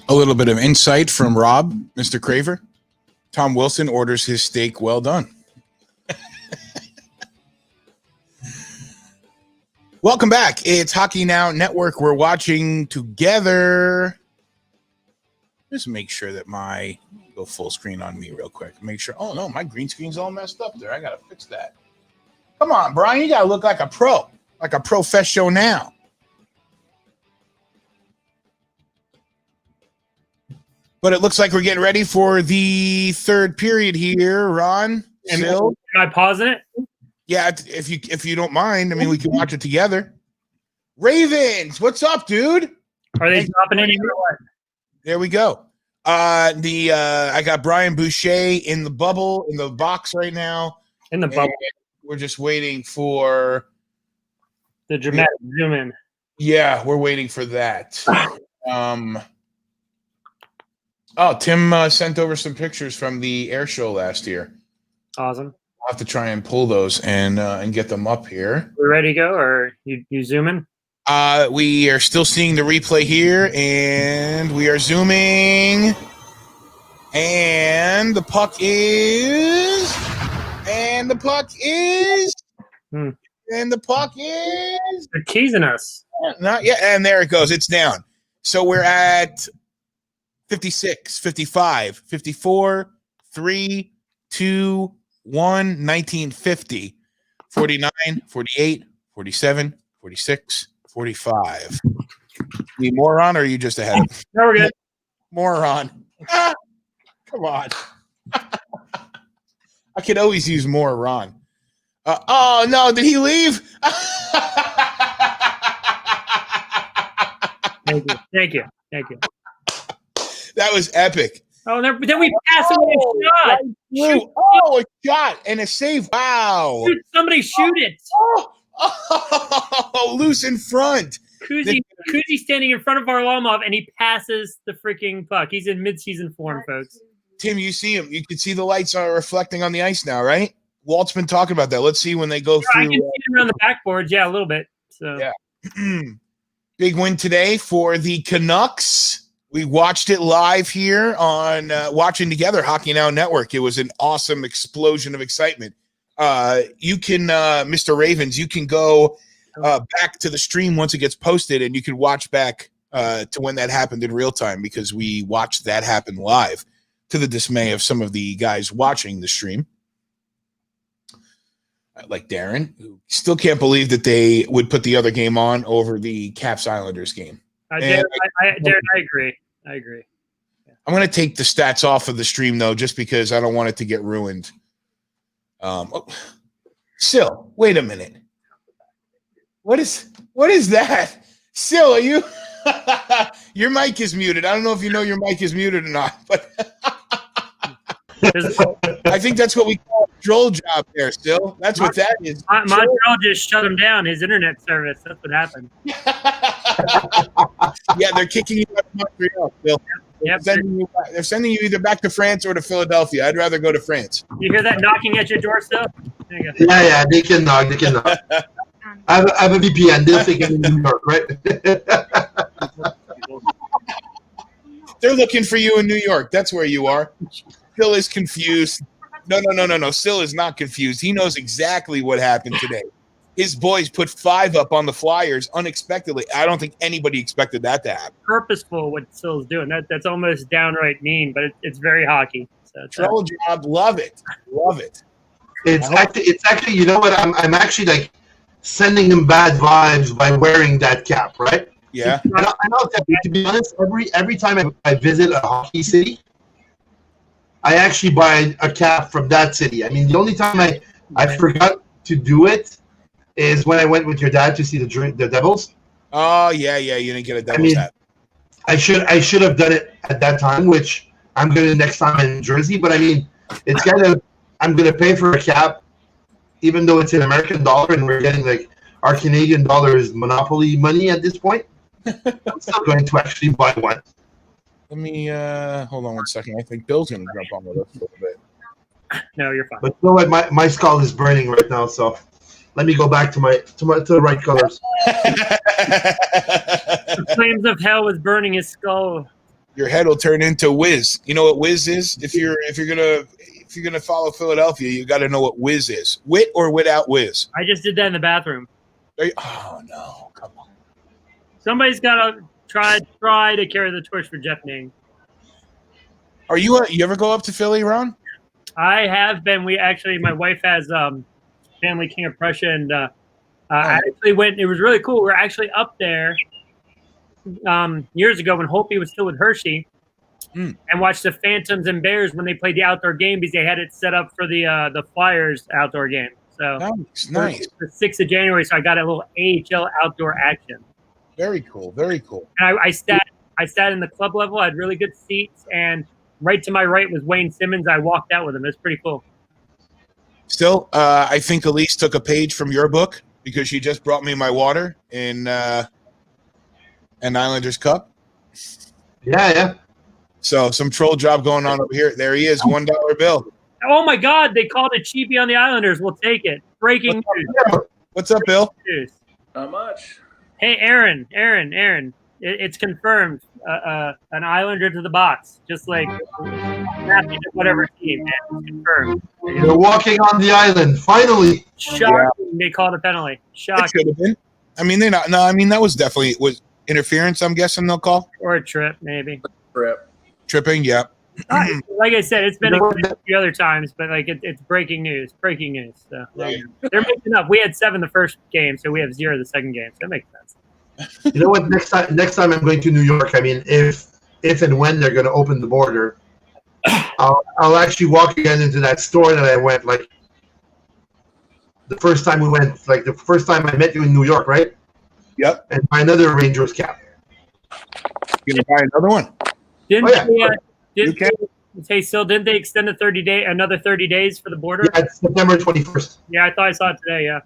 A little bit of insight from Rob, Mr. Craver. Tom Wilson orders his steak well done. Welcome back. It's Hockey Now Network. We're watching together. Just make sure that go full screen on me real quick. Make sure. Oh, no, my green screen's all messed up there. I got to fix that. Come on, Brian. You got to look like a pro, like a professional now. But it looks like we're getting ready for the third period here, Ron. Am I pausing it? Yeah, if you don't mind, I mean, we can watch it together. Ravens, what's up, dude? Are they dropping any or what? There we go. I got Brian Boucher in the bubble, in the box right now. In the bubble. We're just waiting for the dramatic zoom in. Yeah, we're waiting for that. Tim sent over some pictures from the air show last year. Awesome. I'll have to try and pull those and get them up here. We ready to go, or you zooming? We are still seeing the replay here, and we are zooming. And the puck is. And the puck is. And the puck is. They're teasing us. Not yet. And there it goes. It's down. So we're at 56, 55, 54, 3, 2, 1, 1950, 49, 48, 47, 46, 45. Need more on, or are you just ahead? No, we're good. More on. Come on. I could always use more Ron. Oh, no. Did he leave? Thank you. That was epic. Oh, then we pass away a shot. A shot and a save. Wow. Dude, somebody shoot it. Oh, loose in front. Kuzi standing in front of Varlamov, and he passes the freaking puck. He's in mid-season form, folks. Tim, you see him. You can see the lights are reflecting on the ice now, right? Walt's been talking about that. Let's see when they go through. I can see him around the backboards. Yeah, a little bit. So yeah. Big win today for the Canucks. We watched it live here on Watching Together Hockey Now Network. It was an awesome explosion of excitement. You can, Mr. Ravens, you can go back to the stream once it gets posted, and you can watch back to when that happened in real time, because we watched that happen live, to the dismay of some of the guys watching the stream. Like Darren, who still can't believe that they would put the other game on over the Caps Islanders game. Darren, I agree. Yeah. I'm going to take the stats off of the stream, though, just because I don't want it to get ruined. Sil, wait a minute. What is that? Sil, are you? Your mic is muted. I don't know if you know your mic is muted or not, but I think that's what we call a troll job there, Sil. That's what that is. Montreal just shut him down, his internet service. That's what happened. Yeah, they're kicking you out of Montreal, Sil. Yep. They're sending you either back to France or to Philadelphia. I'd rather go to France. You hear that knocking at your door still? There you go. Yeah, they can knock. I have a VPN. They'll take it in New York, right? They're looking for you in New York. That's where you are. Sil is confused. No. Sil is not confused. He knows exactly what happened today. His boys put 5 up on the Flyers unexpectedly. I don't think anybody expected that to happen. Purposeful what Sil's doing. That's almost downright mean, but it's very hockey. So troll job. Love it. It's actually, you know what? I'm actually like sending him bad vibes by wearing that cap, right? Yeah. And I'll tell you, to be honest, every time I visit a hockey city, I actually buy a cap from that city. I mean, the only time I forgot to do it is when I went with your dad to see the Devils. Oh yeah, you didn't get a Devils hat. I should have done it at that time, which I'm gonna next time in Jersey. But I mean, it's kind of, I'm gonna pay for a cap, even though it's an American dollar and we're getting like our Canadian dollar is monopoly money at this point. I'm still going to actually buy one. Let me hold on one second. I think Bill's gonna jump on with us a little bit. No, you're fine. But you know what? My skull is burning right now, so let me go back to the right colors. The flames of hell was burning his skull. your head will turn into Whiz. You know what Whiz is? If you're gonna follow Philadelphia, you got to know what Whiz is. Wit or without Whiz. I just did that in the bathroom. Oh no! Come on. Somebody's got to try to carry the torch for Jeff Ning. Are you ever go up to Philly, Ron? I have been. My wife has Stanley King of Prussia, and I actually went. It was really cool. We're actually up there years ago when Holtby was still with Hershey, and watched the Phantoms and Bears when they played the outdoor game because they had it set up for the Flyers outdoor game. So nice. The 6th of January, so I got a little AHL outdoor action. Very cool. Very cool. And I sat in the club level. I had really good seats, and right to my right was Wayne Simmons. I walked out with him. It's pretty cool. Still, I think Elise took a page from your book because she just brought me my water in an Islanders Cup. Yeah. So some troll job going on over here. There he is, $1 bill. Oh my God! They called it cheapie on the Islanders. We'll take it. Breaking news. What's up, Bill? Not much. Hey, Aaron. It's confirmed. An Islander to the box, just like whatever team. It's confirmed. They're walking on the island. Finally. Shocking. They called a penalty. Shocking. It should have been. I mean, that was definitely interference. I'm guessing they'll call or a trip, maybe. Tripping. Yeah. Like I said, it's been a few other times, but like it's breaking news. Breaking news. So Right. they're making up. We had 7 the first game, so we have 0 the second game. So that makes sense. You know what? Next time I'm going to New York. I mean, if and when they're going to open the border, I'll actually walk again into that store that I went like the first time we went, like the first time I met you in New York, right? Yep. And buy another Rangers cap. You gonna buy another one? Didn't they extend another 30 days for the border? Yeah, it's September 21st. Yeah, I thought I saw it today. Yeah.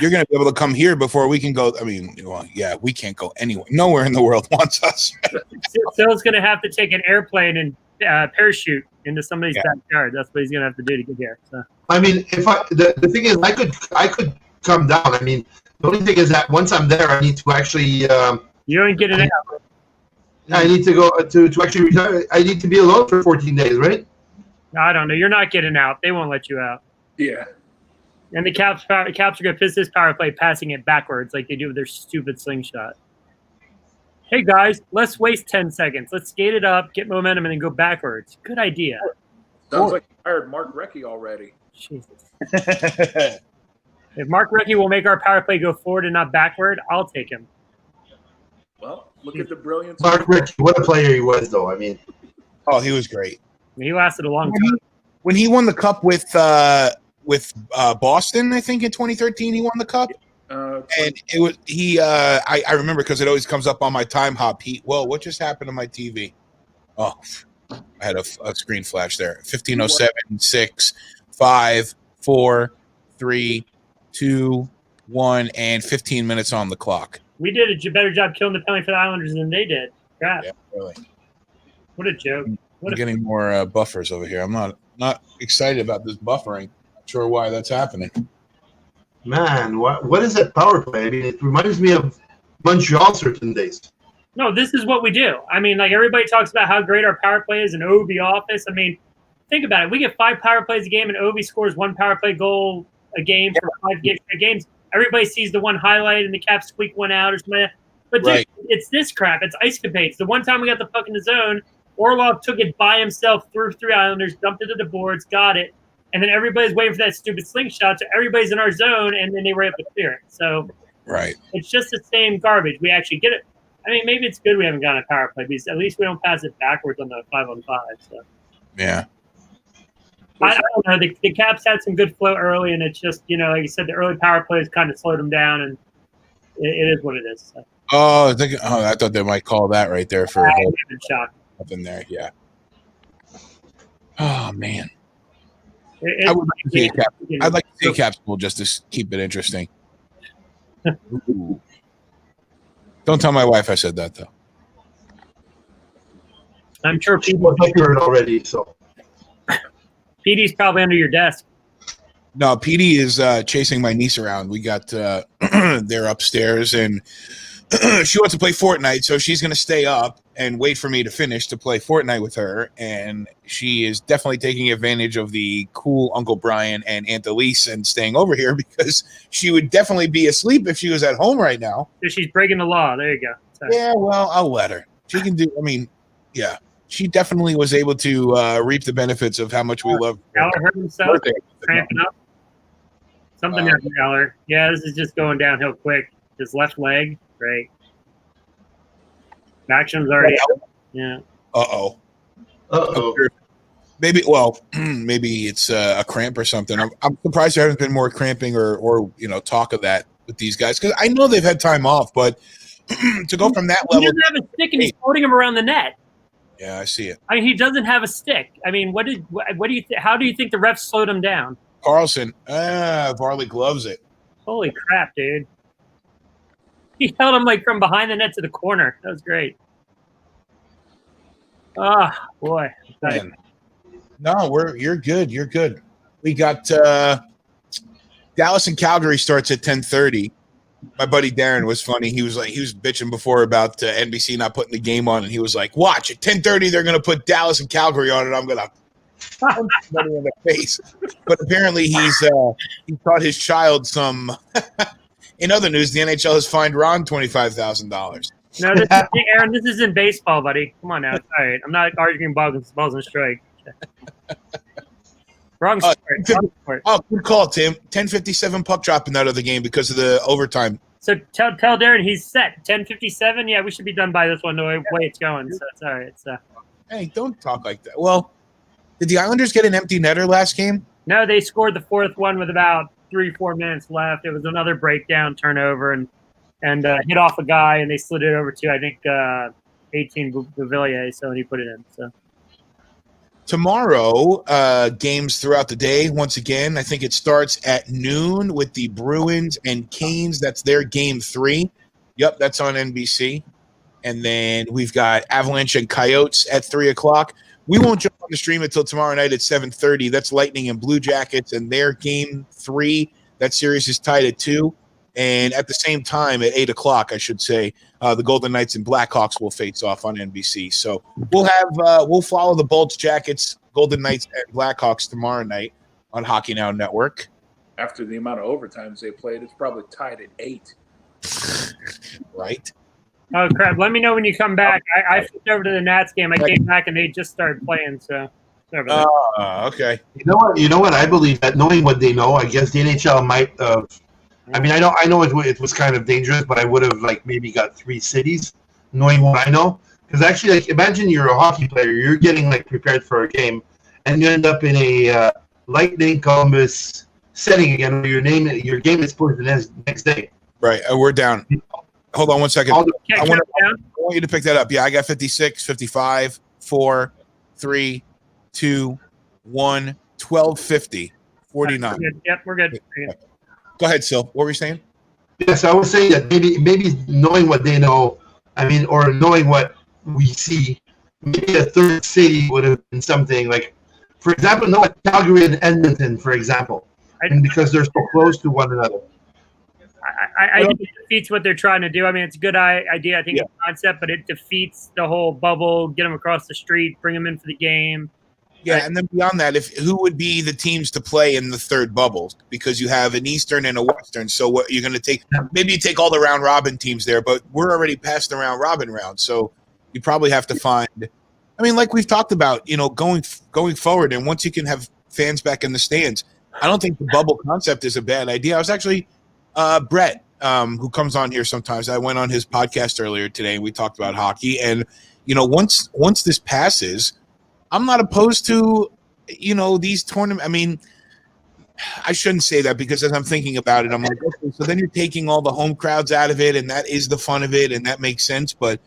You're going to be able to come here before we can go. I mean, well, yeah, we can't go anywhere. Nowhere in the world wants us. Phil's going to have to take an airplane and parachute into somebody's backyard. That's what he's going to have to do to get here. So. I mean, the thing is, I could come down. I mean, the only thing is that once I'm there, I need to actually. You ain't getting out. I need to go to actually retire. I need to be alone for 14 days, right? I don't know. You're not getting out. They won't let you out. Yeah. And the Caps are going to piss this power play passing it backwards like they do with their stupid slingshot. Hey, guys, let's waste 10 seconds. Let's skate it up, get momentum, and then go backwards. Good idea. Sounds like you hired Mark Recchi already. Jesus. If Mark Recchi will make our power play go forward and not backward, I'll take him. Well, look at the brilliance. Mark Recchi, what a player he was, though. I mean, Oh, he was great. He lasted a long time. When he won the cup with Boston, I think in 2013, he won the cup. And it was I remember because it always comes up on my time hop. Whoa, what just happened to my TV? Oh, I had a screen flash there. 15:07, 6, 5, 4, 3, 2, 1, and 15 minutes on the clock. We did a better job killing the penalty for the Islanders than they did. Crap. Yeah, really. What a joke. I'm getting more buffers over here. I'm not excited about this buffering. Not sure why that's happening. man, what is that power play? I mean, it reminds me of Montreal certain days. No, this is what we do. I mean, like everybody talks about how great our power play is in OV office. I mean, think about it. We get 5 power plays a game, and OV scores 1 power play goal a game for 5 games. Everybody sees the one highlight, and the Caps squeak one out or something. But dude, it's this crap. It's ice capades. The one time we got the puck in the zone, Orlov took it by himself through 3 Islanders, dumped it to the boards, got it, and then everybody's waiting for that stupid slingshot. So everybody's in our zone, and then they were able to clear it. So it's just the same garbage. We actually get it. I mean, maybe it's good we haven't gotten a power play because at least we don't pass it backwards on the 5-on-5. So yeah, I don't know. The Caps had some good flow early, and it's just like you said, the early power plays kind of slowed them down, and it is what it is. So. Oh, I thought they might call that right there for shot up in there. Yeah. Oh man. I'd like to see a Caps pool just to keep it interesting. Ooh. Don't tell my wife I said that though. I'm sure people heard already. So PD's probably under your desk. No, PD is chasing my niece around. We got they're upstairs, and she wants to play Fortnite, so she's going to stay up and wait for me to finish to play Fortnite with her. And she is definitely taking advantage of the cool Uncle Brian and Aunt Elise and staying over here because she would definitely be asleep if she was at home right now. So she's breaking the law. There you go. Sorry. Yeah, well, I'll let her. She can do. I mean, yeah, she definitely was able to reap the benefits of how much we love. Aller hurt himself, cramping up. Something happened to Aller. Yeah, this is just going downhill quick. His left leg. Great. Maxim's already out. Yeah. Uh-oh. Maybe, well, maybe it's a cramp or something. I'm surprised there hasn't been more cramping or talk of that with these guys because I know they've had time off, but to go from that level. He doesn't have a stick and he's floating him around the net. Yeah, I see it. I mean, he doesn't have a stick. I mean, what do you how do you think the refs slowed him down? Carlson, Varley gloves it. Holy crap, dude. He held him like from behind the net to the corner. That was great. Oh, boy. Man. No, you're good. You're good. We got Dallas and Calgary starts at 10:30. My buddy Darren was funny. He was bitching before about NBC not putting the game on, and he was like, "Watch at 10:30, they're going to put Dallas and Calgary on, and I'm going to punch somebody in the face." But apparently, he taught his child some. In other news, the NHL has fined Ron $25,000. No, Aaron, this isn't baseball, buddy. Come on now. It's all right. I'm not arguing balls and strike. Wrong sport. Oh, good call, Tim. 10:57 puck drop in that other game because of the overtime. So tell Darren he's set. 10:57. Yeah, we should be done by this one the way it's going. So it's all right. Hey, don't talk like that. Well, did the Islanders get an empty netter last game? No, they scored the fourth one with about 3-4 minutes left. It was another breakdown turnover and hit off a guy, and they slid it over to I think 18 Bouvillier, so he put it in. So. Tomorrow, games throughout the day. Once again, I think it starts at noon with the Bruins and Canes. That's their game 3. Yep, that's on NBC. And then we've got Avalanche and Coyotes at 3 o'clock. We won't jump on the stream until tomorrow night at 7:30. That's Lightning and Blue Jackets and their game 3. That series is tied at 2. And at the same time, at 8 o'clock, I should say, the Golden Knights and Blackhawks will face off on NBC. So we'll follow the Bolts, Jackets, Golden Knights, and Blackhawks tomorrow night on Hockey Now Network. After the amount of overtimes they played, it's probably tied at 8. Right? Oh, crap. Let me know when you come back. I flipped over to the Nats game. I came back, and they just started playing, so sorry about that. Okay. You know what? I believe that knowing what they know, I guess the NHL might have I mean, I know it was kind of dangerous, but I would have maybe got 3 cities, knowing what I know. Because actually, imagine you're a hockey player, you're getting prepared for a game, and you end up in a Lightning Columbus setting again, where your game is put the next day. Right, we're down. Hold on one second. I want you to pick that up. Yeah, I got 56, 55, 4, 3, 2, 1, 1250, 49. Yep, we're good. Go ahead, Sil. What were you saying? Yes, I was saying that maybe knowing what they know, or knowing what we see, maybe a third city would have been something for example, not Calgary and Edmonton, for example, because they're so close to one another. I think it defeats what they're trying to do. I mean, it's a good idea. I think it's a concept, but it defeats the whole bubble. Get them across the street, bring them in for the game. Yeah, and then beyond that, who would be the teams to play in the third bubble? Because you have an Eastern and a Western. So what you're going to take? Maybe you take all the round robin teams there, but we're already past the round robin round. So you probably have to find. I mean, like we've talked about, going forward, and once you can have fans back in the stands, I don't think the bubble concept is a bad idea. I was actually Brett, who comes on here sometimes. I went on his podcast earlier today, and we talked about hockey. And once this passes, I'm not opposed to, these tournaments. I mean, I shouldn't say that because as I'm thinking about it, I'm like, okay, so then you're taking all the home crowds out of it, and that is the fun of it, and that makes sense. But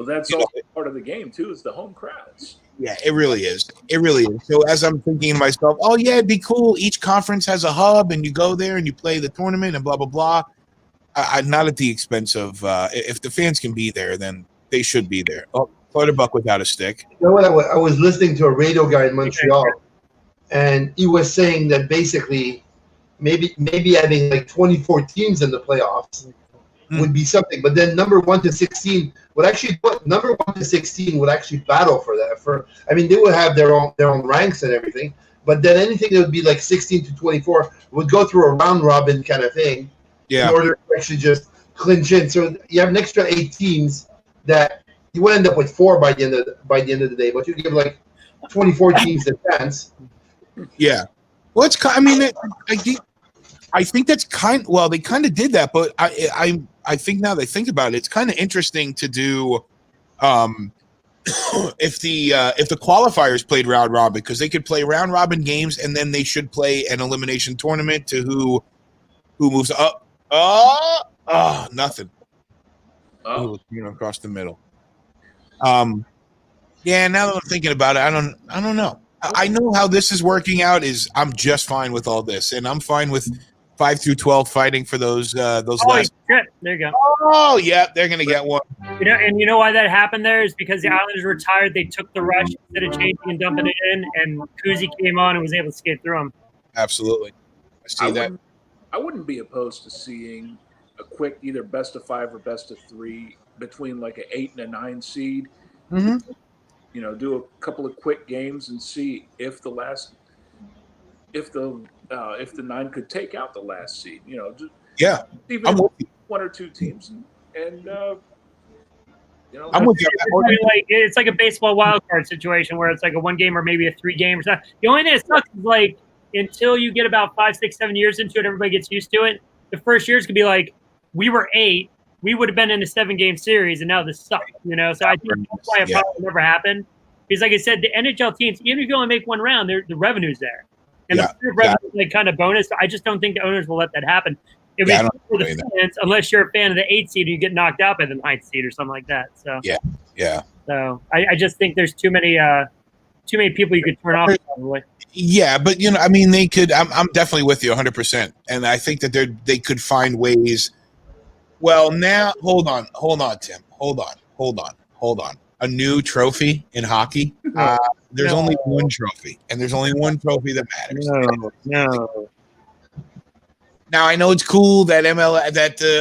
that's also part of the game too, is the home crowds. Yeah, it really is. It really is. So as I'm thinking to myself, oh yeah, it'd be cool. Each conference has a hub, and you go there and you play the tournament and blah blah blah. I'm not at the expense of if the fans can be there, then they should be there. Oh. Clutterbuck without a stick. You know what? I was listening to a radio guy in Montreal, and he was saying that basically maybe having 24 teams in the playoffs would be something. But then number 1 to 16 would actually number 1 to 16 would actually battle for that. They would have their own ranks and everything. But then anything that would be like 16 to 24 would go through a round robin kind of thing in order to actually just clinch in. So you have an extra 8 teams that you would end up with 4 by the end of the day. But you give like 24 teams a chance. Yeah. Well, it's. I think that's they kind of did that, but I think now they think about it, it's kind of interesting to do, if the qualifiers played round robin, because they could play round robin games and then they should play an elimination tournament to who moves up. Nothing. Across the middle. Yeah. Now that I'm thinking about it, I don't know. I know how this is working out. I'm just fine with all this, and I'm fine with 5 through 12 fighting for those last. Shit. There you go. Oh, yeah, they're gonna get one. You know why that happened there is because the Islanders were tired. They took the rush instead of changing and dumping it in, and Kuzi came on and was able to skate through them. Absolutely, I see that. I wouldn't be opposed to seeing a quick either best of 5 or best of 3 between like an 8 and a 9 seed. Mm-hmm. Do a couple of quick games and see if the 9 could take out the last seed. Yeah, even I'm with you. 1 or 2 teams, and I'm with you. It's like a baseball wild card situation where it's like a 1 game or maybe a 3 game or something. The only thing that sucks is like until you get about 5, 6, 7 years into it, everybody gets used to it. The first years could be like we were 8. We would have been in a 7-game series, and now this sucks, So I think that's why it probably never happened. Because, like I said, the NHL teams, even if you only make 1 round, the revenue's there, and the revenue is like kind of bonus. I just don't think the owners will let that happen. It was for the fans, unless you're a fan of the 8 seed, you get knocked out by the 9th seed or something like that. So yeah. So I just think there's too many people you could turn off. Probably. Yeah, but they could. I'm definitely with you 100%, and I think that they could find ways. Well, now hold on, Tim. Hold on. A new trophy in hockey. There's only one trophy, and there's only one trophy that matters. No. Now I know it's cool that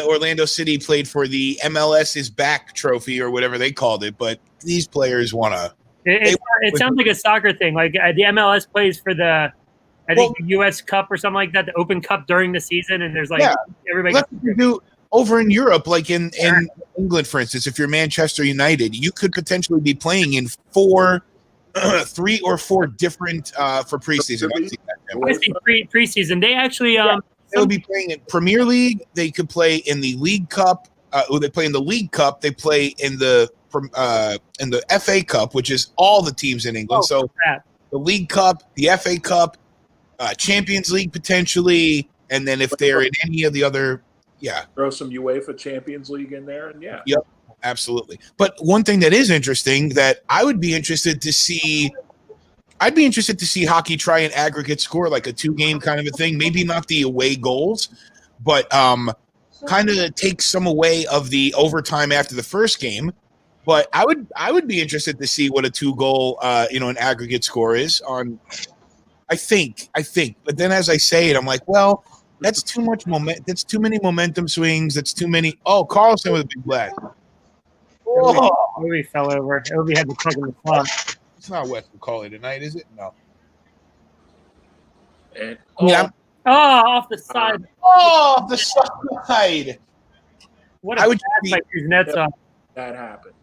Orlando City played for the MLS is back trophy or whatever they called it, but these players want to. It sounds like a soccer thing. Like the MLS plays for the the U.S. Cup or something like that, the Open Cup during the season, and there's everybody. Let's do over in Europe, like in England, for instance. If you're Manchester United, you could potentially be playing in 3 or 4 different for preseason. I see preseason. They actually they'll be playing in Premier League. They could play in the League Cup. They play in the League Cup. They play in the FA Cup, which is all the teams in England. The League Cup, the FA Cup, Champions League potentially, and then if they're in any of the other, throw some UEFA Champions League in there, and yep, absolutely. But one thing that is interesting that I would be interested to see. I'd be interested to see hockey try an aggregate score, like a 2-game kind of a thing. Maybe not the away goals, but kind of take some away of the overtime after the first game. But I would be interested to see what a 2-goal, an aggregate score is on. I think. But then as I say it, I'm like, well, that's too much moment. That's too many momentum swings. That's too many. Oh, Carlson with a big blast. Obi fell over. Obi had to plug in the slot. It's not West McCauley tonight, is it? No. And off the side. Off the side. What a pass by Kuznetsov. That happened.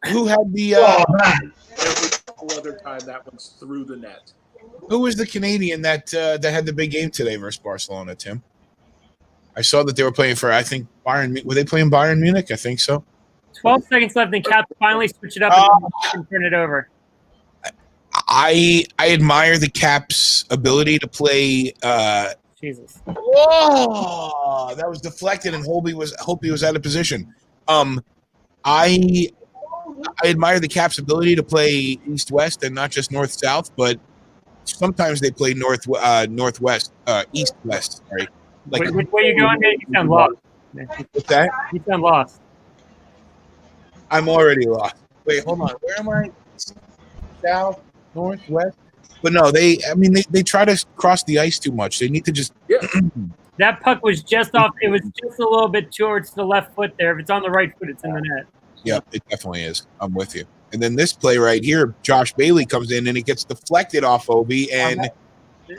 Who had the? Every other time that one's through the net. Who was the Canadian that had the big game today versus Barcelona, Tim? I saw that they were playing for, I think, Bayern. Were they playing Bayern Munich? I think so. 12 seconds left, and Caps finally switch it up and turn it over. I admire the Caps' ability to play. Jesus. Oh, that was deflected, and Holby was out of position. I admire the Caps' ability to play east-west and not just north-south, but sometimes they play northwest, east-west. Sorry. Like, which way you going, man? You sound lost. What's that? You sound lost. I'm already lost. Wait, hold on. Where am I? South, northwest. But no, they try to cross the ice too much. They need to just. They That puck was just off. It was just a little bit towards the left foot there. If it's on the right foot, it's in the net. Yep, it definitely is. I'm with you. And then this play right here, Josh Bailey comes in and it gets deflected off Obi, and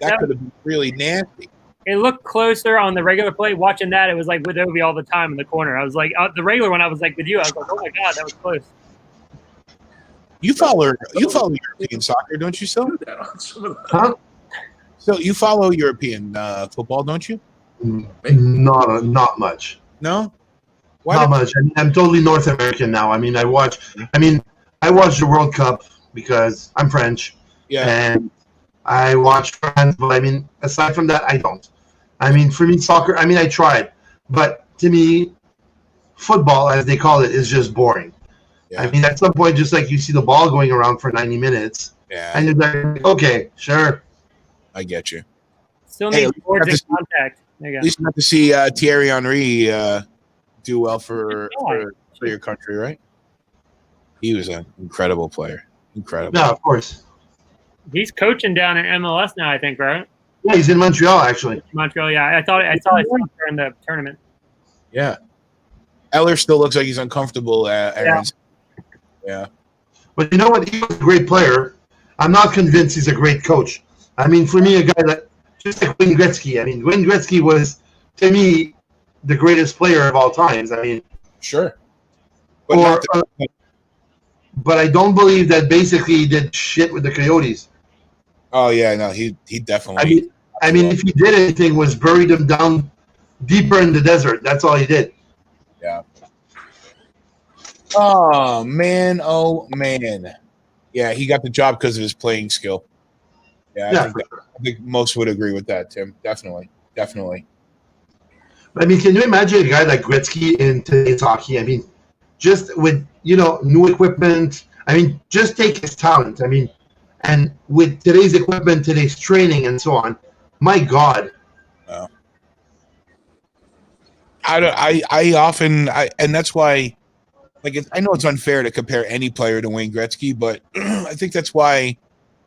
that could have been really nasty. It looked closer on the regular play. Watching that, it was like with Obi all the time in the corner. I was like, the regular one, I was like with you. I was like, oh my god, that was close. You follow European soccer, don't you, Sil? Huh? So you follow European football, don't you? Not much. No? Not much. I mean, I'm totally North American now. I mean, I watch the World Cup because I'm French. Yeah. And I watch France, but I mean, aside from that, I don't. I mean, for me, soccer, I mean, I tried. But to me, football, as they call it, is just boring. Yeah. I mean, at some point, just like you see the ball going around for 90 minutes. Yeah. And you're like, okay, sure. I get you. Still need boards in contact. There you go. At least you have to see Thierry Henry do well for your country, right? He was an incredible player. Incredible. Yeah, of course. He's coaching down in MLS now, I think, right? Yeah, he's in Montreal, actually. Montreal, yeah. I saw him during the tournament. Yeah. Eller still looks like he's uncomfortable, Aaron. Yeah. But you know what? He was a great player. I'm not convinced he's a great coach. I mean, for me, a guy that just like Wayne Gretzky. I mean, Wayne Gretzky was, to me, the greatest player of all times. I mean, sure. But, but I don't believe that basically he did shit with the Coyotes. Oh yeah, no, he definitely. I mean, if he did anything, was buried them down deeper in the desert. That's all he did. Yeah. Oh man! Yeah, he got the job because of his playing skill. Yeah, I think most would agree with that, Tim. Definitely. I mean, can you imagine a guy like Gretzky in today's hockey? I mean, just with new equipment. I mean, just take his talent. I mean, and with today's equipment, today's training, and so on. My God. I often and that's why, like, I know it's unfair to compare any player to Wayne Gretzky, but I think that's why,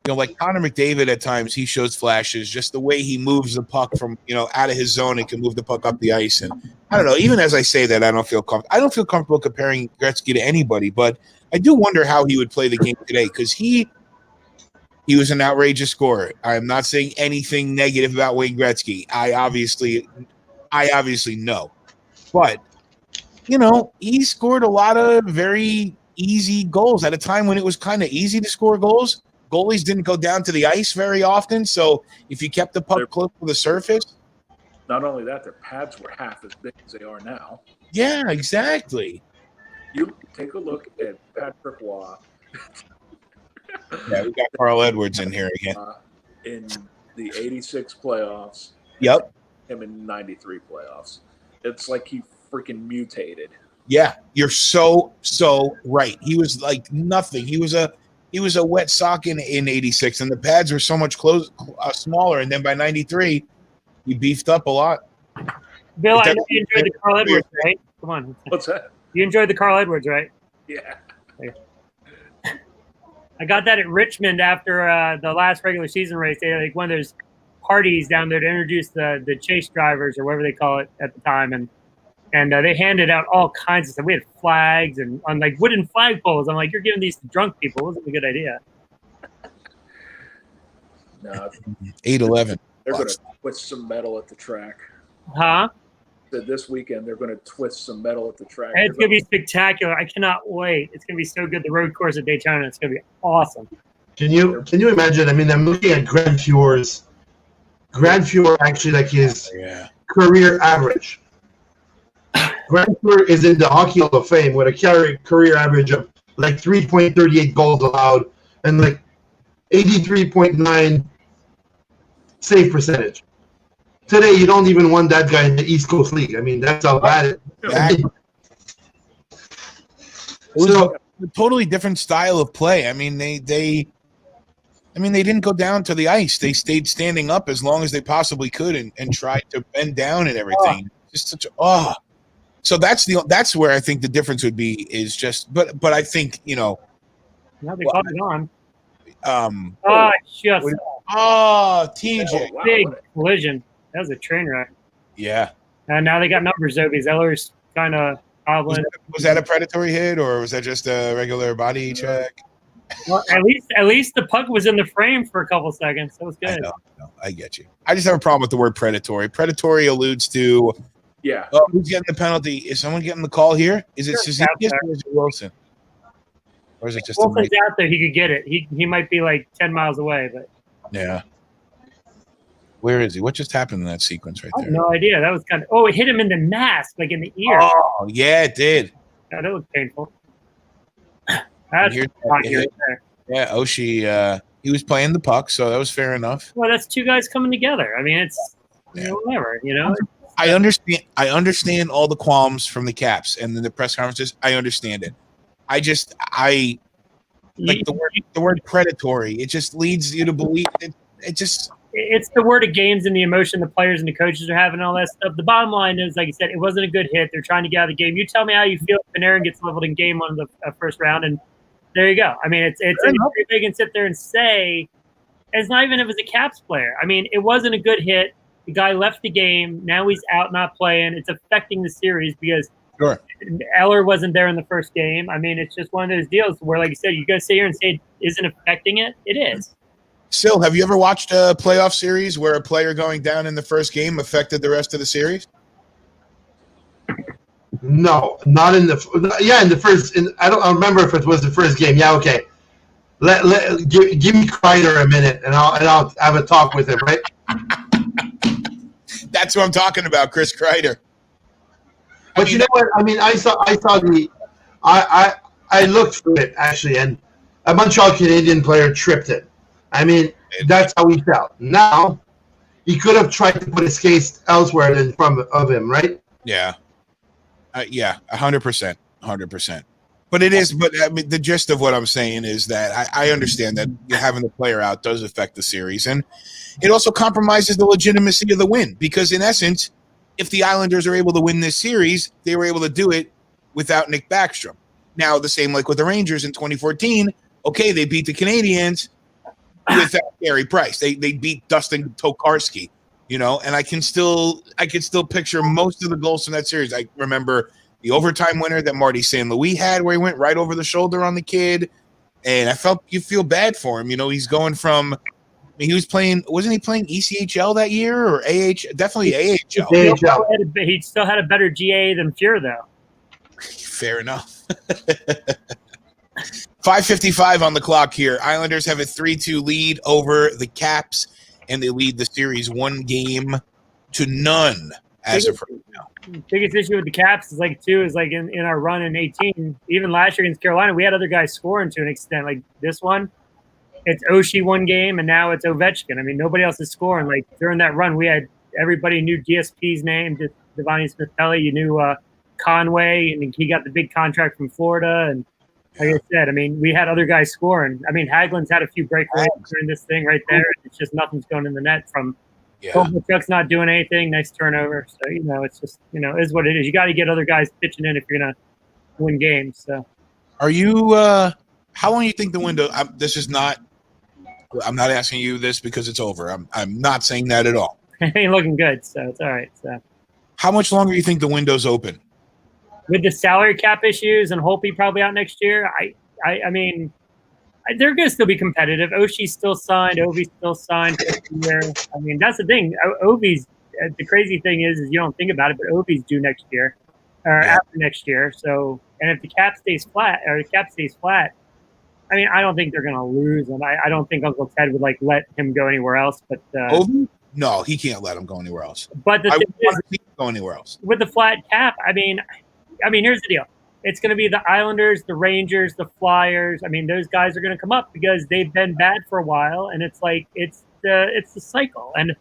like Connor McDavid at times, he shows flashes, just the way he moves the puck from, out of his zone and can move the puck up the ice. And I don't know, even as I say that, I don't feel comfortable comparing Gretzky to anybody, but I do wonder how he would play the game today, because he was an outrageous scorer. I'm not saying anything negative about Wayne Gretzky. I obviously know. But, he scored a lot of very easy goals at a time when it was kind of easy to score goals. Goalies didn't go down to the ice very often, so if you kept the puck close to the surface. Not only that, their pads were half as big as they are now. Yeah, exactly. You take a look at Patrick Waugh. Yeah, we got Carl Edwards in here again. In the 86 playoffs. Yep. Him in 93 playoffs. It's like he freaking mutated. Yeah, you're so right. He was like nothing. He was a wet sock in 86, and the pads were so much smaller. And then by 93, he beefed up a lot. Bill, I know you enjoyed the Carl Edwards, right? Come on. What's that? You enjoyed the Carl Edwards, right? Yeah. I got that at Richmond after the last regular season race. They had like one of those parties down there to introduce the chase drivers, or whatever they call it at the time, and they handed out all kinds of stuff. We had flags and on like wooden flagpoles. I'm like, you're giving these to drunk people. It wasn't a good idea. No, 8-11. They're going to twist some metal at the track. Huh? This weekend they're going to twist some metal at the track. It's going to be spectacular. I cannot wait. It's going to be so good. The road course at Daytona. It's going to be awesome. Can you imagine? I mean, I'm looking at Grand Fjord's. Grand Fjord actually like his career average. Grand Fjord is in the Hockey Hall of Fame with a career average of like 3.38 goals allowed and like 83.9 save percentage. Today, you don't even want that guy in the East Coast League. I mean, that's how bad it is. It was a totally different style of play. I mean, they didn't go down to the ice. They stayed standing up as long as they possibly could and tried to bend down and everything. Just such a So that's where I think the difference would be is just. But I think Now they caught it on. TJ. Big collision. That was a train wreck. Yeah. And now they got numbers, though, because Eller's kind of hobbling. Was that a predatory hit, or was that just a regular body check? Well, at least the puck was in the frame for a couple seconds. That was good. I get you. I just have a problem with the word predatory. Predatory alludes to who's getting the penalty? Is someone getting the call here? Is it Cizikas or is it Wilson? Or is it just Wilson's out there? He could get it. He might be like 10 miles away, but yeah. Where is he? What just happened in that sequence right there? I have no idea. That was kind of it hit him in the mask, like in the ear. Oh yeah, it did. Yeah, that looked painful. That's hockey right there. Yeah, Oshie, he was playing the puck, so that was fair enough. Well, that's two guys coming together. I mean, it's whatever, you know. I understand all the qualms from the Caps and then the press conferences. I understand it. I like the word predatory. It just leads you to believe it's the word of games and the emotion the players and the coaches are having and all that stuff. The bottom line is, like I said, it wasn't a good hit. They're trying to get out of the game. You tell me how you feel if Panarin gets leveled in game one of the first round, and there you go. I mean, it's they can sit there and say it's not even if it's a Caps player. I mean, it wasn't a good hit. The guy left the game. Now he's out, not playing. It's affecting the series because Eller wasn't there in the first game. I mean, it's just one of those deals where, like you said, you got to sit here and say it isn't affecting it. It is. Sil, have you ever watched a playoff series where a player going down in the first game affected the rest of the series? No, not in the. Yeah, in the first. I don't remember if it was the first game. Yeah, okay. Give me Kreider a minute, and I'll have a talk with him. Right. That's what I'm talking about, Chris Kreider. But you know what? I mean, I saw the. I looked for it actually, and a Montreal Canadian player tripped it. I mean, that's how he felt. Now, he could have tried to put his case elsewhere in front of him, right? Yeah. 100%. But it is. But I mean, the gist of what I'm saying is that I understand that having the player out does affect the series, and it also compromises the legitimacy of the win because, in essence, if the Islanders are able to win this series, they were able to do it without Nick Backstrom. Now, the same like with the Rangers in 2014. Okay, they beat the Canadiens without Gary Price. They beat Dustin Tokarski, you know, and I can still picture most of the goals from that series. I remember the overtime winner that Marty St. Louis had where he went right over the shoulder on the kid, and I felt you feel bad for him. You know, he's going from he was playing, wasn't he playing ECHL that year or AH? Definitely AHL. He still had a better GA than Fuhr, though. Fair enough. 5:55 on the clock here. Islanders have a 3-2 lead over the Caps, and they lead the series 1-0 as of right now. Biggest issue with the Caps is in our run in 18, even last year against Carolina, we had other guys scoring to an extent. Like this one, it's Oshie one game, and now it's Ovechkin. I mean, nobody else is scoring. Like during that run, we had everybody knew DSP's name, Devani Smith-Pelly. You knew Conway, and he got the big contract from Florida. And like I said, I mean, we had other guys scoring. I mean, Hagelin's had a few breakaways during this thing right there. It's just nothing's going in the net from Kovalchuk's not doing anything. Nice turnover. So, you know, it's just, you know, is what it is. You got to get other guys pitching in if you're going to win games. So, are you, how long do you think the window, I'm not asking you this because it's over. I'm not saying that at all. It ain't looking good. So it's all right. So, how much longer do you think the window's open? With the salary cap issues and Holtby probably out next year, I mean, they're going to still be competitive. Oshie's still signed. Ovi's still signed for the year. I mean, that's the thing. Ovi's the crazy thing is you don't think about it, but Ovi's due next year or after next year. So, and if the cap stays flat, I mean, I don't think they're going to lose, and I don't think Uncle Ted would let him go anywhere else. But Ovi? No, he can't let him go anywhere else. But the thing is, he can't go anywhere else with the flat cap. I mean, here's the deal. It's going to be the Islanders, the Rangers, the Flyers. I mean, those guys are going to come up because they've been bad for a while, and it's the cycle. And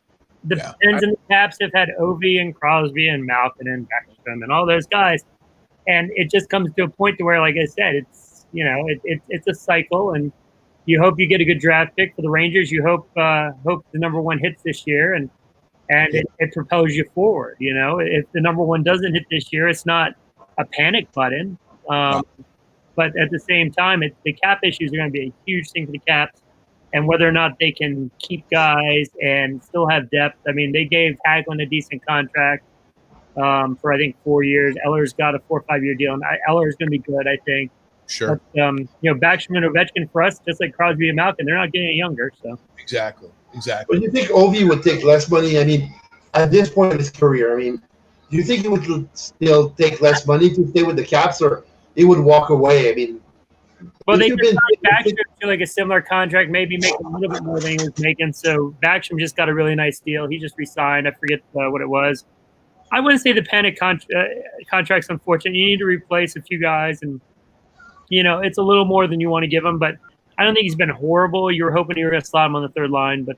the Pens and the Caps have had Ovi and Crosby and Malkin and Backstrom and all those guys, and it just comes to a point to where, like I said, it's it's a cycle, and you hope you get a good draft pick for the Rangers. You hope the number one hits this year, and it propels you forward. You know, if the number one doesn't hit this year, it's not a panic button, but at the same time, the cap issues are going to be a huge thing for the Caps, and whether or not they can keep guys and still have depth. I mean, they gave Hagelin a decent contract for I think 4 years. Eller's got a 4 or 5 year deal, and Eller's going to be good, I think. Sure. But Backstrom and Ovechkin for us, just like Crosby and Malkin, they're not getting any younger. So Exactly. But you think Ovi would take less money? I mean, at this point in his career, I mean, do you think he would still take less money to stay with the Caps, or he would walk away? I mean, well, they could sign Backstrom to like a similar contract, maybe make a little bit more than he was making. So Backstrom just got a really nice deal. He just re-signed. I forget what it was. I wouldn't say the panic contract's unfortunate. You need to replace a few guys, and it's a little more than you want to give him. But I don't think he's been horrible. You were hoping you were going to slot him on the third line, but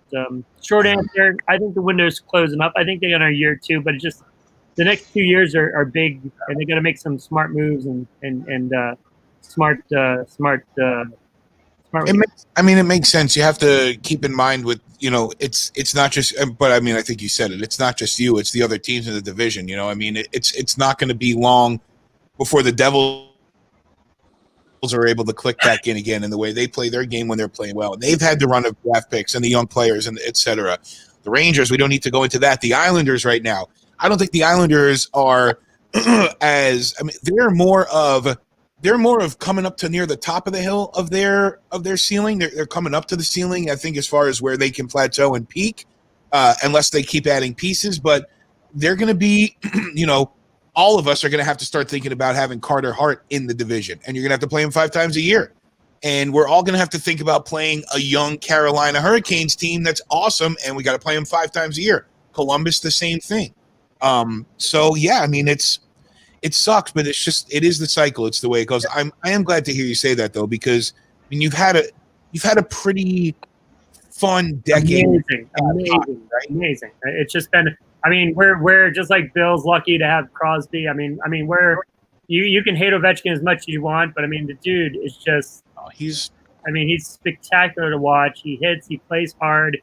short answer, I think the window's closing up. I think they got a year or two, but it's just the next 2 years are big, and they got to make some smart moves and smart. It makes sense. You have to keep in mind with it's not just. But I mean, I think you said it. It's not just you. It's the other teams in the division. I mean, it's not going to be long before the Devils are able to click back in again in the way they play their game when they're playing well. And they've had the run of draft picks and the young players and et cetera. The Rangers, we don't need to go into that. The Islanders right now, I don't think the Islanders are they're more of coming up to near the top of the hill of their ceiling. They're coming up to the ceiling, I think, as far as where they can plateau and peak, unless they keep adding pieces. But they're going to be, all of us are going to have to start thinking about having Carter Hart in the division, and you're going to have to play him 5 times a year. And we're all going to have to think about playing a young Carolina Hurricanes team that's awesome, and we got to play them 5 times a year. Columbus, the same thing. So yeah, I mean, it sucks, but it is the cycle. It's the way it goes. I am glad to hear you say that though, because I mean, you've had a pretty fun decade. Amazing. It's just been. I mean, we're just like Bill's lucky to have Crosby. I mean, you can hate Ovechkin as much as you want, but I mean, the dude is just. He's spectacular to watch. He hits. He plays hard.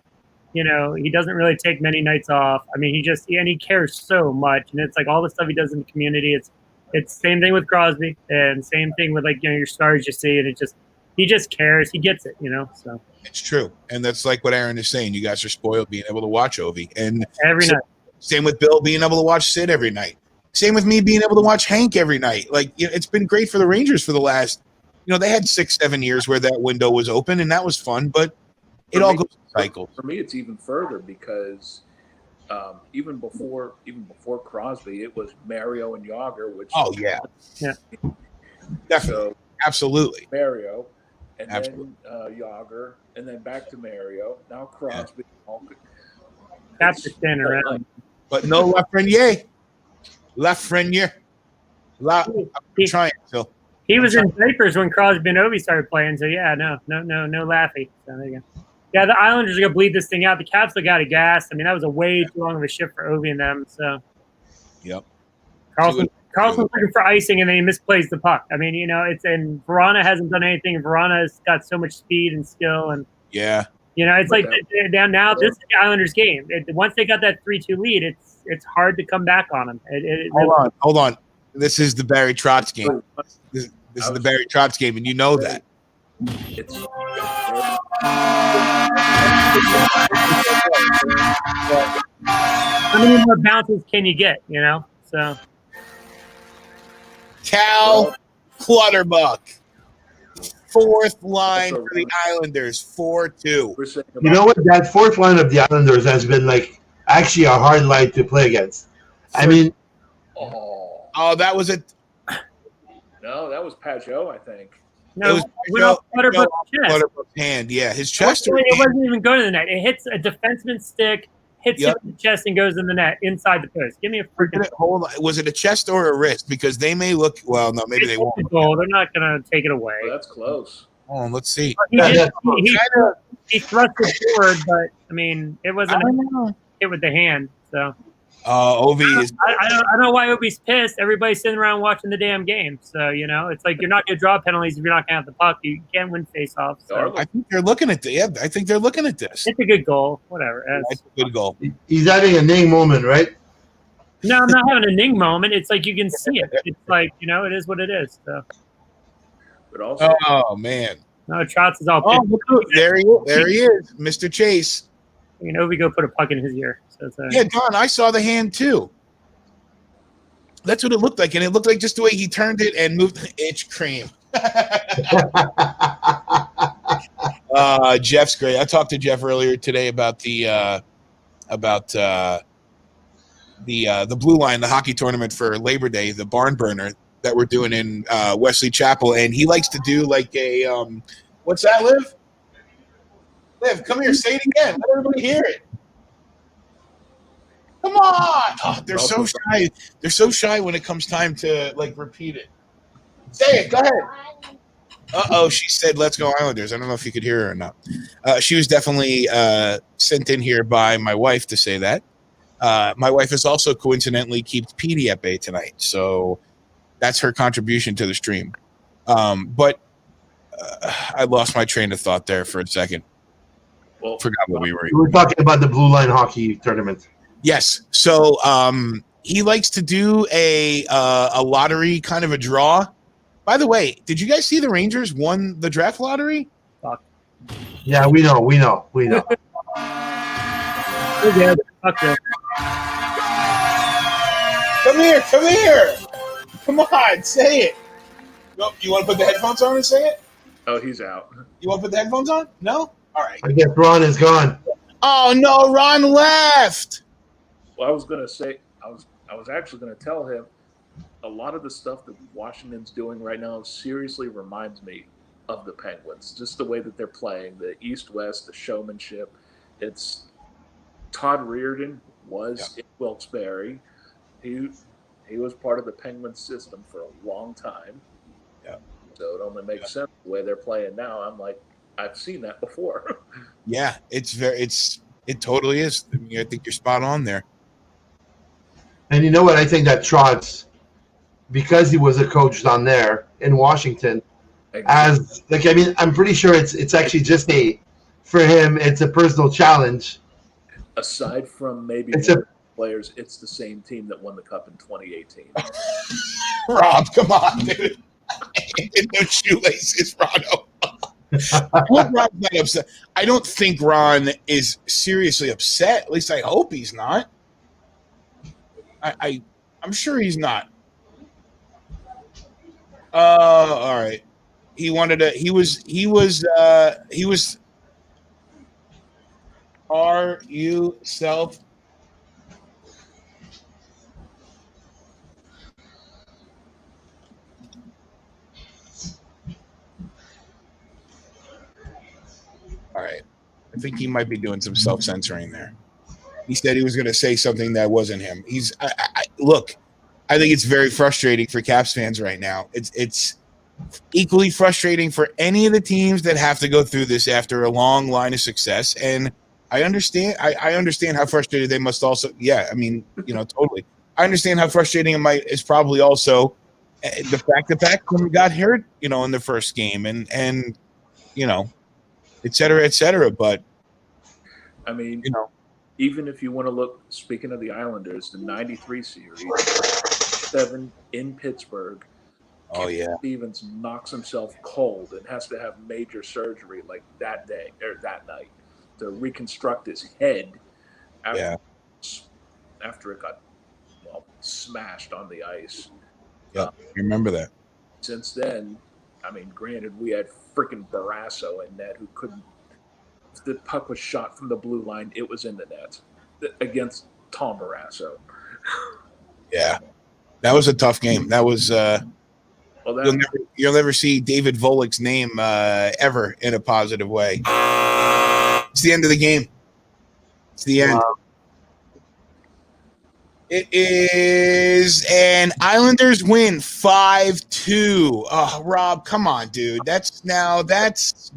He doesn't really take many nights off. I mean, he cares so much, and it's like all the stuff he does in the community. It's same thing with Crosby, and same thing with your stars you see, and he just cares. He gets it, So it's true, and that's like what Aaron is saying. You guys are spoiled being able to watch Ovi, and every night. Same with Bill being able to watch Sid every night. Same with me being able to watch Hank every night. Like it's been great for the Rangers for the last. They had 6-7 years where that window was open, and that was fun, but it all goes in cycles. For me, it's even further because even before Crosby, it was Mario and Yager, which definitely, so absolutely Mario, and then Yager, and then back to Mario. Now Crosby. That's the standard around. But no Lafreniere. I'm trying still. He was in diapers when Crosby and Ovi started playing, so yeah, no Laffy. So there you go. Yeah, the Islanders are gonna bleed this thing out. The Caps look out of gas. I mean, that was a way too long of a shift for Ovi and them. So, yep. Carlson's looking for icing, and then he misplays the puck. I mean, and Verona hasn't done anything. Verana's got so much speed and skill, and it's like now this is the Islanders' game. Once they got that 3-2 lead, it's hard to come back on them. Hold on. This is the Barry Trotz game. This is the Barry Trotz game, and you know that. How many more bounces can you get? So Cal Clutterbuck, 4th line for the Islanders, 4-2. You know what? That 4th line of the Islanders has been actually a hard line to play against. I mean, that was it. No, that was Pajot, I think. No, it was Clutterbuck's hand. Yeah, his chest. It wasn't even going to the net. It hits a defenseman's stick, hits him in the chest, and goes in the net inside the post. Give me a freaking. Hold on. Was it a chest or a wrist? Because they may look. Well, no, maybe they won't. They're not going to take it away. Well, that's close. Oh, let's see. He thrust it forward, but I mean, it wasn't hit with the hand. So. Ovi is. I don't know why Ovi's pissed. Everybody's sitting around watching the damn game. So it's like you're not going to draw penalties if you're not going to have the puck. You can't win faceoffs. So. I think they're looking at this. Yeah, I think they're looking at this. It's a good goal. Whatever. It's a good goal. He's having a Ning moment, right? No, I'm not having a Ning moment. It's like you can see it. It's like it is what it is. So. But also, oh man, No, Trotz is all. Oh, look, there he is, Mr. Chase. You know, we go put a puck in his ear. So it's, Yeah, Don, I saw the hand too. That's what it looked like, and it looked like just the way he turned it and moved the itch cream. Jeff's great. I talked to Jeff earlier today about the Blue Line, the hockey tournament for Labor Day, the barn burner that we're doing in Wesley Chapel, and he likes to do like a what's that, Liv? Liv, come here, say it again. Let everybody hear it. Come on! Oh, they're so shy. They're so shy when it comes time to like repeat it. Say it. Go ahead. She said, "Let's go Islanders." I don't know if you could hear her or not. She was definitely sent in here by my wife to say that. My wife is also coincidentally keeps Petey at bay tonight, so that's her contribution to the stream. But I lost my train of thought there for a second. Well, forgot what we were. We were talking about the Blue Line hockey tournament. Yes. So he likes to do a lottery kind of a draw. By the way, did you guys see the Rangers won the draft lottery? Yeah, we know. Yeah, Come here. Come on, say it. You want to put the headphones on and say it? Oh, he's out. You want to put the headphones on? No? All right. I guess Ron is gone. Oh, no, Ron left. Well, I was going to say, I was actually going to tell him a lot of the stuff that Washington's doing right now seriously reminds me of the Penguins. Just the way that they're playing, the East-West, the showmanship. It's Todd Reardon was in Wilkes-Barre. He was part of the Penguins system for a long time. Yeah. So it only makes sense the way they're playing now. I'm like, I've seen that before. Yeah, it totally is. I mean, I think you're spot on there. And you know what? I think that Trotz, because he was a coach down there in Washington, I'm pretty sure it's actually just for him, it's a personal challenge. Aside from maybe players, it's the same team that won the cup in 2018. Rob, come on, dude. No shoelaces, Rono. I hope Ron's not upset. I don't think Ron is seriously upset. At least I hope he's not. I'm sure he's not. All right. He was are you self All right. I think he might be doing some self-censoring there. He said he was going to say something that wasn't him. Look, I think it's very frustrating for Caps fans right now. It's equally frustrating for any of the teams that have to go through this after a long line of success. And I understand. I understand how frustrated they must also. Yeah, I mean, totally. I understand how frustrating is probably also the fact that Backman got hurt, in the first game, and et cetera. But I mean, even if you want to look, speaking of the Islanders, the 93 series, 7 in Pittsburgh. Oh, yeah. Stevens knocks himself cold and has to have major surgery like that day or that night to reconstruct his head after it got smashed on the ice. Yeah, remember that. Since then, I mean, granted, we had freaking Barrasso in net who couldn't. If the puck was shot from the blue line, it was in the net against Tom Barrasso. Yeah, that was a tough game. That was. You'll never see David Volek's name ever in a positive way. It's the end of the game. It's the end. Wow. It is an Islanders win 5-2. Oh, Rob, come on, dude. That's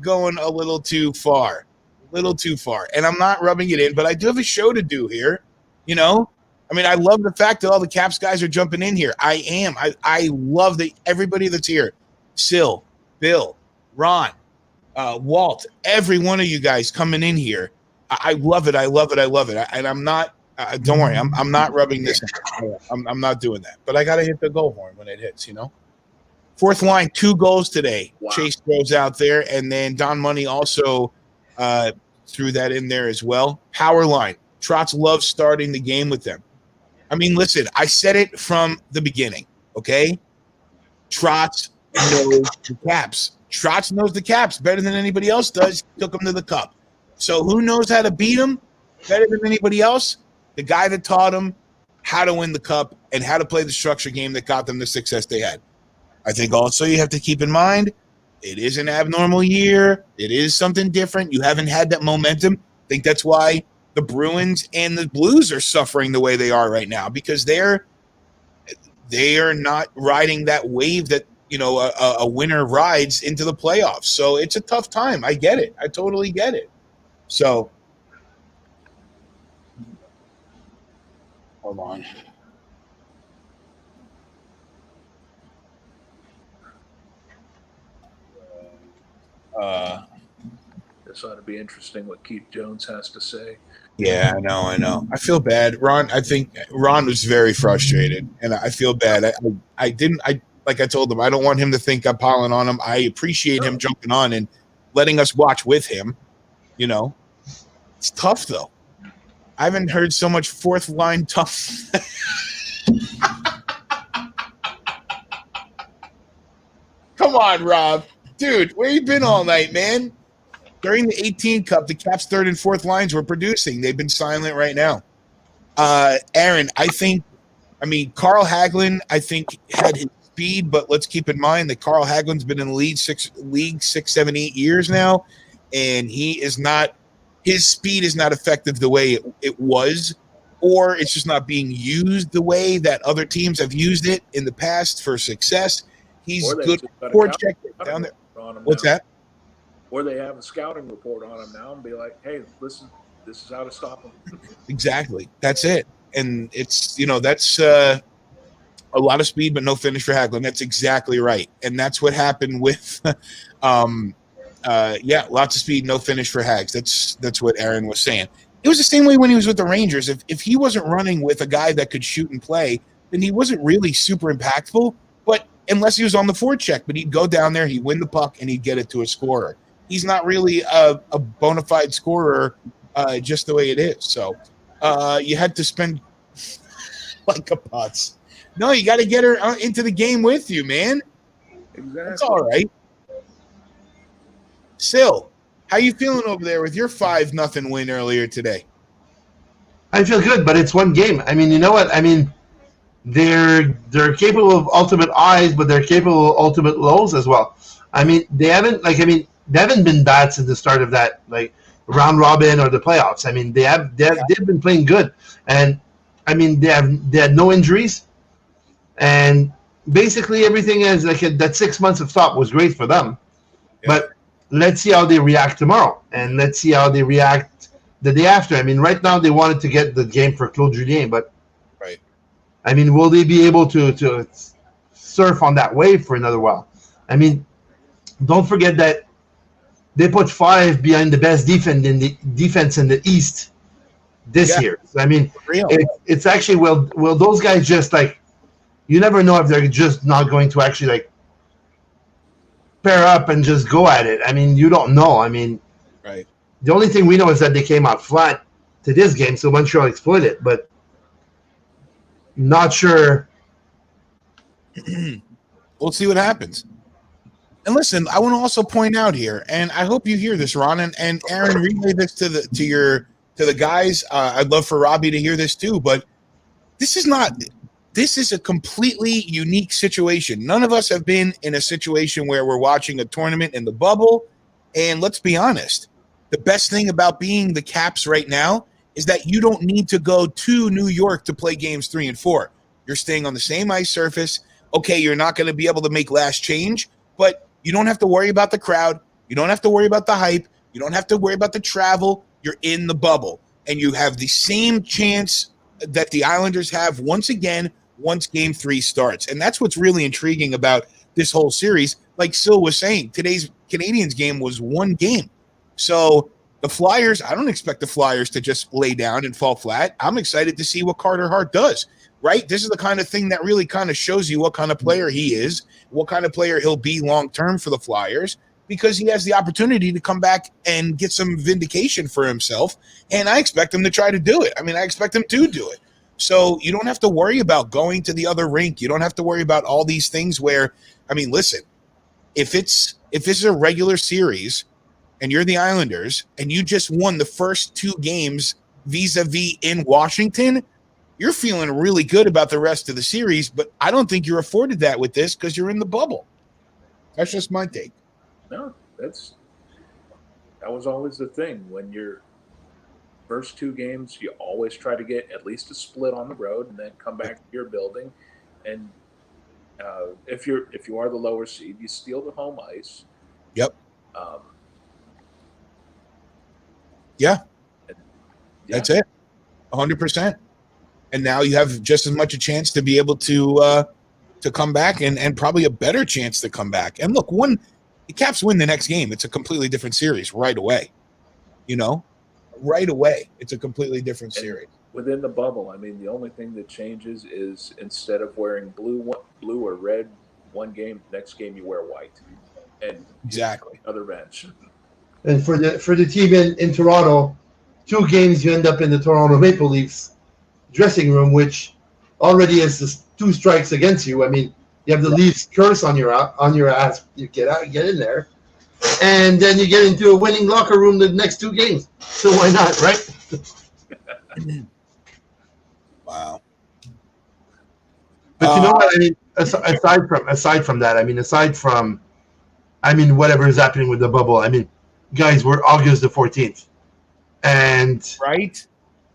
going a little too far. And I'm not rubbing it in, but I do have a show to do here. I mean, I love the fact that all the Caps guys are jumping in here. I am. I love everybody that's here. Sil, Bill, Ron, Walt, every one of you guys coming in here. I love it. And I'm not. Don't worry. I'm not rubbing this in. I'm not doing that. But I got to hit the goal horn when it hits. Fourth line, 2 goals today. Wow. Chase throws out there, and then Don Money also threw that in there as well. Power line. Trotz loves starting the game with them. I mean, listen, I said it from the beginning, okay? Trotz knows the Caps. Trotz knows the Caps better than anybody else does. He took them to the Cup. So who knows how to beat them better than anybody else? The guy that taught them how to win the Cup and how to play the structure game that got them the success they had. I think also you have to keep in mind it is an abnormal year. It is something different. You haven't had that momentum. I think that's why the Bruins and the Blues are suffering the way they are right now, because they are not riding that wave that, you know, a winner rides into the playoffs. So it's a tough time. I get it. I totally get it. So hold on. This ought to be interesting what Keith Jones has to say. Yeah, I know. I feel bad. Ron, I think Ron was very frustrated, and I feel bad. I like I told him, I don't want him to think I'm piling on him. I appreciate him jumping on and letting us watch with him. You know, it's tough, though. I haven't heard so much fourth line tough. Come on, Rob. Dude, where you been all night, man? During the 18 Cup, the Caps' third and fourth lines were producing. They've been silent right now. Aaron, Carl Hagelin, I think, had his speed, but let's keep in mind that Carl Hagelin's been in the league 6, 7, 8 years now, and his speed is not effective the way it was, or it's just not being used the way that other teams have used it in the past for success. He's good for check down there. What's that? Or they have a scouting report on him now and be like, hey, listen, this is how to stop him. Exactly. That's it. And it's, that's a lot of speed, but no finish for Hagelin. That's exactly right. And that's what happened with, lots of speed, no finish for Hags. That's what Aaron was saying. It was the same way when he was with the Rangers. If he wasn't running with a guy that could shoot and play, then he wasn't really super impactful, but unless he was on the forecheck, but he'd go down there, he'd win the puck, and he'd get it to a scorer. He's not really a bona fide scorer just the way it is. So you had to spend like a putz. No, you got to get her into the game with you, man. Exactly. That's all right. Sil, how you feeling over there with your 5-0 win earlier today? I feel good, but it's one game. I mean, you know what? I mean, they're capable of ultimate highs, but they're capable of ultimate lows as well. I mean, they haven't been bad since the start of that round robin or the playoffs. I mean, they've been playing good, and I mean they had no injuries, and basically everything is that 6 months of stop was great for them. Yeah. But let's see how they react tomorrow, and let's see how they react the day after. I mean, right now they wanted to get the game for Claude Julien, but right. I mean, will they be able to surf on that wave for another while? I mean, don't forget that they put 5 behind the best defense in the East this year. So, I mean, it's actually will those guys just you never know if they're just not going to actually pair up and just go at it. I mean, you don't know. I mean, right. The only thing we know is that they came out flat to this game, so Montreal exploited it, but not sure. We'll see what happens. And listen, I want to also point out here, and I hope you hear this, Ron, and Aaron, relay this to the guys. I'd love for Robbie to hear this too, but this is a completely unique situation. None of us have been in a situation where we're watching a tournament in the bubble. And let's be honest, the best thing about being the Caps right now is that you don't need to go to New York to play games 3 and 4. You're staying on the same ice surface. Okay, you're not going to be able to make last change, but you don't have to worry about the crowd. You don't have to worry about the hype. You don't have to worry about the travel. You're in the bubble, and you have the same chance that the Islanders have once again once Game 3 starts. And that's what's really intriguing about this whole series. Like Sil was saying, today's Canadiens game was one game. So the Flyers, I don't expect the Flyers to just lay down and fall flat. I'm excited to see what Carter Hart does. right? This is the kind of thing that really kind of shows you what kind of player he is, what kind of player he'll be long term for the Flyers, because he has the opportunity to come back and get some vindication for himself. And I expect him to try to do it. I mean, I expect him to do it. So you don't have to worry about going to the other rink. You don't have to worry about all these things where, I mean, listen, if it's a regular series and you're the Islanders and you just won the first 2 games vis-a-vis in Washington, you're feeling really good about the rest of the series, but I don't think you're afforded that with this because you're in the bubble. That's just my take. No, that was always the thing. When your first 2 games, you always try to get at least a split on the road and then come back to your building. And if you are the lower seed, you steal the home ice. Yep. Yeah. That's it. 100%. And now you have just as much a chance to be able to come back and probably a better chance to come back. And look, when the Caps win the next game, it's a completely different series right away. Right away, it's a completely different series. Within the bubble, I mean, the only thing that changes is instead of wearing blue or red one game, next game you wear white. And exactly. Other bench. And for the team in Toronto, 2 games you end up in the Toronto Maple Leafs dressing room, which already has 2 strikes against you. I mean, you have the Leafs curse on your ass. You get in there, and then you get into a winning locker room the next 2 games. So why not, right? Wow. But you know what I mean? Aside from that, I mean, whatever is happening with the bubble. I mean, guys, we're August the 14th, and right.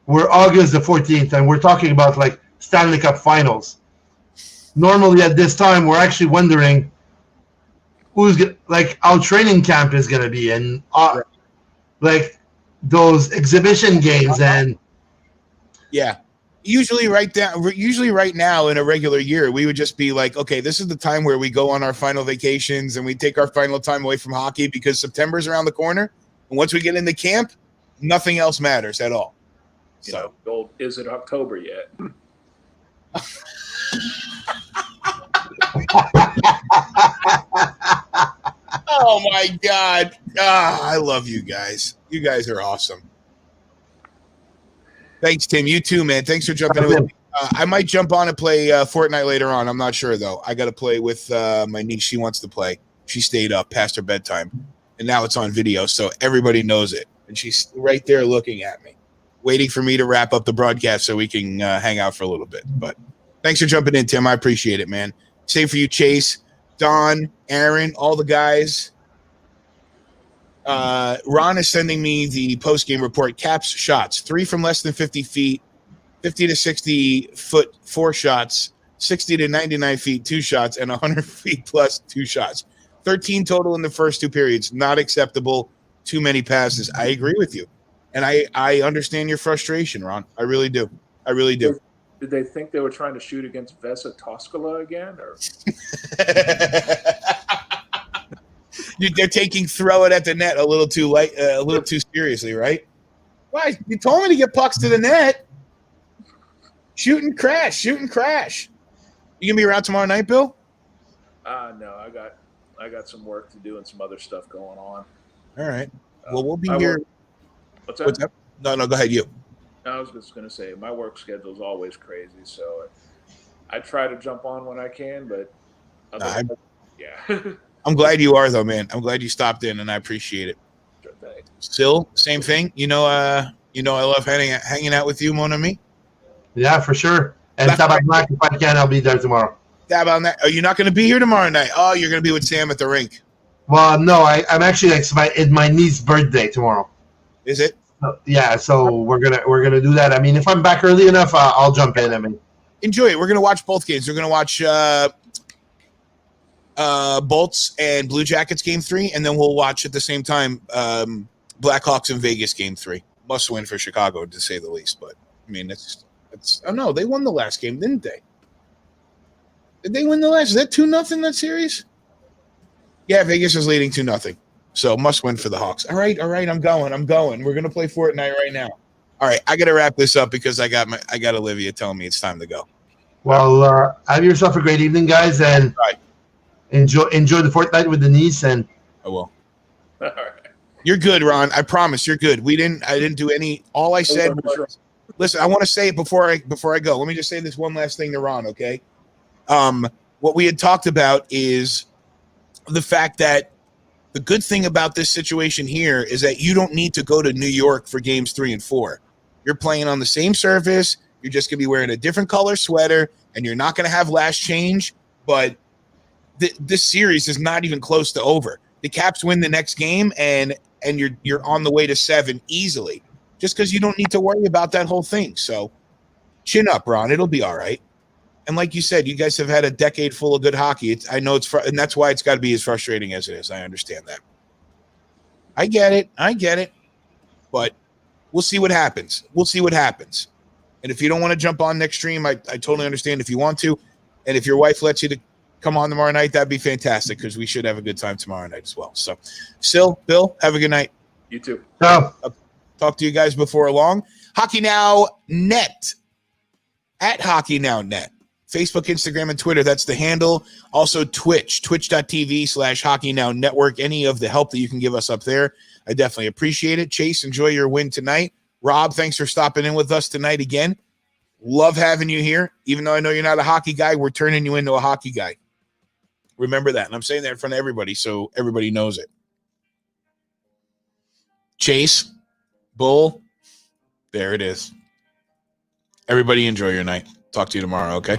We're August the 14th, and we're talking about like Stanley Cup Finals. Normally at this time, we're actually wondering how training camp is going to be, and like those exhibition games, and yeah. Usually right now in a regular year, we would just be like, okay, this is the time where we go on our final vacations and we take our final time away from hockey because September's around the corner. And once we get into camp, nothing else matters at all. So, is it October yet? Oh my God. I love you guys. You guys are awesome. Thanks, Tim. You too, man. Thanks for jumping in with me. I might jump on and play Fortnite later on. I'm not sure, though. I got to play with my niece. She wants to play. She stayed up past her bedtime, and now it's on video, so everybody knows it. And she's right there looking at me, waiting for me to wrap up the broadcast so we can hang out for a little bit. But thanks for jumping in, Tim. I appreciate it, man. Same for you, Chase, Don, Aaron, all the guys. Ron is sending me the post-game report. Caps shots, 3 from less than 50 feet, 50 to 60 foot, 4 shots, 60 to 99 feet, 2 shots, and 100 feet plus 2 shots. 13 total in the first 2 periods. Not acceptable. Too many passes. I agree with you. And I understand your frustration, Ron. I really do. I really do. Did they think they were trying to shoot against Vesa Toskala again? Or they're taking throw it at the net a little too seriously, right? Why? You told me to get pucks to the net. Shoot and crash. You gonna be around tomorrow night, Bill? No, I got some work to do and some other stuff going on. All right. Well, we'll be here. What's that? What's up? No, go ahead. You. I was just going to say my work schedule is always crazy, so I try to jump on when I can, but yeah. I'm glad you are, though, man. I'm glad you stopped in, and I appreciate it. Sure thing. Still, same thing. I love hanging out with you, mon ami. Yeah, for sure. And Tabarnak, if I can, I'll be there tomorrow. Are you not going to be here tomorrow night? Oh, you're going to be with Sam at the rink. Well, no, I'm actually it's my niece's birthday tomorrow. Is it? Yeah, so we're gonna do that. I mean, if I'm back early enough, I'll jump in. I mean, enjoy it. We're gonna watch both games. We're gonna watch Bolts and Blue Jackets game 3, and then we'll watch at the same time Blackhawks and Vegas game 3. Must win for Chicago, to say the least. But I mean, it's. Oh no, they won the last game, didn't they? Did they win the last? Is that 2-0 that series? Yeah, Vegas is leading 2-0. So must win for the Hawks. All right. I'm going. We're gonna play Fortnite right now. All right, I gotta wrap this up because I got Olivia telling me it's time to go. Well, have yourself a great evening, guys, and Right. enjoy the Fortnite with the niece. And I will. All right. You're good, Ron. I promise you're good. I didn't do any. All I said was, listen, I want to say it before I go. Let me just say this one last thing to Ron, okay? What we had talked about is the fact that the good thing about this situation here is that you don't need to go to New York for games 3 and 4. You're playing on the same surface. You're just going to be wearing a different color sweater, and you're not going to have last change. But this series is not even close to over. The Caps win the next game, and you're on the way to 7 easily, just because you don't need to worry about that whole thing. So chin up, Ron. It'll be all right. And like you said, you guys have had a decade full of good hockey. I know and that's why it's got to be as frustrating as it is. I understand that. I get it. But we'll see what happens. And if you don't want to jump on next stream, I totally understand if you want to. And if your wife lets you to come on tomorrow night, that'd be fantastic, because we should have a good time tomorrow night as well. So, Bill, have a good night. You too. Ciao. Talk to you guys before long. Hockey Now Net, at Hockey Now Net. Facebook, Instagram, and Twitter. That's the handle. Also Twitch, twitch.tv/Hockey Now Network. Any of the help that you can give us up there, I definitely appreciate it. Chase, enjoy your win tonight. Rob, thanks for stopping in with us tonight again. Love having you here. Even though I know you're not a hockey guy, we're turning you into a hockey guy. Remember that. And I'm saying that in front of everybody so everybody knows it. Chase, Bull, there it is. Everybody enjoy your night. Talk to you tomorrow, okay?